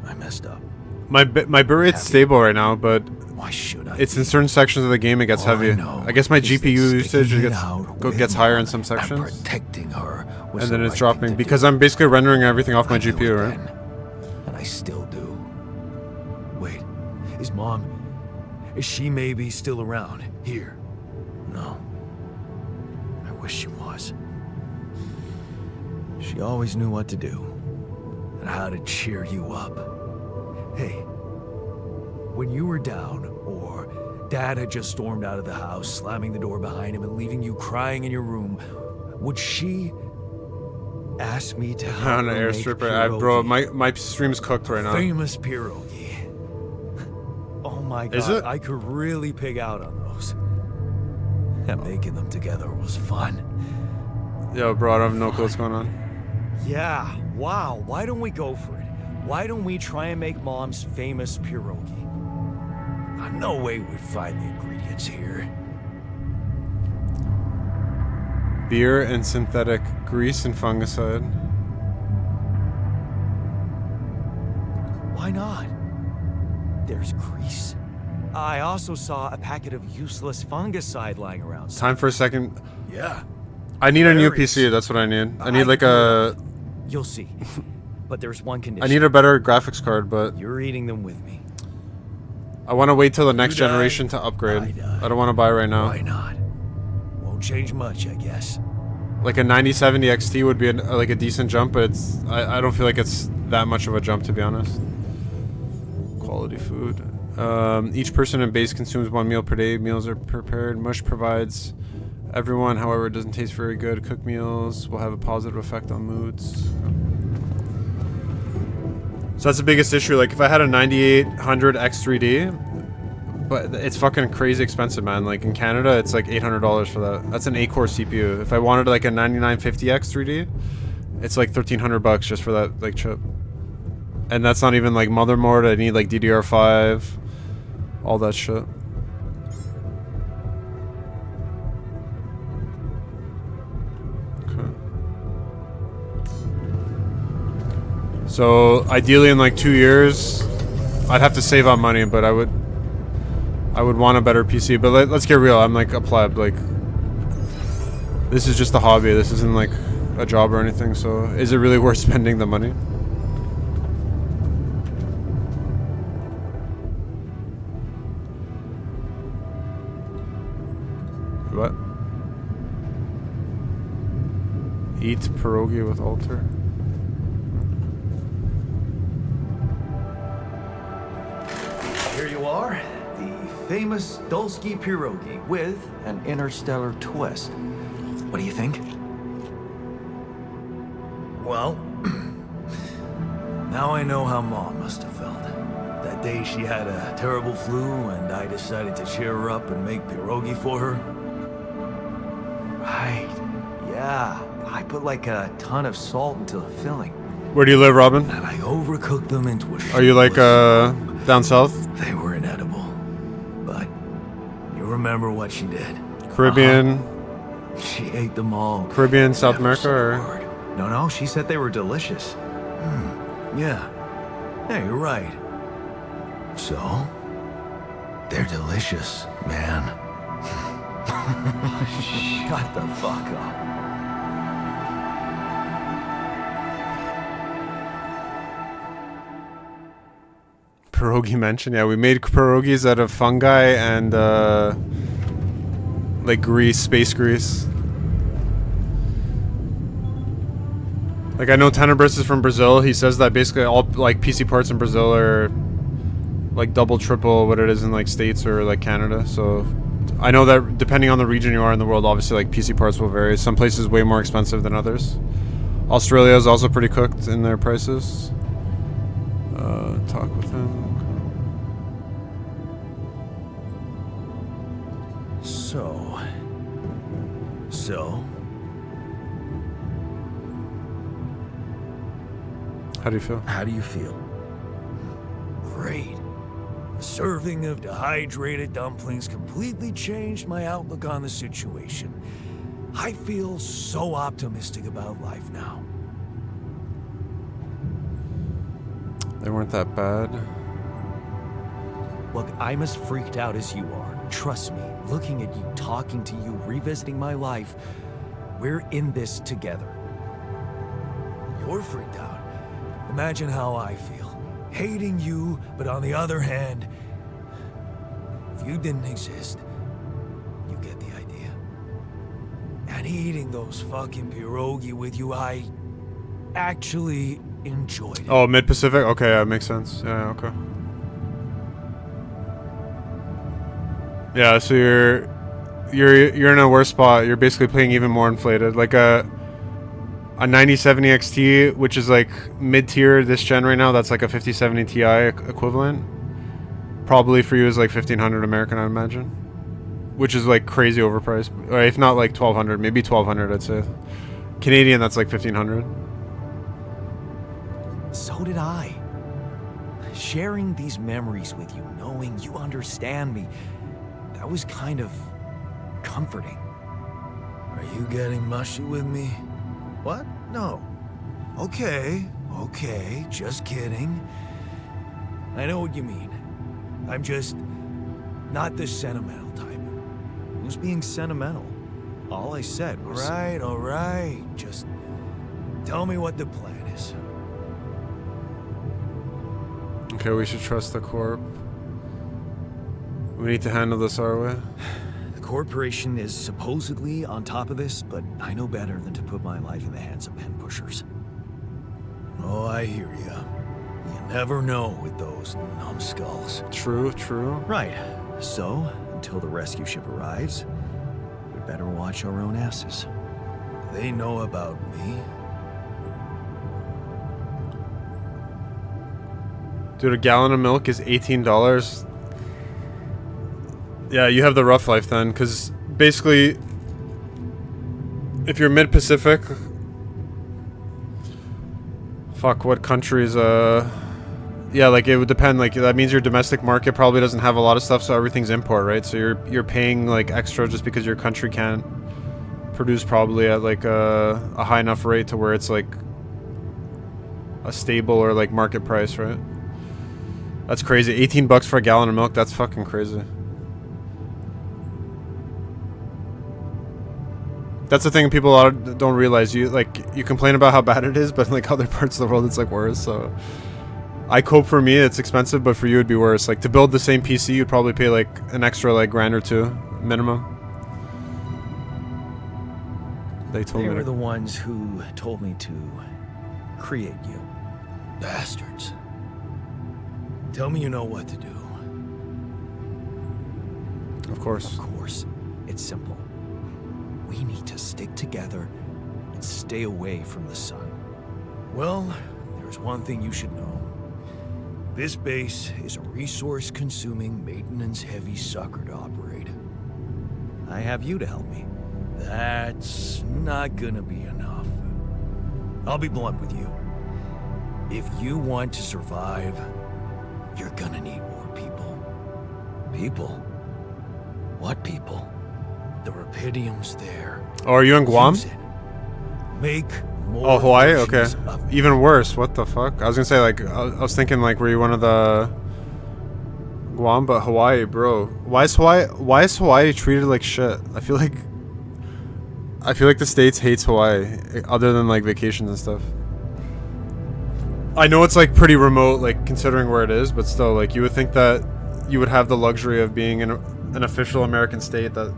I messed up. My bit rate's stable right now, but Why should I? it's in certain sections of the game it gets All heavy. know I guess my is that GPU usage sticking it gets out with gets higher in Mom some and sections, protecting her was and then the it's right dropping thing to because do. I'm basically rendering everything off my I knew GPU, it right? then, and I still do. Wait, is Mom? Is she maybe still around here? No. I wish she was. She always knew what to do and how to cheer you up. Hey, when you were down or Dad had just stormed out of the house, slamming the door behind him and leaving you crying in your room, would she ask me to help On an her make airstripper, bro, pierogi? my stream's cooked right now. Famous pierogi. Oh my god, Is it? I could really pig out on those. And making them together was fun. Yo, bro, I don't have no clue what's going on. Yeah, wow, why don't we go for it? Why don't we try and make Mom's famous pierogi? No way we'd find the ingredients here. Beer and synthetic grease and fungicide. Why not? There's grease. I also saw a packet of useless fungicide lying around. Time for a second. Yeah. I need a new Berries. PC. That's what I need. I need like a. You'll see. But there's one condition. I need a better graphics card, but You're eating them with me. I want to wait till the next die, generation to upgrade. I die. I don't want to buy right now. Why not? Won't change much, I guess. Like a 9070 XT would be like a decent jump, but I don't feel like it's that much of a jump, to be honest. Quality food. Each person in base consumes 1 meal per day. Meals are prepared. Mush provides everyone. However, it doesn't taste very good. Cooked meals will have a positive effect on moods. So that's the biggest issue. Like if I had a 9800 X3D, but it's fucking crazy expensive, man. Like in Canada, it's like $800 for that. That's an 8-core CPU. If I wanted like a 9950 X3D, it's like $1,300 just for that like chip. And that's not even like motherboard. I need like DDR5, all that shit. Okay. So ideally in like 2 years, I'd have to save up money, but I would want a better PC. But let's get real. I'm like a pleb. Like this is just a hobby. This isn't like a job or anything. So is it really worth spending the money? What? Eat pierogi with altar. Here you are, the famous Dulski pierogi with an interstellar twist. What do you think? Well, now I know how Mom must have felt. That day she had a terrible flu and I decided to cheer her up and make pierogi for her. Right, yeah. I put like a ton of salt into the filling. Where do you live, Robin? And I overcooked them into a Are you like down south? They were inedible. But you remember what she did. Caribbean? She ate them all. Caribbean, South Never America, said a or? word. No, she said they were delicious. Yeah. Yeah, you're right. So, they're delicious, man. Shut the fuck up. Pierogi mention? Yeah, we made pierogis out of fungi and like grease, space grease. Like, I know Tenebris is from Brazil. He says that basically all, like, PC parts in Brazil are, like, double, triple what it is in, like, States or, like, Canada. So, I know that depending on the region you are in the world, obviously, like, PC parts will vary. Some places way more expensive than others. Australia is also pretty cooked in their prices. Talk with him. So... How do you feel? How do you feel? Great. A serving of dehydrated dumplings completely changed my outlook on the situation. I feel so optimistic about life now. They weren't that bad. Look, I'm as freaked out as you are. Trust me, looking at you, talking to you, revisiting my life, we're in this together. You're freaked out. Imagine how I feel. Hating you, but on the other hand, if you didn't exist, you get the idea. And eating those fucking pierogi with you, I actually enjoyed it. Oh, Mid-Pacific? Okay, that makes sense. Yeah, okay. Yeah, so you're in a worse spot. You're basically playing even more inflated. Like a 9070 XT, which is like mid-tier this gen right now, that's like a 5070 Ti equivalent. Probably for you is like 1500 American, I imagine. Which is like crazy overpriced. Or if not like 1200, maybe 1200 I'd say. Canadian, that's like 1500. So did I. Sharing these memories with you, knowing you understand me, that was kind of comforting. Are you getting mushy with me? What? No. Okay, just kidding. I know what you mean. I'm just not the sentimental type. Who's being sentimental? All I said was... All right. Just tell me what the plan is. Okay, we should trust the Corp. We need to handle this our way. The corporation is supposedly on top of this, but I know better than to put my life in the hands of pen pushers. Oh, I hear ya. You never know with those numbskulls. True. Right. So, until the rescue ship arrives, we'd better watch our own asses. They know about me. Dude, a gallon of milk is $18. Yeah, you have the rough life then, because basically, if you're mid-Pacific, fuck, what countries, yeah, like it would depend, like that means your domestic market probably doesn't have a lot of stuff, so everything's import, right? So you're paying like extra just because your country can't produce probably at like a high enough rate to where it's like a stable or like market price, right? That's crazy. 18 bucks for a gallon of milk, that's fucking crazy. That's the thing people don't realize. You complain about how bad it is, but in like other parts of the world it's like worse. So I cope, for me it's expensive, but for you it'd be worse. Like to build the same PC you'd probably pay like an extra like grand or two minimum. They were the ones who told me to create you. Bastards. Tell me you know what to do. Of course. Of course. It's simple. We need to stick together and stay away from the sun. Well, there's one thing you should know. This base is a resource-consuming, maintenance-heavy sucker to operate. I have you to help me. That's not gonna be enough. I'll be blunt with you. If you want to survive, you're gonna need more people. People? What people? The Rapidium's there. Oh, are you in Guam? Make more. Oh, Hawaii? Okay. of me. Even worse. What the fuck? I was gonna say, like, I was thinking, like, were you one of the Guam, but Hawaii, bro. Why is Hawaii treated like shit? I feel like the States hates Hawaii, other than, like, vacations and stuff. I know it's, like, pretty remote, like, considering where it is, but still, like, you would think that you would have the luxury of being in an official American state that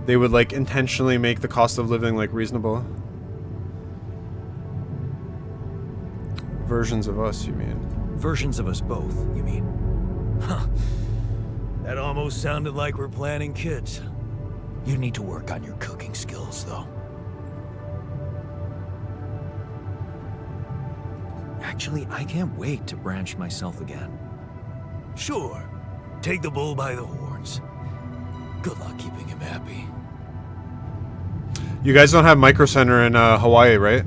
they would like intentionally make the cost of living like reasonable. Versions of us, you mean? Versions of us both, you mean? Huh. That almost sounded like we're planning kids. You need to work on your cooking skills, though. Actually, I can't wait to branch myself again. Sure. Take the bull by the horns. Good luck keeping him happy. You guys don't have Micro Center in Hawaii, right?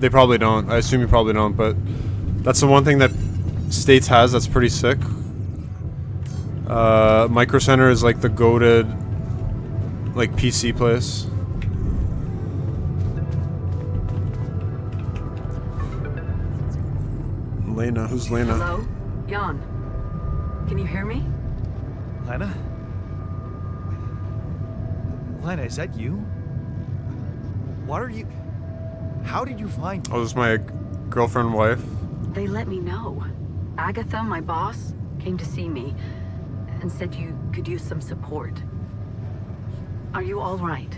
They probably don't. I assume you probably don't, but that's the one thing that States has that's pretty sick. Micro Center is like the goated, like, PC place. Lena, who's Lena? Hello? Jan. Can you hear me? Lena? Lena, is that you? What are you... How did you find me? Oh, this is my girlfriend, wife. They let me know. Agatha, my boss, came to see me and said you could use some support. Are you all right?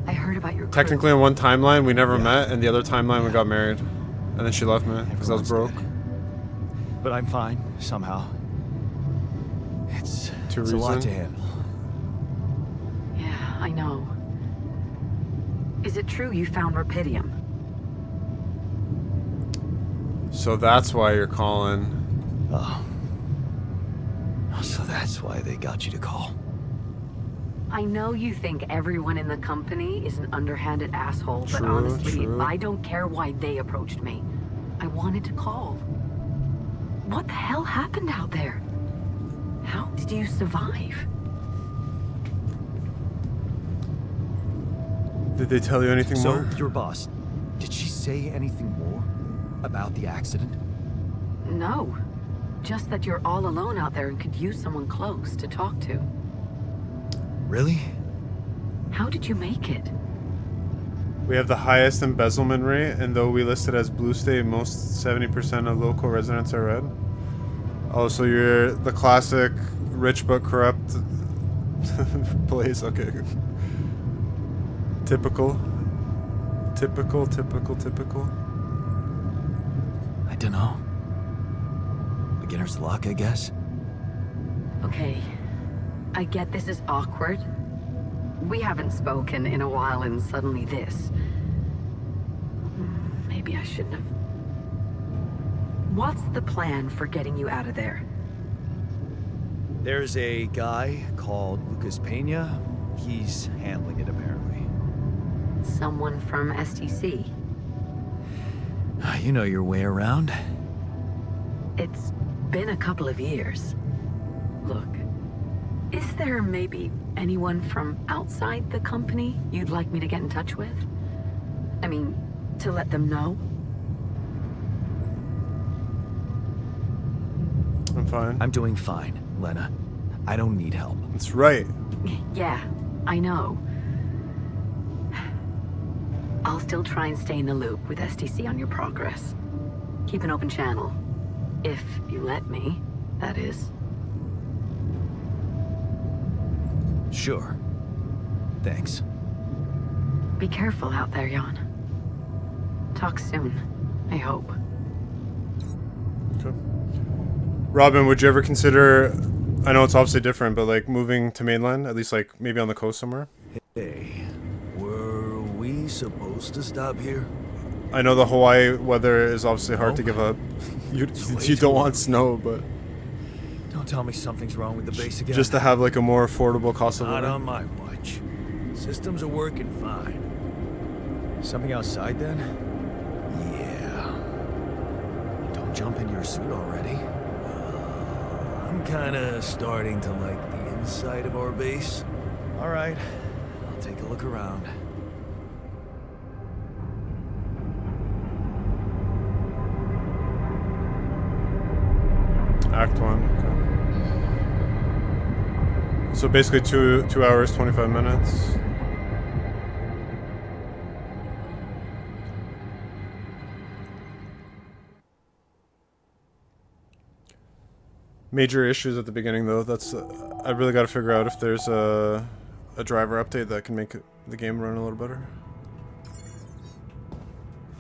I heard about your crew. Technically, in one timeline, we never met, and the other timeline, we got married. And then she left me, because I was broke. But I'm fine, somehow. It's a reason? lot to handle. Yeah, I know. Is it true you found Rapidium? So that's why you're calling. Oh. So that's why they got you to call. I know you think everyone in the company is an underhanded asshole, but True, honestly, true. I don't care why they approached me. I wanted to call. What the hell happened out there? How did you survive? Did they tell you anything So, more? your boss, did she say anything more about the accident? No. Just that you're all alone out there and could use someone close to talk to. Really? How did you make it? We have the highest embezzlement rate, and though we listed as blue state, most 70% of local residents are red. Oh, so you're the classic rich but corrupt place. Okay. Typical. Typical. I don't know. Beginner's luck, I guess. Okay. I get this is awkward. We haven't spoken in a while and suddenly this. Maybe I shouldn't have. What's the plan for getting you out of there? There's a guy called Lucas Pena. He's handling it, apparently. Someone from STC. You know your way around. It's been a couple of years. Look, is there maybe anyone from outside the company you'd like me to get in touch with? I mean, to let them know? I'm fine. I'm doing fine, Lena. I don't need help. That's right. Yeah, I know. I'll still try and stay in the loop with STC on your progress. Keep an open channel. If you let me, that is. Sure. Thanks. Be careful out there, Jan. Talk soon, I hope. Okay. Robin, would you ever consider, I know it's obviously different, but like moving to mainland, at least like maybe on the coast somewhere? Hey, were we supposed to stop here? I know the Hawaii weather is obviously hard to Nope. give up. You way you too don't want warm. snow, but Don't tell me something's wrong with the base again. just to have like a more affordable cost of Not living. on my watch. Systems are working fine. Something outside then? Yeah. Don't jump in your suit already. I'm kinda starting to like the inside of our base. Alright, I'll take a look around. Act 1. Okay. So basically 2 hours, 25 minutes. Major issues at the beginning though. That's I really got to figure out if there's a driver update that can make the game run a little better.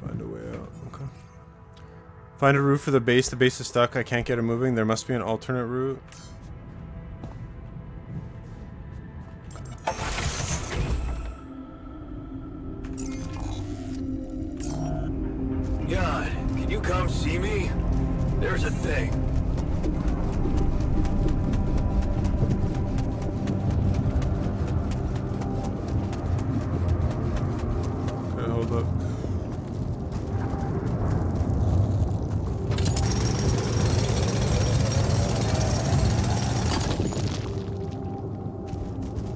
Find a way out. Okay. Find a route for the base. The base is stuck. I can't get it moving. There must be an alternate route. God, can you come see me? There's a thing. Okay, hold up.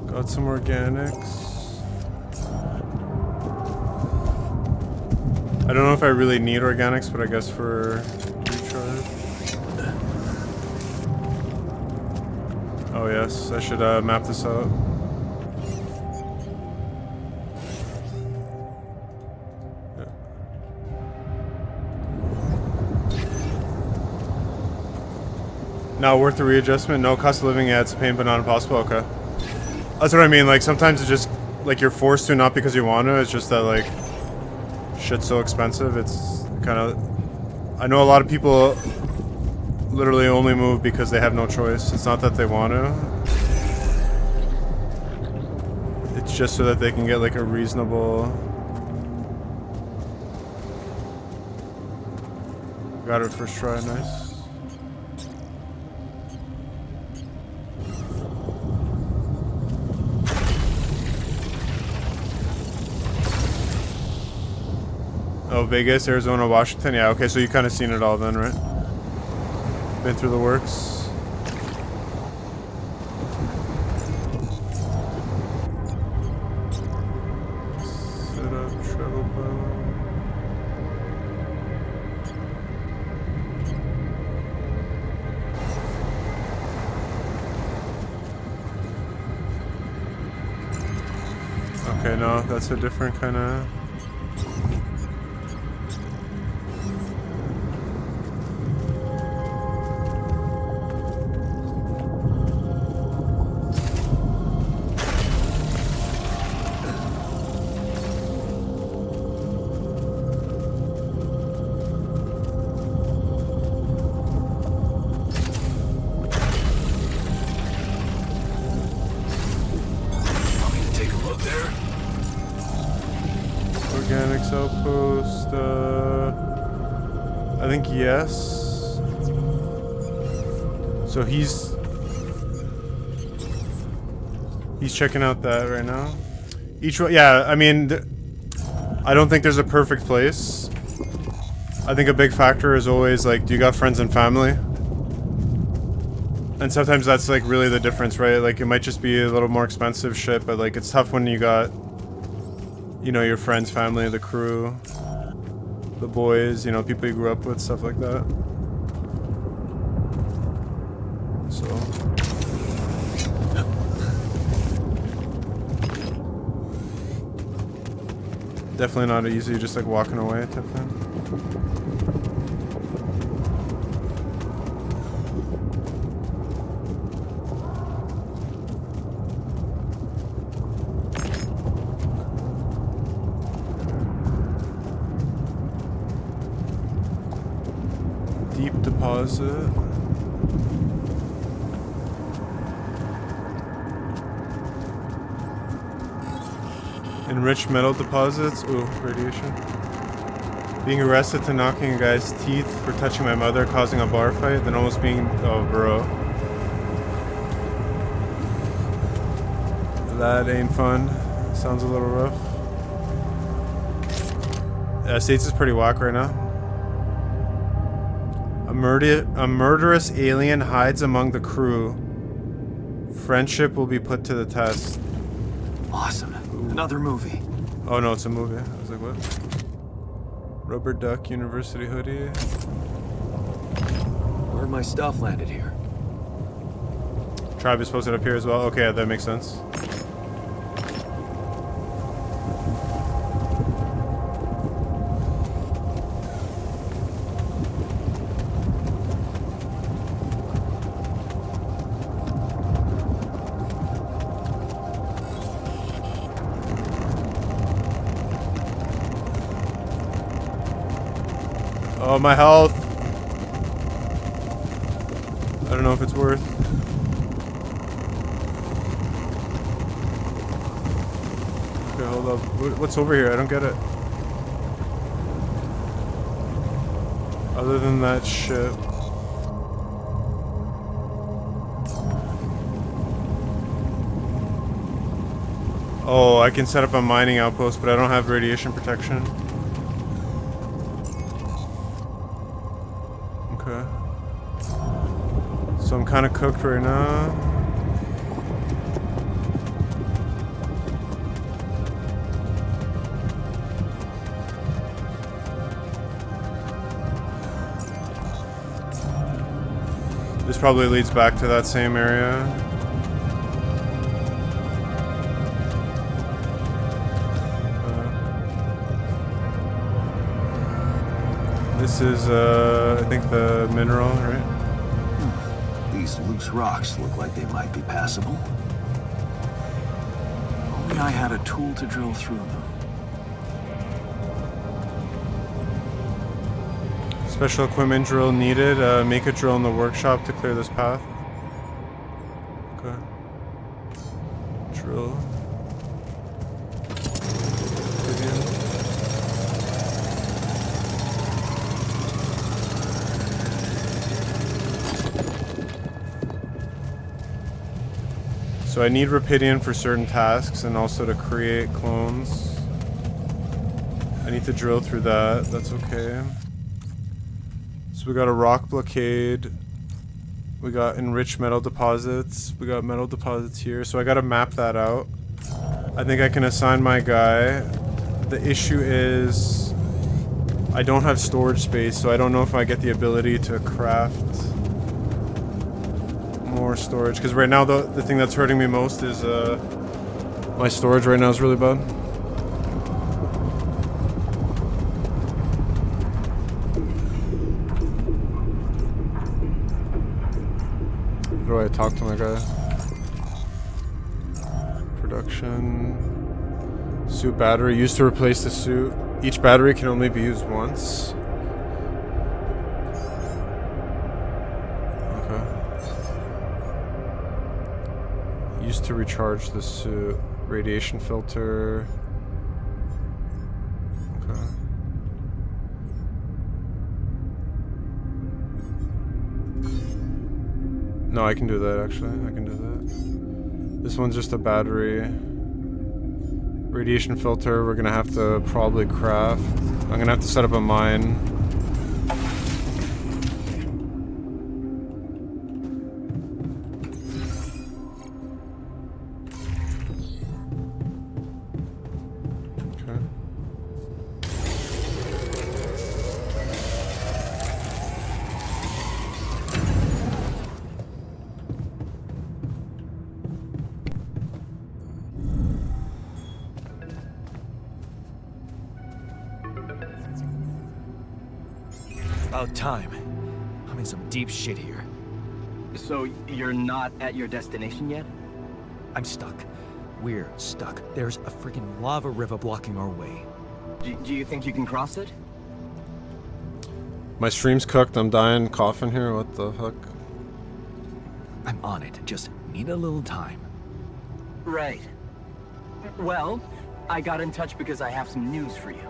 Got some organics. I don't know if I really need organics, but I guess for recharge. Oh yes, I should map this out. Yeah. Not worth the readjustment. No cost of living. Yeah, it's a pain, but not impossible. Okay. That's what I mean. Like sometimes it's just like you're forced to, not because you want to. It's just that like shit's so expensive. It's kind of. I know a lot of people literally only move because they have no choice. It's not that they want to. It's just so that they can get like a reasonable. Got it first try. Nice. Oh, Vegas, Arizona, Washington. Yeah, okay, so you kind of seen it all then, right? Been through the works. Set up travel pilot. Okay, no, that's a different kind of. Organics outpost, I think yes. So he's checking out that right now. Each one, yeah, I mean, I don't think there's a perfect place. I think a big factor is always like, do you got friends and family? And sometimes that's like really the difference, right? Like it might just be a little more expensive shit, but like it's tough when you got, you know, your friends, family, the crew, the boys, you know, people you grew up with, stuff like that. So. Definitely not easy, just like walking away type thing. Deep deposit. Enriched metal deposits. Ooh, radiation. Being arrested to knocking a guy's teeth for touching my mother, causing a bar fight, then almost being. Oh, bro. That ain't fun. Sounds a little rough. States is pretty whack right now. A murderous alien hides among the crew. Friendship will be put to the test. Awesome. Another movie. Oh no, it's a movie. I was like, what? Rubber duck university hoodie. Where'd my stuff landed here? Tribe is posted up here as well. Okay, that makes sense. Oh, my health. know if it's worth. Okay, hold up. What's over here? I don't get it. Other than that shit. Oh, I can set up a mining outpost, but I don't have radiation protection. Okay. So I'm kind of cooked right now. This probably leads back to that same area. This is, I think the mineral, right? These loose rocks look like they might be passable. Only I had a tool to drill through them. Special equipment drill needed. Make a drill in the workshop to clear this path. Okay. Drill. So I need Rapidian for certain tasks and also to create clones. I need to drill through that. That's okay. So we got a rock blockade. We got enriched metal deposits. We got metal deposits here. So I gotta map that out. I think I can assign my guy. The issue is I don't have storage space, so I don't know if I get the ability to craft more storage. Because right now the thing that's hurting me most is my storage right now is really bad. How do I talk to my guy? Production. Suit battery used to replace the suit. Each battery can only be used once. Okay. Used to recharge the suit. Radiation filter. Okay. No, I can do that actually. I can do that. This one's just a battery. Radiation filter, we're gonna have to probably craft. I'm gonna have to set up a mine. Okay. About time. I'm in some deep shit here. So you're not at your destination yet? I'm stuck. We're stuck. There's a freaking lava river blocking our way. Do you think you can cross it? My stream's cooked, I'm dying, coughing here, what the heck? I'm on it. Just need a little time. Right. Well, I got in touch because I have some news for you.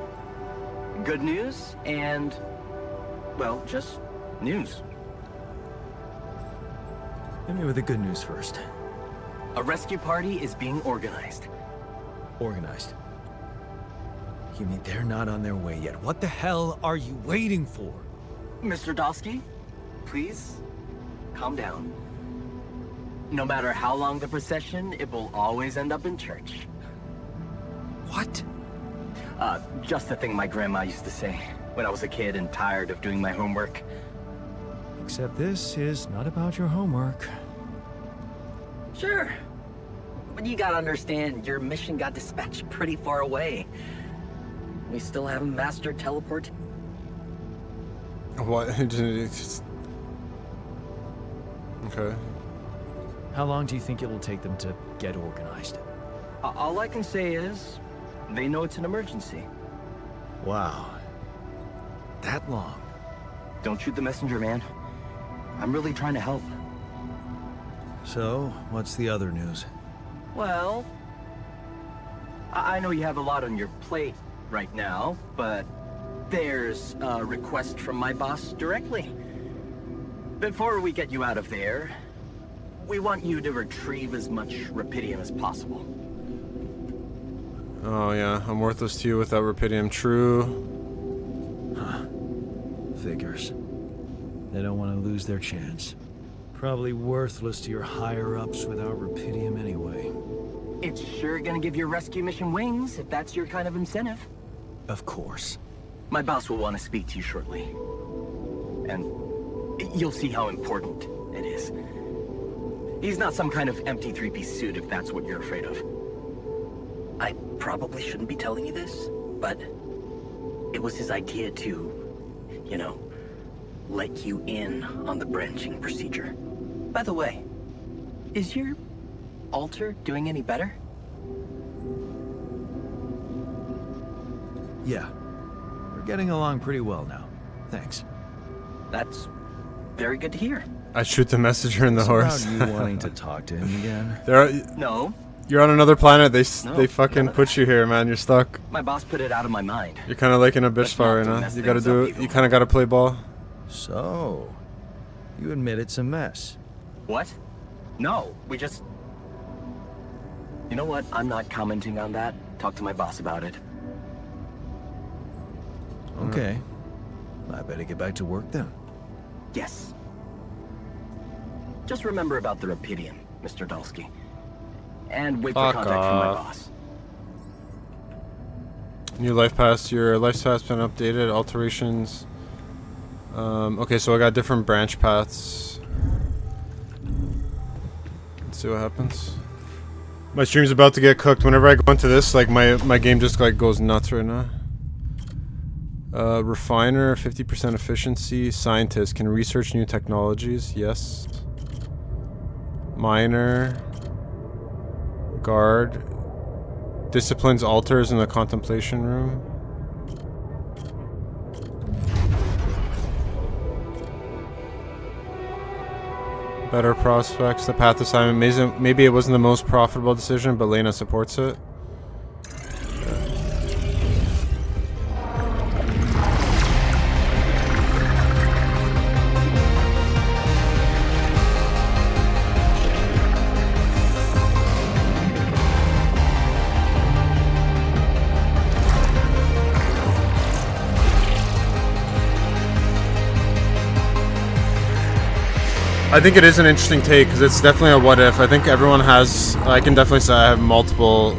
Good news and, well, just news. Hit me with the good news first. A rescue party is being organized. Organized. You mean they're not on their way yet? What the hell are you waiting for? Mr. Dosky, please, calm down. No matter how long the procession, it will always end up in church. What? Just the thing my grandma used to say when I was a kid and tired of doing my homework. Except this is not about your homework. Sure. But you gotta understand, your mission got dispatched pretty far away. We still haven't mastered teleport. What? Okay. How long do you think it will take them to get organized? All I can say is, they know it's an emergency. Wow. That long? Don't shoot the messenger, man. I'm really trying to help. So, what's the other news? Well, I know you have a lot on your plate right now, but there's a request from my boss directly. Before we get you out of there, we want you to retrieve as much Rapidium as possible. Oh yeah, I'm worthless to you without Rapidium. True. Figures. They don't want to lose their chance. Probably worthless to your higher-ups without Rapidium anyway. It's sure gonna give your rescue mission wings, if that's your kind of incentive. Of course. My boss will want to speak to you shortly. And you'll see how important it is. He's not some kind of empty three-piece suit if that's what you're afraid of. I probably shouldn't be telling you this, but it was his idea to, you know, let you in on the branching procedure. By the way, is your altar doing any better? Yeah. We're getting along pretty well now. Thanks. That's very good to hear. I shoot the messenger in the It's horse. about you wanting to talk to him again. No, You're on another planet. They No, fucking none of put you here, man. You're stuck. my boss put it out of my mind. You're kind of like in a bitch Let's spot not right to now. mess You gotta things do up it. even You kind of gotta play ball. So, you admit it's a mess. What? No, we just... You know what? I'm not commenting on that. Talk to my boss about it. Okay. I better get back to work then. Yes. Just remember about the Rapidium, Mr. Dulski. And wait for Fuck contact from my off. boss. New life pass. Your life path's been updated. Alterations. Okay, so I got different branch paths. Let's see what happens. My stream's about to get cooked. Whenever I go into this, like my game just like goes nuts right now. Refiner, 50% efficiency. Scientist can research new technologies. Yes. Miner. Guard. Disciplines altars in the contemplation room. Better prospects. The path assignment. Maybe it wasn't the most profitable decision, but Lena supports it. I think it is an interesting take because it's definitely a what if. I think everyone has. I can definitely say I have multiple.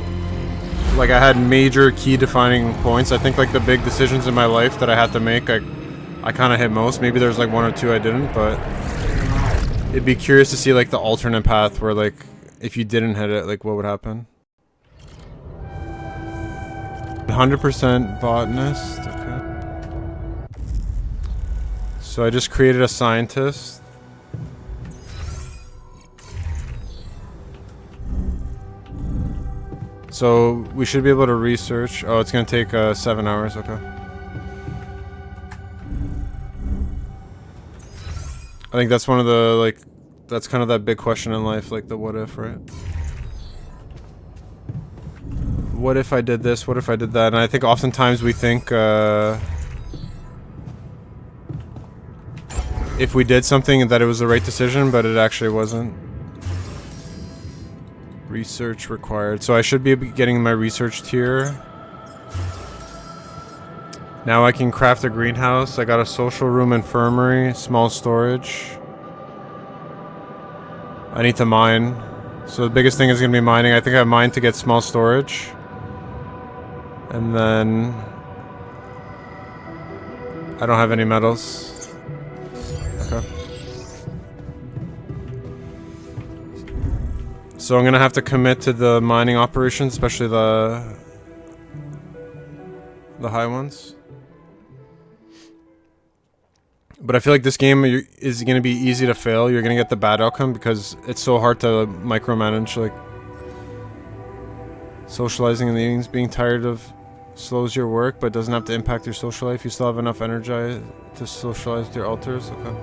Like I had major key defining points. I think like the big decisions in my life that I had to make, I kind of hit most. Maybe there's like one or two I didn't, but it'd be curious to see like the alternate path where like if you didn't hit it, like what would happen. 100% botanist. Okay. So I just created a scientist. So we should be able to research. Oh, it's gonna take 7 hours. Okay. I think that's one of the like, that's kind of that big question in life, like the what if, right? What if I did this? What if I did that? And I think oftentimes we think if we did something that it was the right decision, but it actually wasn't. Research required. So I should be getting my research tier. Now I can craft a greenhouse. I got a social room, infirmary, small storage. I need to mine. So the biggest thing is going to be mining. I think I have mine to get small storage. And then I don't have any metals. Okay. So I'm gonna have to commit to the mining operations, especially the high ones. But I feel like this game is gonna be easy to fail. You're gonna get the bad outcome because it's so hard to micromanage. Like socializing in the evenings, being tired of slows your work, but doesn't have to impact your social life. You still have enough energy to socialize with your alters. Okay.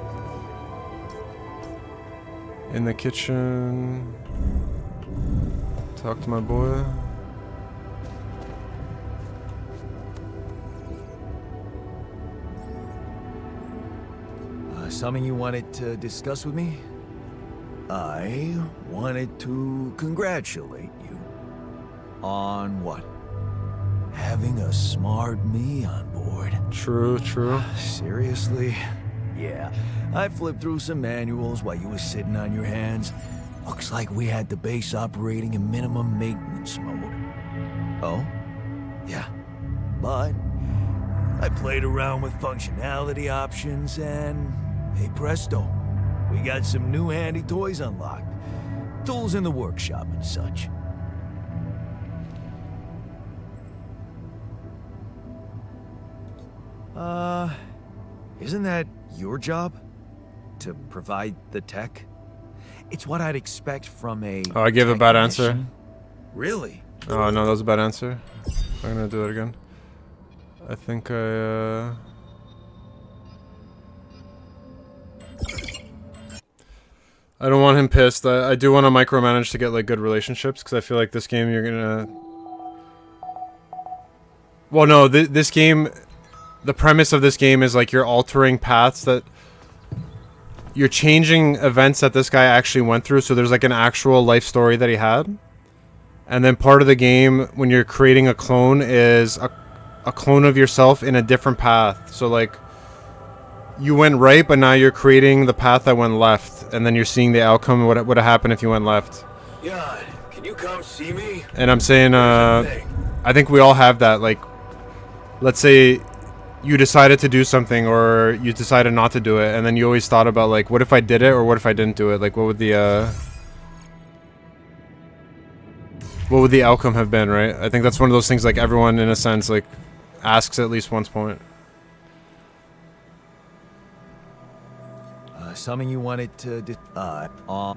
In the kitchen. Talk to my boy. Something you wanted to discuss with me? I wanted to congratulate you. On what? Having a smart me on board. True, true. Seriously? Yeah, I flipped through some manuals while you were sitting on your hands. Looks like we had the base operating in minimum maintenance mode. Oh? Yeah. But I played around with functionality options and hey presto, we got some new handy toys unlocked. Tools in the workshop and such. Isn't that your job? To provide the tech? It's what I'd expect from a Oh, I gave a bad answer. technician. Really? Oh no, that was a bad answer. I'm gonna do it again. I think I don't want him pissed. I do want to micromanage to get like good relationships because I feel like this game you're gonna. Well, no, this game, the premise of this game is like you're altering paths that. You're changing events that this guy actually went through, so there's like an actual life story that he had. And then part of the game, when you're creating a clone, is a clone of yourself in a different path. So like, you went right, but now you're creating the path that went left, and then you're seeing the outcome of what would have happened if you went left. God, can you come see me? And I'm saying, I think we all have that. Like, let's say you decided to do something, or you decided not to do it, and then you always thought about like, what if I did it, or what if I didn't do it? Like, what would the outcome have been, right? I think that's one of those things like everyone, in a sense, like, asks at least once point. Something you wanted to yeah. Oh,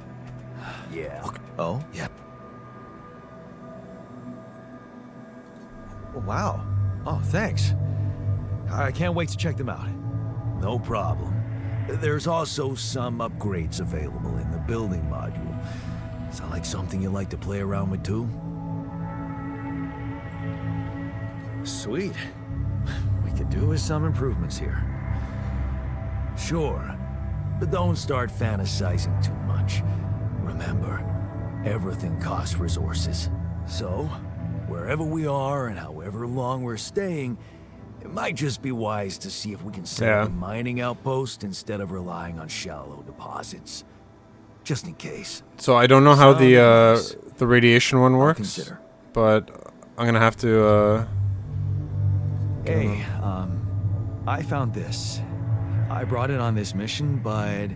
yeah. Wow. Oh, thanks. I can't wait to check them out. No problem. There's also some upgrades available in the building module. Sound like something you like to play around with too? Sweet. We could do with some improvements here. Sure. But don't start fantasizing too much. Remember, everything costs resources. So, wherever we are and however long we're staying, it might just be wise to see if we can set up a mining outpost instead of relying on shallow deposits. Just in case. So I don't know how the radiation one works, consider. but I'm gonna have to Hey, I found this. I brought it on this mission, but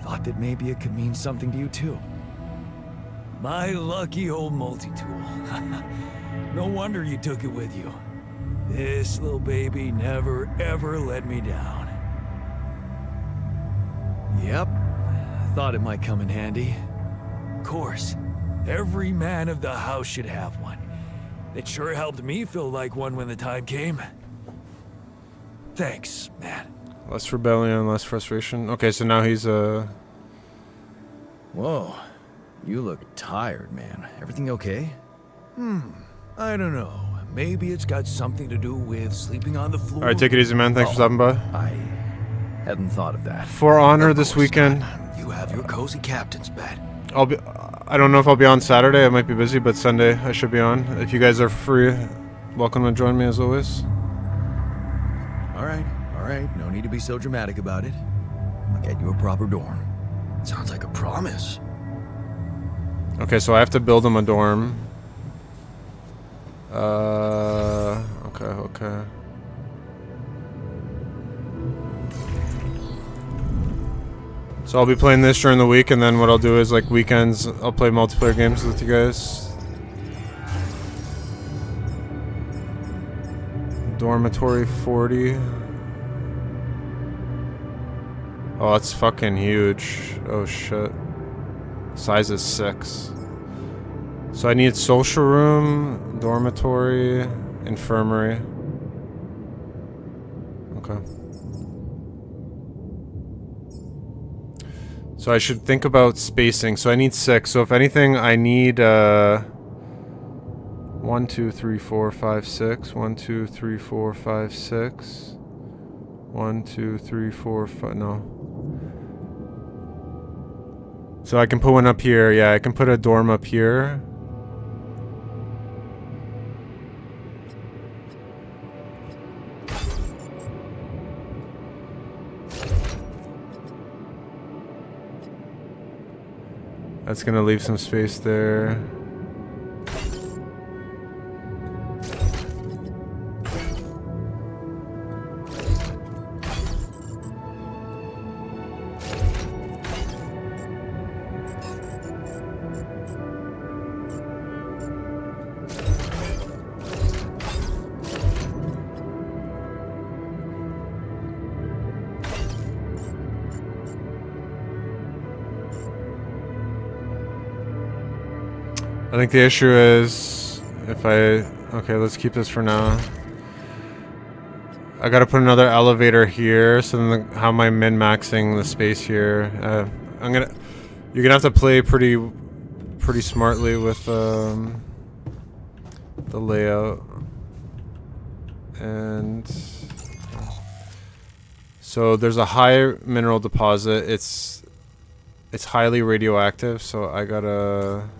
thought that maybe it could mean something to you too. My lucky old multi-tool. No wonder you took it with you. This little baby never ever let me down. Yep, I thought it might come in handy. Of course, every man of the house should have one. It sure helped me feel like one when the time came. Thanks, man. less rebellion, less frustration. Okay, so now he's Whoa, you look tired, man. Everything okay? I don't know. Maybe it's got something to do with sleeping on the floor. All right, take it easy, man. Thanks for stopping by. I hadn't thought of that. For Honor Of this course weekend. not. You have your cozy captain's bed. I'll be. I don't know if I'll be on Saturday. I might be busy, but Sunday I should be on. If you guys are free, welcome to join me as always. All right. No need to be so dramatic about it. I'll get you a proper dorm. Sounds like a promise. Okay, so I have to build him a dorm. Okay. So I'll be playing this during the week, and then what I'll do is, like, weekends, I'll play multiplayer games with you guys. Dormitory 40. Oh, that's fucking huge. Oh, shit. Size is 6. So I need social room, dormitory, infirmary. Okay. So I should think about spacing. So I need 6. So if anything, I need 1, 2, 3, 4, 5, 6. 1, 2, 3, 4, 5, 6. 1, 2, 3, 4, 5. No. So I can put one up here. Yeah, I can put a dorm up here. That's gonna leave some space there. I think the issue is if okay, let's keep this for now. I gotta put another elevator here, so then how am I min-maxing the space here? You're gonna have to play pretty smartly with the layout. And so there's a high mineral deposit. It's highly radioactive, so I gotta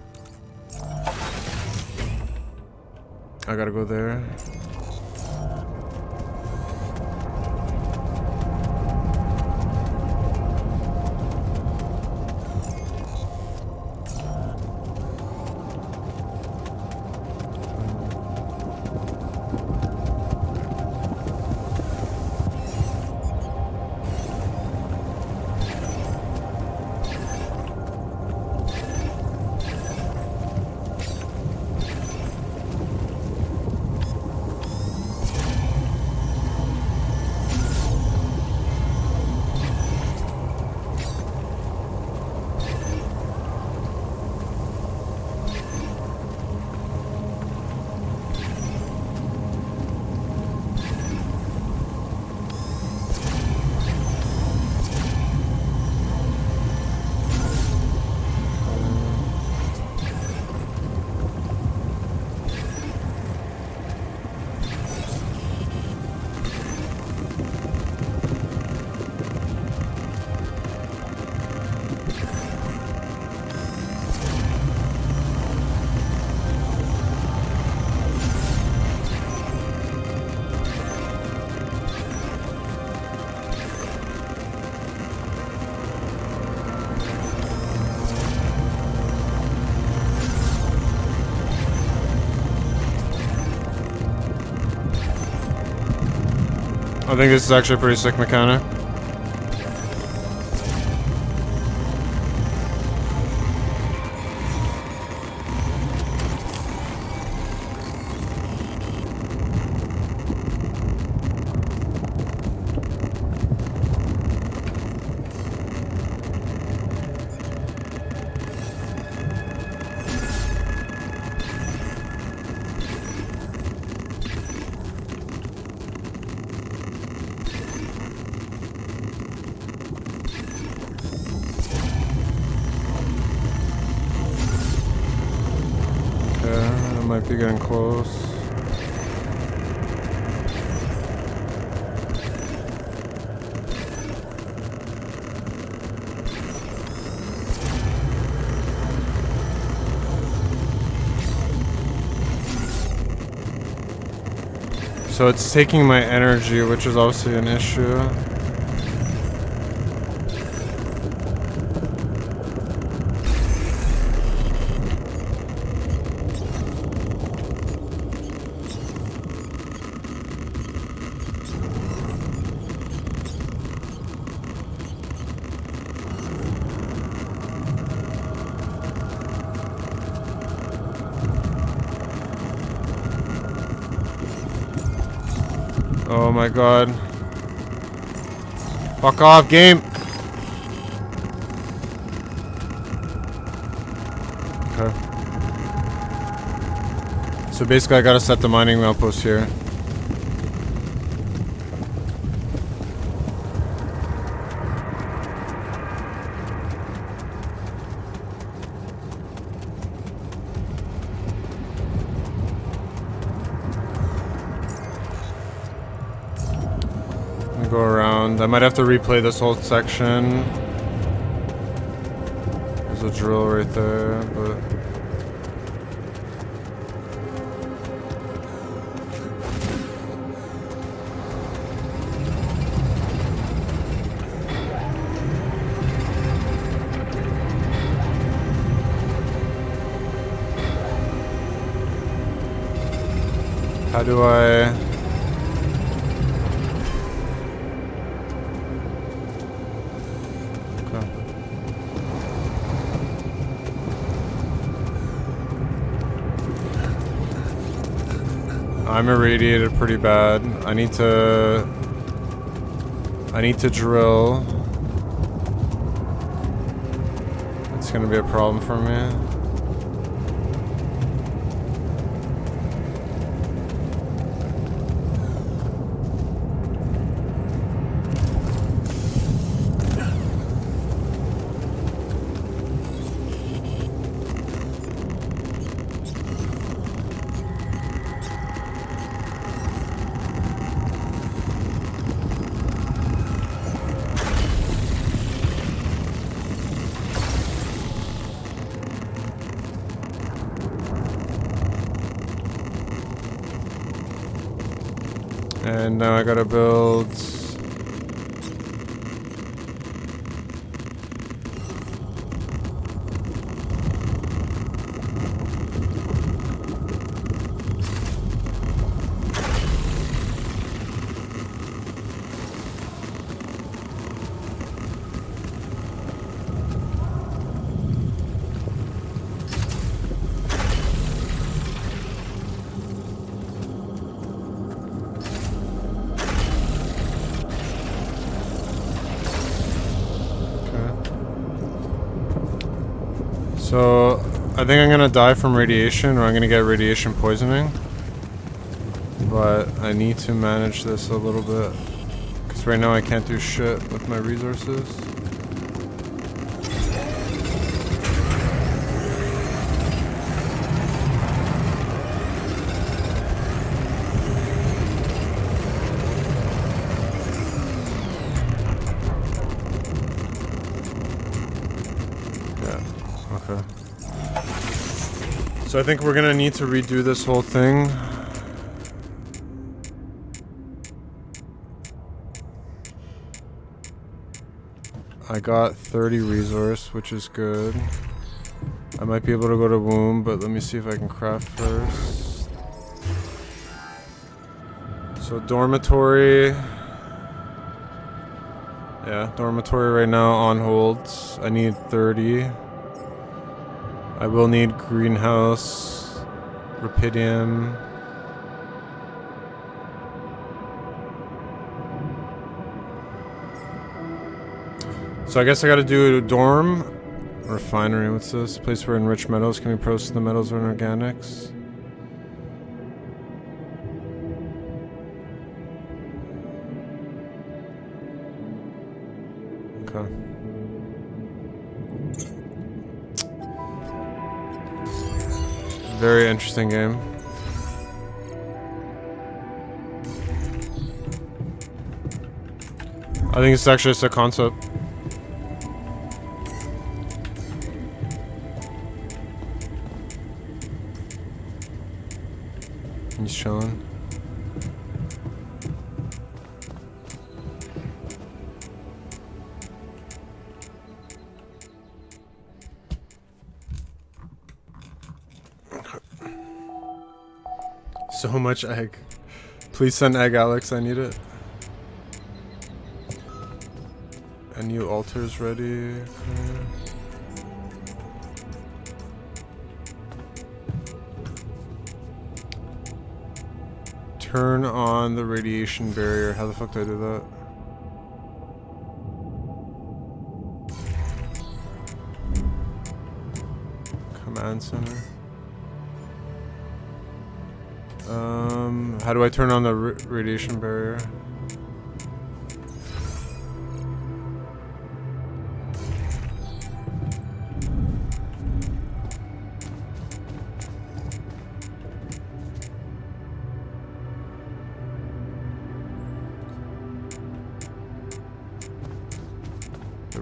go there. I think this is actually a pretty sick mechanic. Might be getting close. So it's taking my energy, which is obviously an issue. Oh my god. Fuck off, game! Okay. So basically I gotta set the mining outpost here. go around. I might have to replay this whole section. There's a drill right there, but... How do I... Okay. I'm irradiated pretty bad. I need to drill. It's gonna be a problem for me. And now I gotta build... So, I think I'm gonna die from radiation, or I'm gonna get radiation poisoning. But I need to manage this a little bit. Because right now I can't do shit with my resources. Okay. So I think we're gonna need to redo this whole thing. I got 30 resource, which is good. I might be able to go to womb, but let me see if I can craft first. So dormitory. Yeah, dormitory right now on hold. I need 30. I will need greenhouse, rapidium. So I guess I gotta do a dorm. Refinery, what's this? Place where enriched metals can be processed into metals or organics. Okay. Very interesting game. I think it's actually just a concept. He's chilling. So much egg. Please send egg, Alex. I need it. A new altar's ready. Okay. Turn on the radiation barrier. How the fuck do I do that? Command center. How do I turn on the radiation barrier?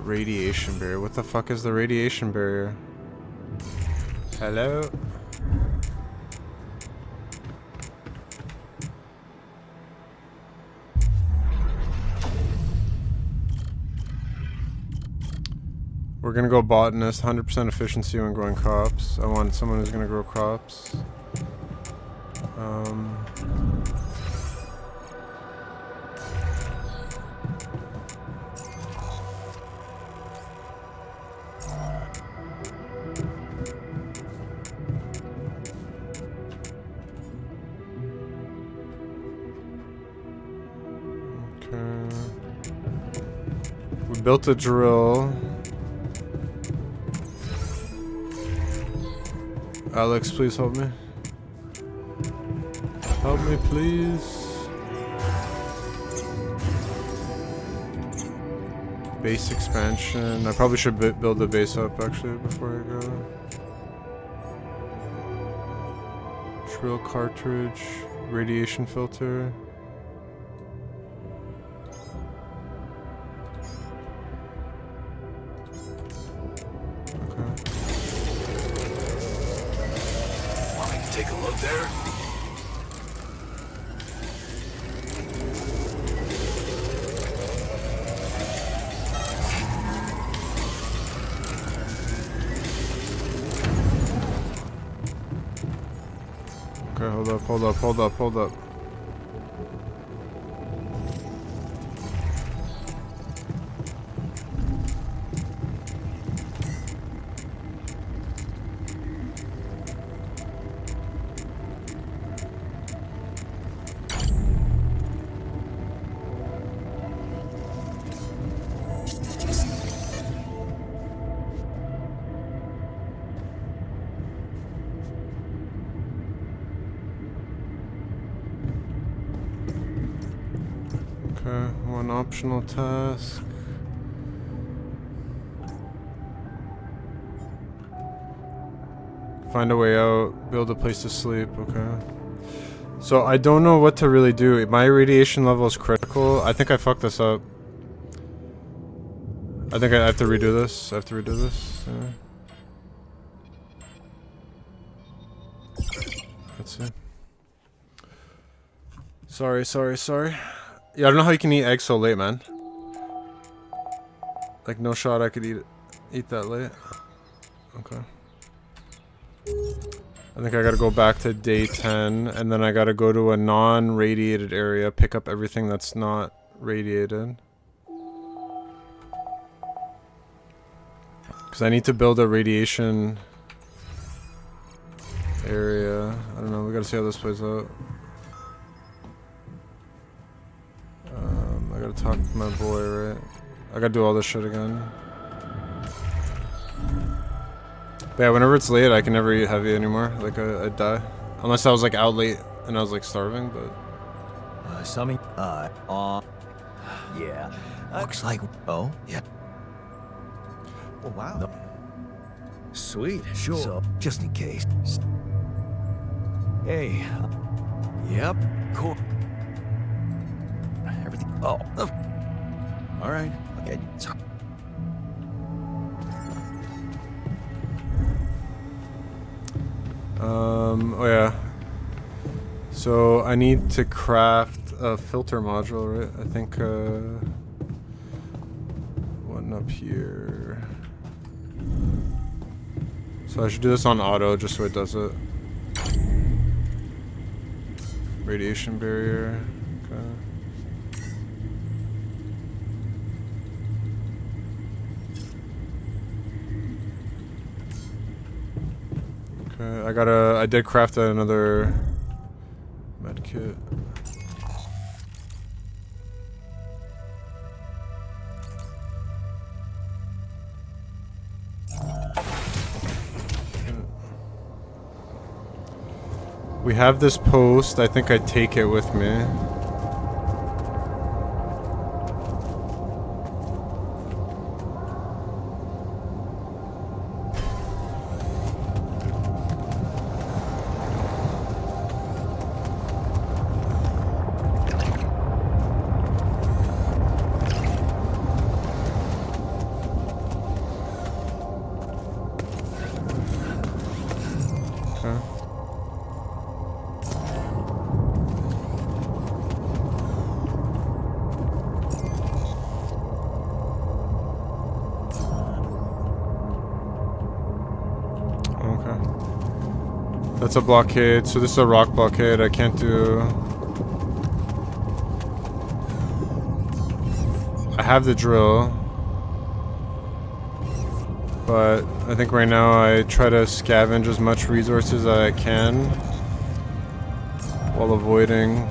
Radiation barrier. What the fuck is the radiation barrier? Hello? We're gonna go botanist, 100% efficiency when growing crops. I want someone who's gonna grow crops. Okay. We built a drill. Alex, please help me. Help me, please. Base expansion. I probably should build the base up actually before I go. Drill cartridge. Radiation filter. Take a look there. Okay, hold up. Okay, one optional task. Find a way out, build a place to sleep, okay. So I don't know what to really do. My radiation level is critical. I think I fucked this up. I think I have to redo this. Yeah. Let's see. Sorry. Yeah, I don't know how you can eat eggs so late, man. Like, no shot I could eat that late. Okay. I think I gotta go back to day 10, and then I gotta go to a non-radiated area, pick up everything that's not radiated. Because I need to build a radiation area. I don't know, we gotta see how this plays out. I gotta talk to my boy, right? I gotta do all this shit again. But yeah, whenever it's late, I can never eat heavy anymore. Like, I die. Unless I was, like, out late and I was, like, starving, but... Yeah. Looks like... Oh, yeah. Oh, wow. No. Sweet, sure. So, just in case. Hey. Yep, cool. Everything... Oh. All right. Okay. Oh yeah. So I need to craft a filter module, right? I think, one up here. So I should do this on auto just so it does it. Radiation barrier, okay. Okay, I did craft another med kit. We have this post, I think I take it with me. Okay. Okay. That's a blockade. So this is a rock blockade. I can't do... I have the drill. But I think right now I try to scavenge as much resources as I can while avoiding...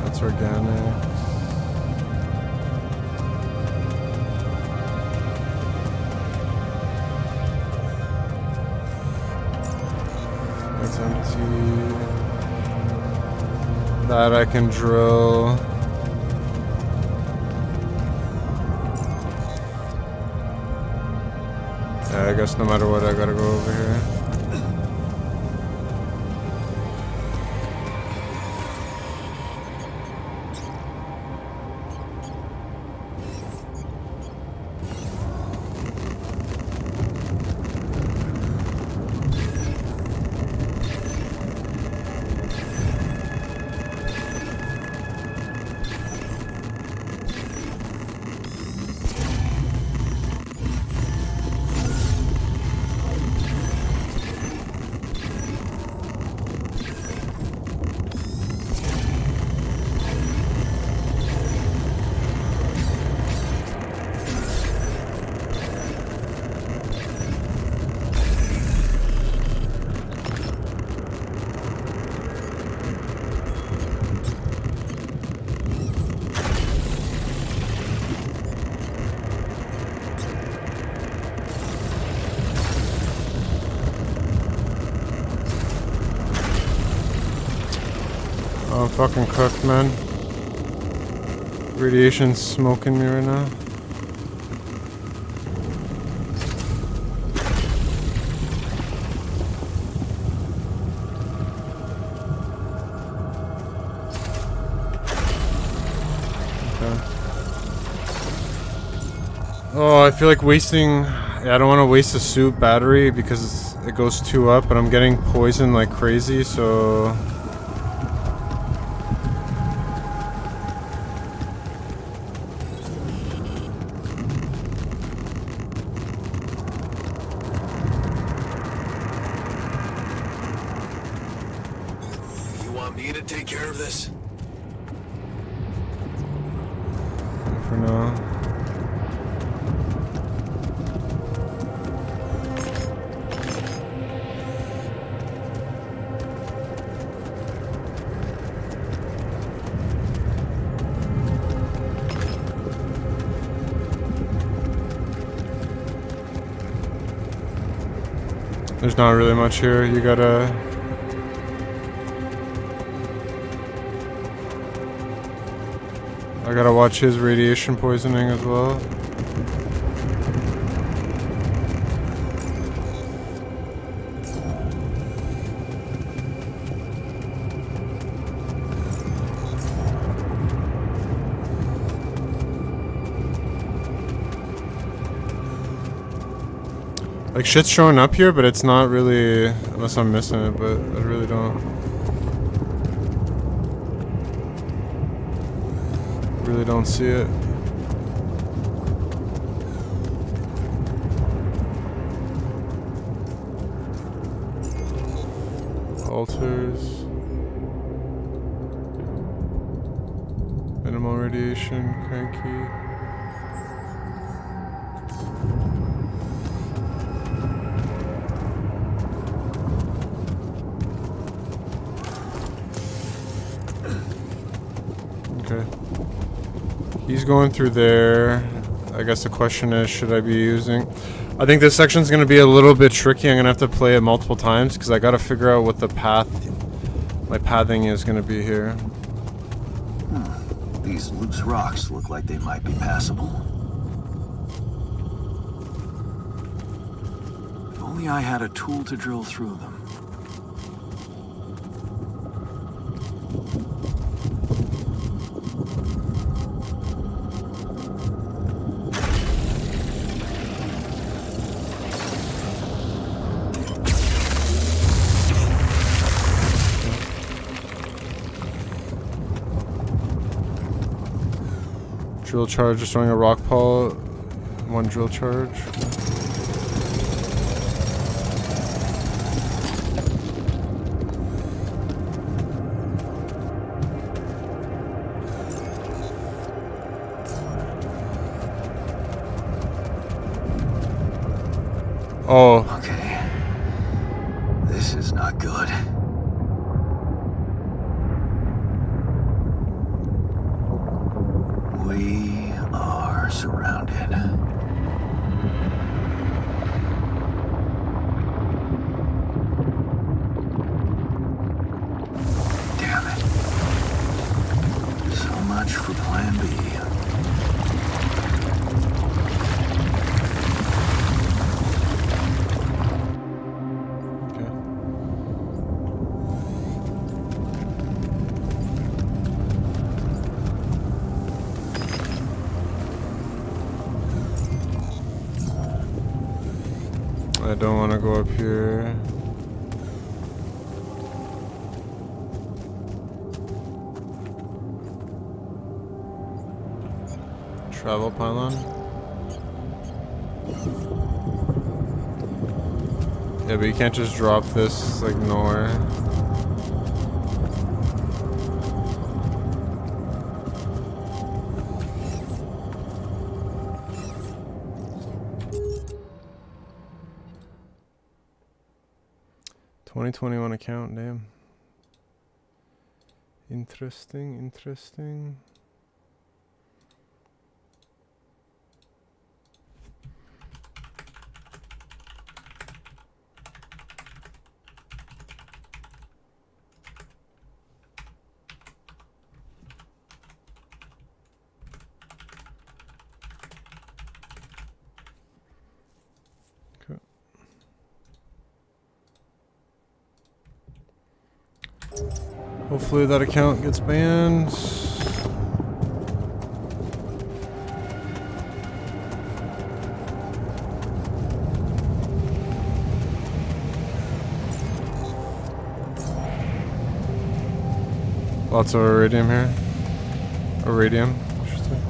That's organic. That's empty. That I can drill. Yeah, I guess no matter what I gotta go over here. Oh, I'm fucking cooked, man. Radiation's smoking me right now. Okay. Oh, I feel like wasting... Yeah, I don't want to waste the suit battery because it goes 2 up, but I'm getting poisoned like crazy, so... Me to take care of this? For now. There's not really much here. You gotta... I gotta watch his radiation poisoning as well. Like shit's showing up here, but it's not really, unless I'm missing it, but I really don't. Really don't see it. Altars. Minimal radiation, cranky. Okay. He's going through there. I guess the question is, should I be using... I think this section's going to be a little bit tricky. I'm going to have to play it multiple times because I got to figure out what the path... my pathing is going to be here. These loose rocks look like they might be passable. If only I had a tool to drill through them. Drill charge, destroying a rock pile. 1 drill charge. Oh. Okay. This is not good. We are surrounded. Damn it. So much for Plan B. I don't want to go up here. Travel pylon. Yeah, but you can't just drop this like nowhere. $2021 account, damn. Interesting, interesting. Okay. Hopefully that account gets banned. Lots of iridium here. Iridium, I should say.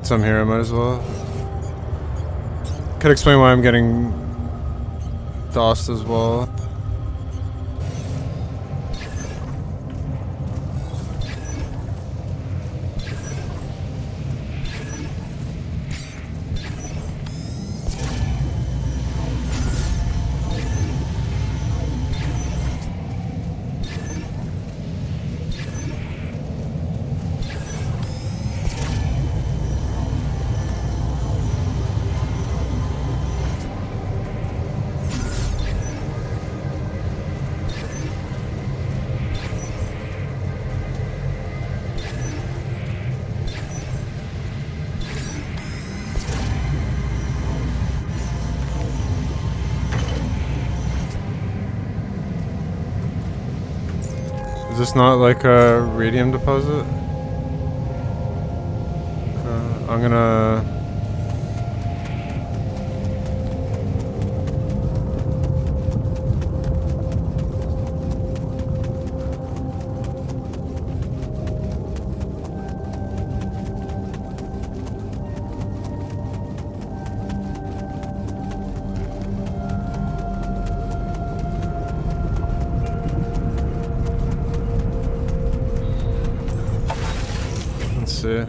Some here, I might as well. Could explain why I'm getting DOSed as well. Is this not like a radium deposit? I'm gonna... see.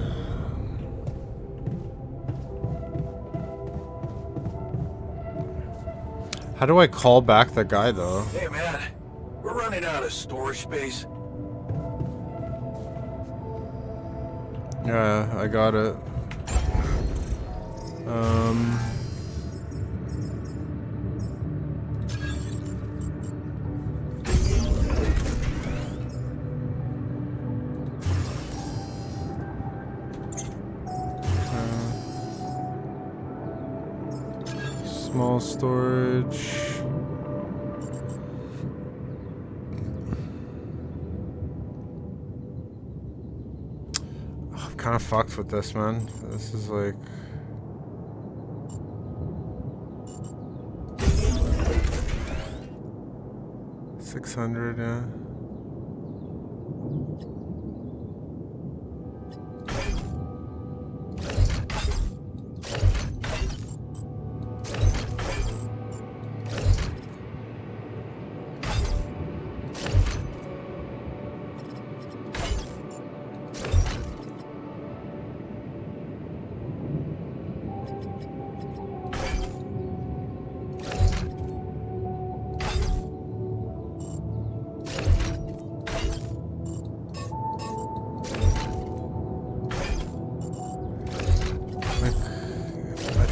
How do I call back the guy though? Hey man, we're running out of storage space. Yeah, I got it. Small storage. I'm kind of fucked with this, man. This is like... $600, yeah.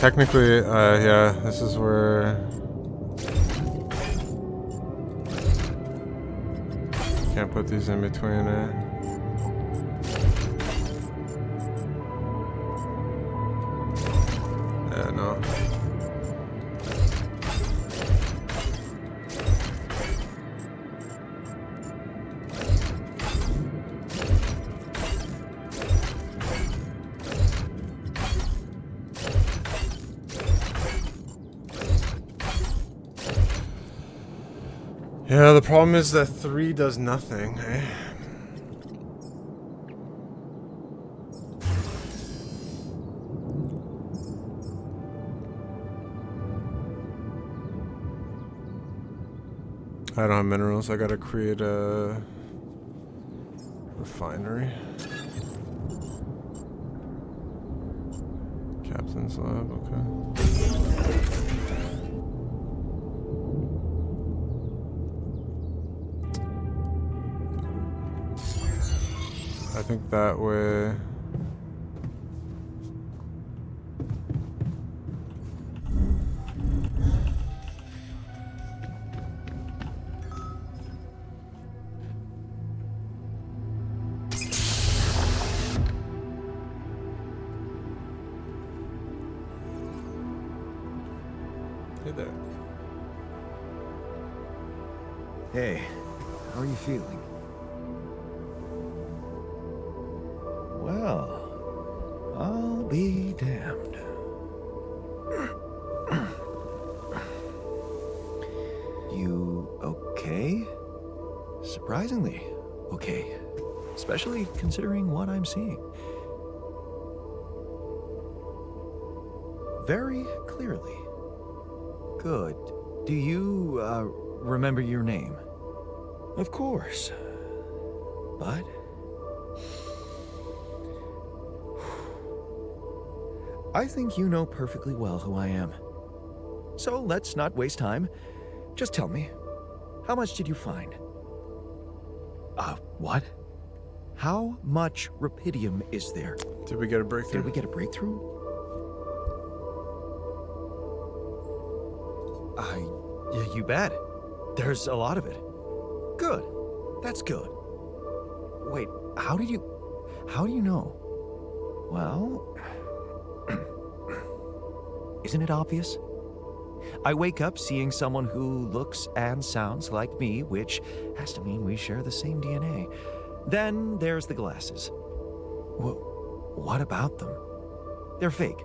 technically, yeah, this is where... Can't put these in between it. Yeah, no. Yeah, the problem is that 3 does nothing, eh? I don't have minerals. I gotta create a refinery. Captain's lab, okay. I think that way. Hey there. Hey, how are you feeling? Well, I'll be damned. You okay? Surprisingly okay. Especially considering what I'm seeing. Very clearly. Good. Do you, remember your name? Of course. But... I think you know perfectly well who I am. So let's not waste time. Just tell me, how much did you find? What? How much rupidium is there? Did we get a breakthrough? Did we get a breakthrough? Yeah, you bet. There's a lot of it. Good. That's good. Wait, how do you know? Well, isn't it obvious? I wake up seeing someone who looks and sounds like me, which has to mean we share the same DNA. Then there's the glasses. What about them? They're fake.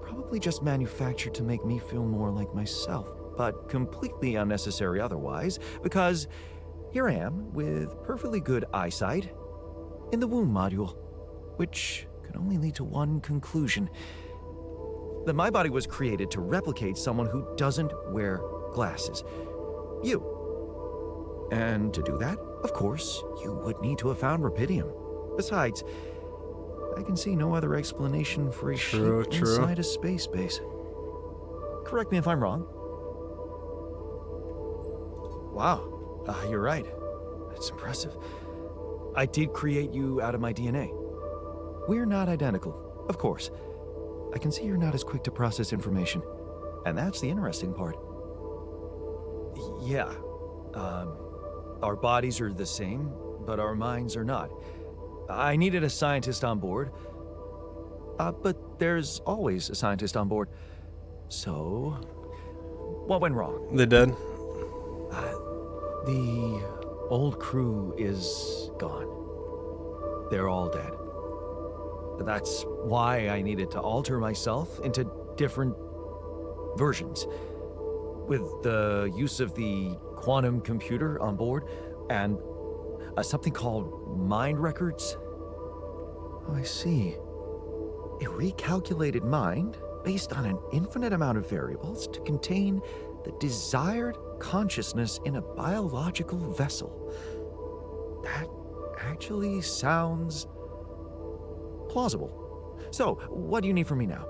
Probably just manufactured to make me feel more like myself, but completely unnecessary otherwise, because here I am with perfectly good eyesight in the womb module, which can only lead to one conclusion: that my body was created to replicate someone who doesn't wear glasses. You. And to do that, of course, you would need to have found rupidium. Besides, I can see no other explanation for a ship inside a space base. Correct me if I'm wrong. Wow, you're right. That's impressive. I did create you out of my DNA. We're not identical, of course. I can see you're not as quick to process information, and that's the interesting part. Yeah, our bodies are the same, but our minds are not. I needed a scientist on board, but there's always a scientist on board. So, what went wrong? They dead? The old crew is gone. They're all dead. That's why I needed to alter myself into different versions. With the use of the quantum computer on board and something called mind records. Oh, I see. A recalculated mind based on an infinite amount of variables to contain the desired consciousness in a biological vessel. That actually sounds plausible. So, what do you need from me now?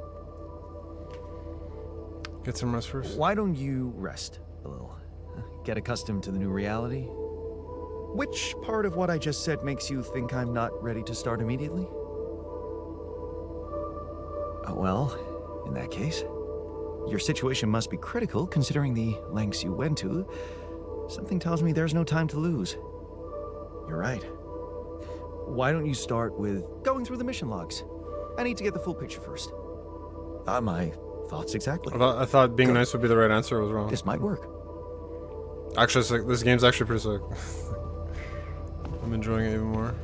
Get some rest first. Why don't you rest a little? Get accustomed to the new reality? Which part of what I just said makes you think I'm not ready to start immediately? Well, in that case, Your situation must be critical considering the lengths you went to. Something tells me there's no time to lose. You're right. Why don't you start with going through the mission logs? I need to get the full picture first. My thoughts exactly. I thought being nice would be the right answer. I was wrong. This might work. Actually, it's like, this game's actually pretty sick. I'm enjoying it even more.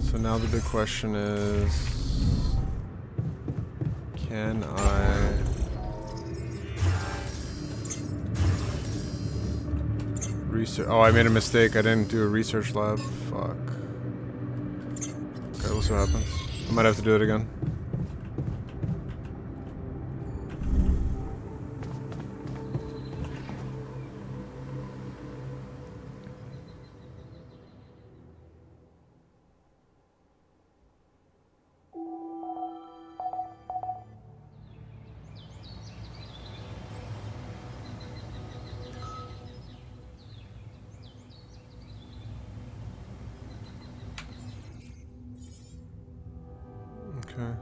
So now the big question is, can I research? Oh, I made a mistake. I didn't do a research lab. Fuck. Okay, we'll see what happens. I might have to do it again. Okay.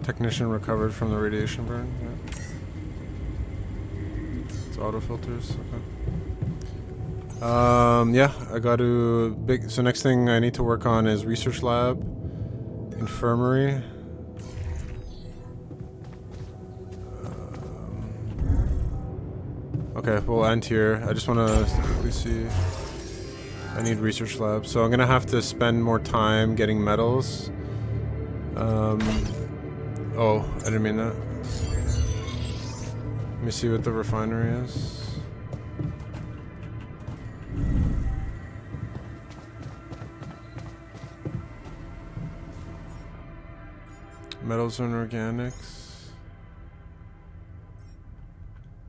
Technician recovered from the radiation burn. Yeah. It's auto filters. Okay. Yeah, I got to So next thing I need to work on is research lab, infirmary. Okay, we'll end here. I just want to quickly see. I need research lab, so I'm gonna have to spend more time getting metals. Oh, I didn't mean that. Let me see what the refinery is. Metals and organics.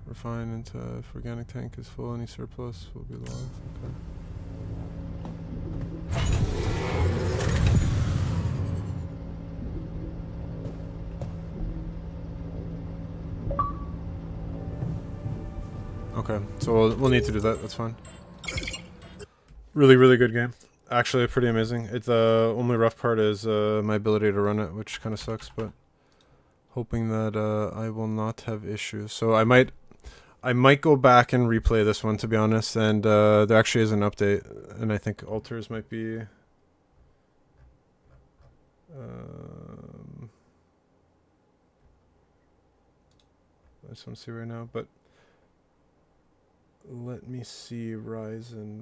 Refine into if organic tank is full, any surplus will be lost. Okay. Okay, so we'll need to do that. That's fine. Really, really good game. Actually, pretty amazing. It's the only rough part is my ability to run it, which kind of sucks. But hoping that I will not have issues. So I might go back and replay this one, to be honest, and there actually is an update, and I think alters might be... I just want to see right now, but let me see. Ryzen.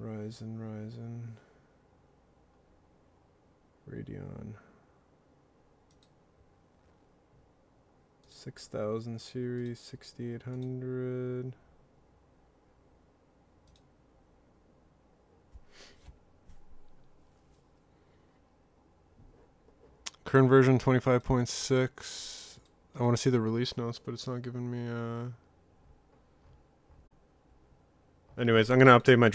Radeon. 6000 series, 6800. Current version 25.6. I want to see the release notes, but it's not giving me Anyways, I'm going to update my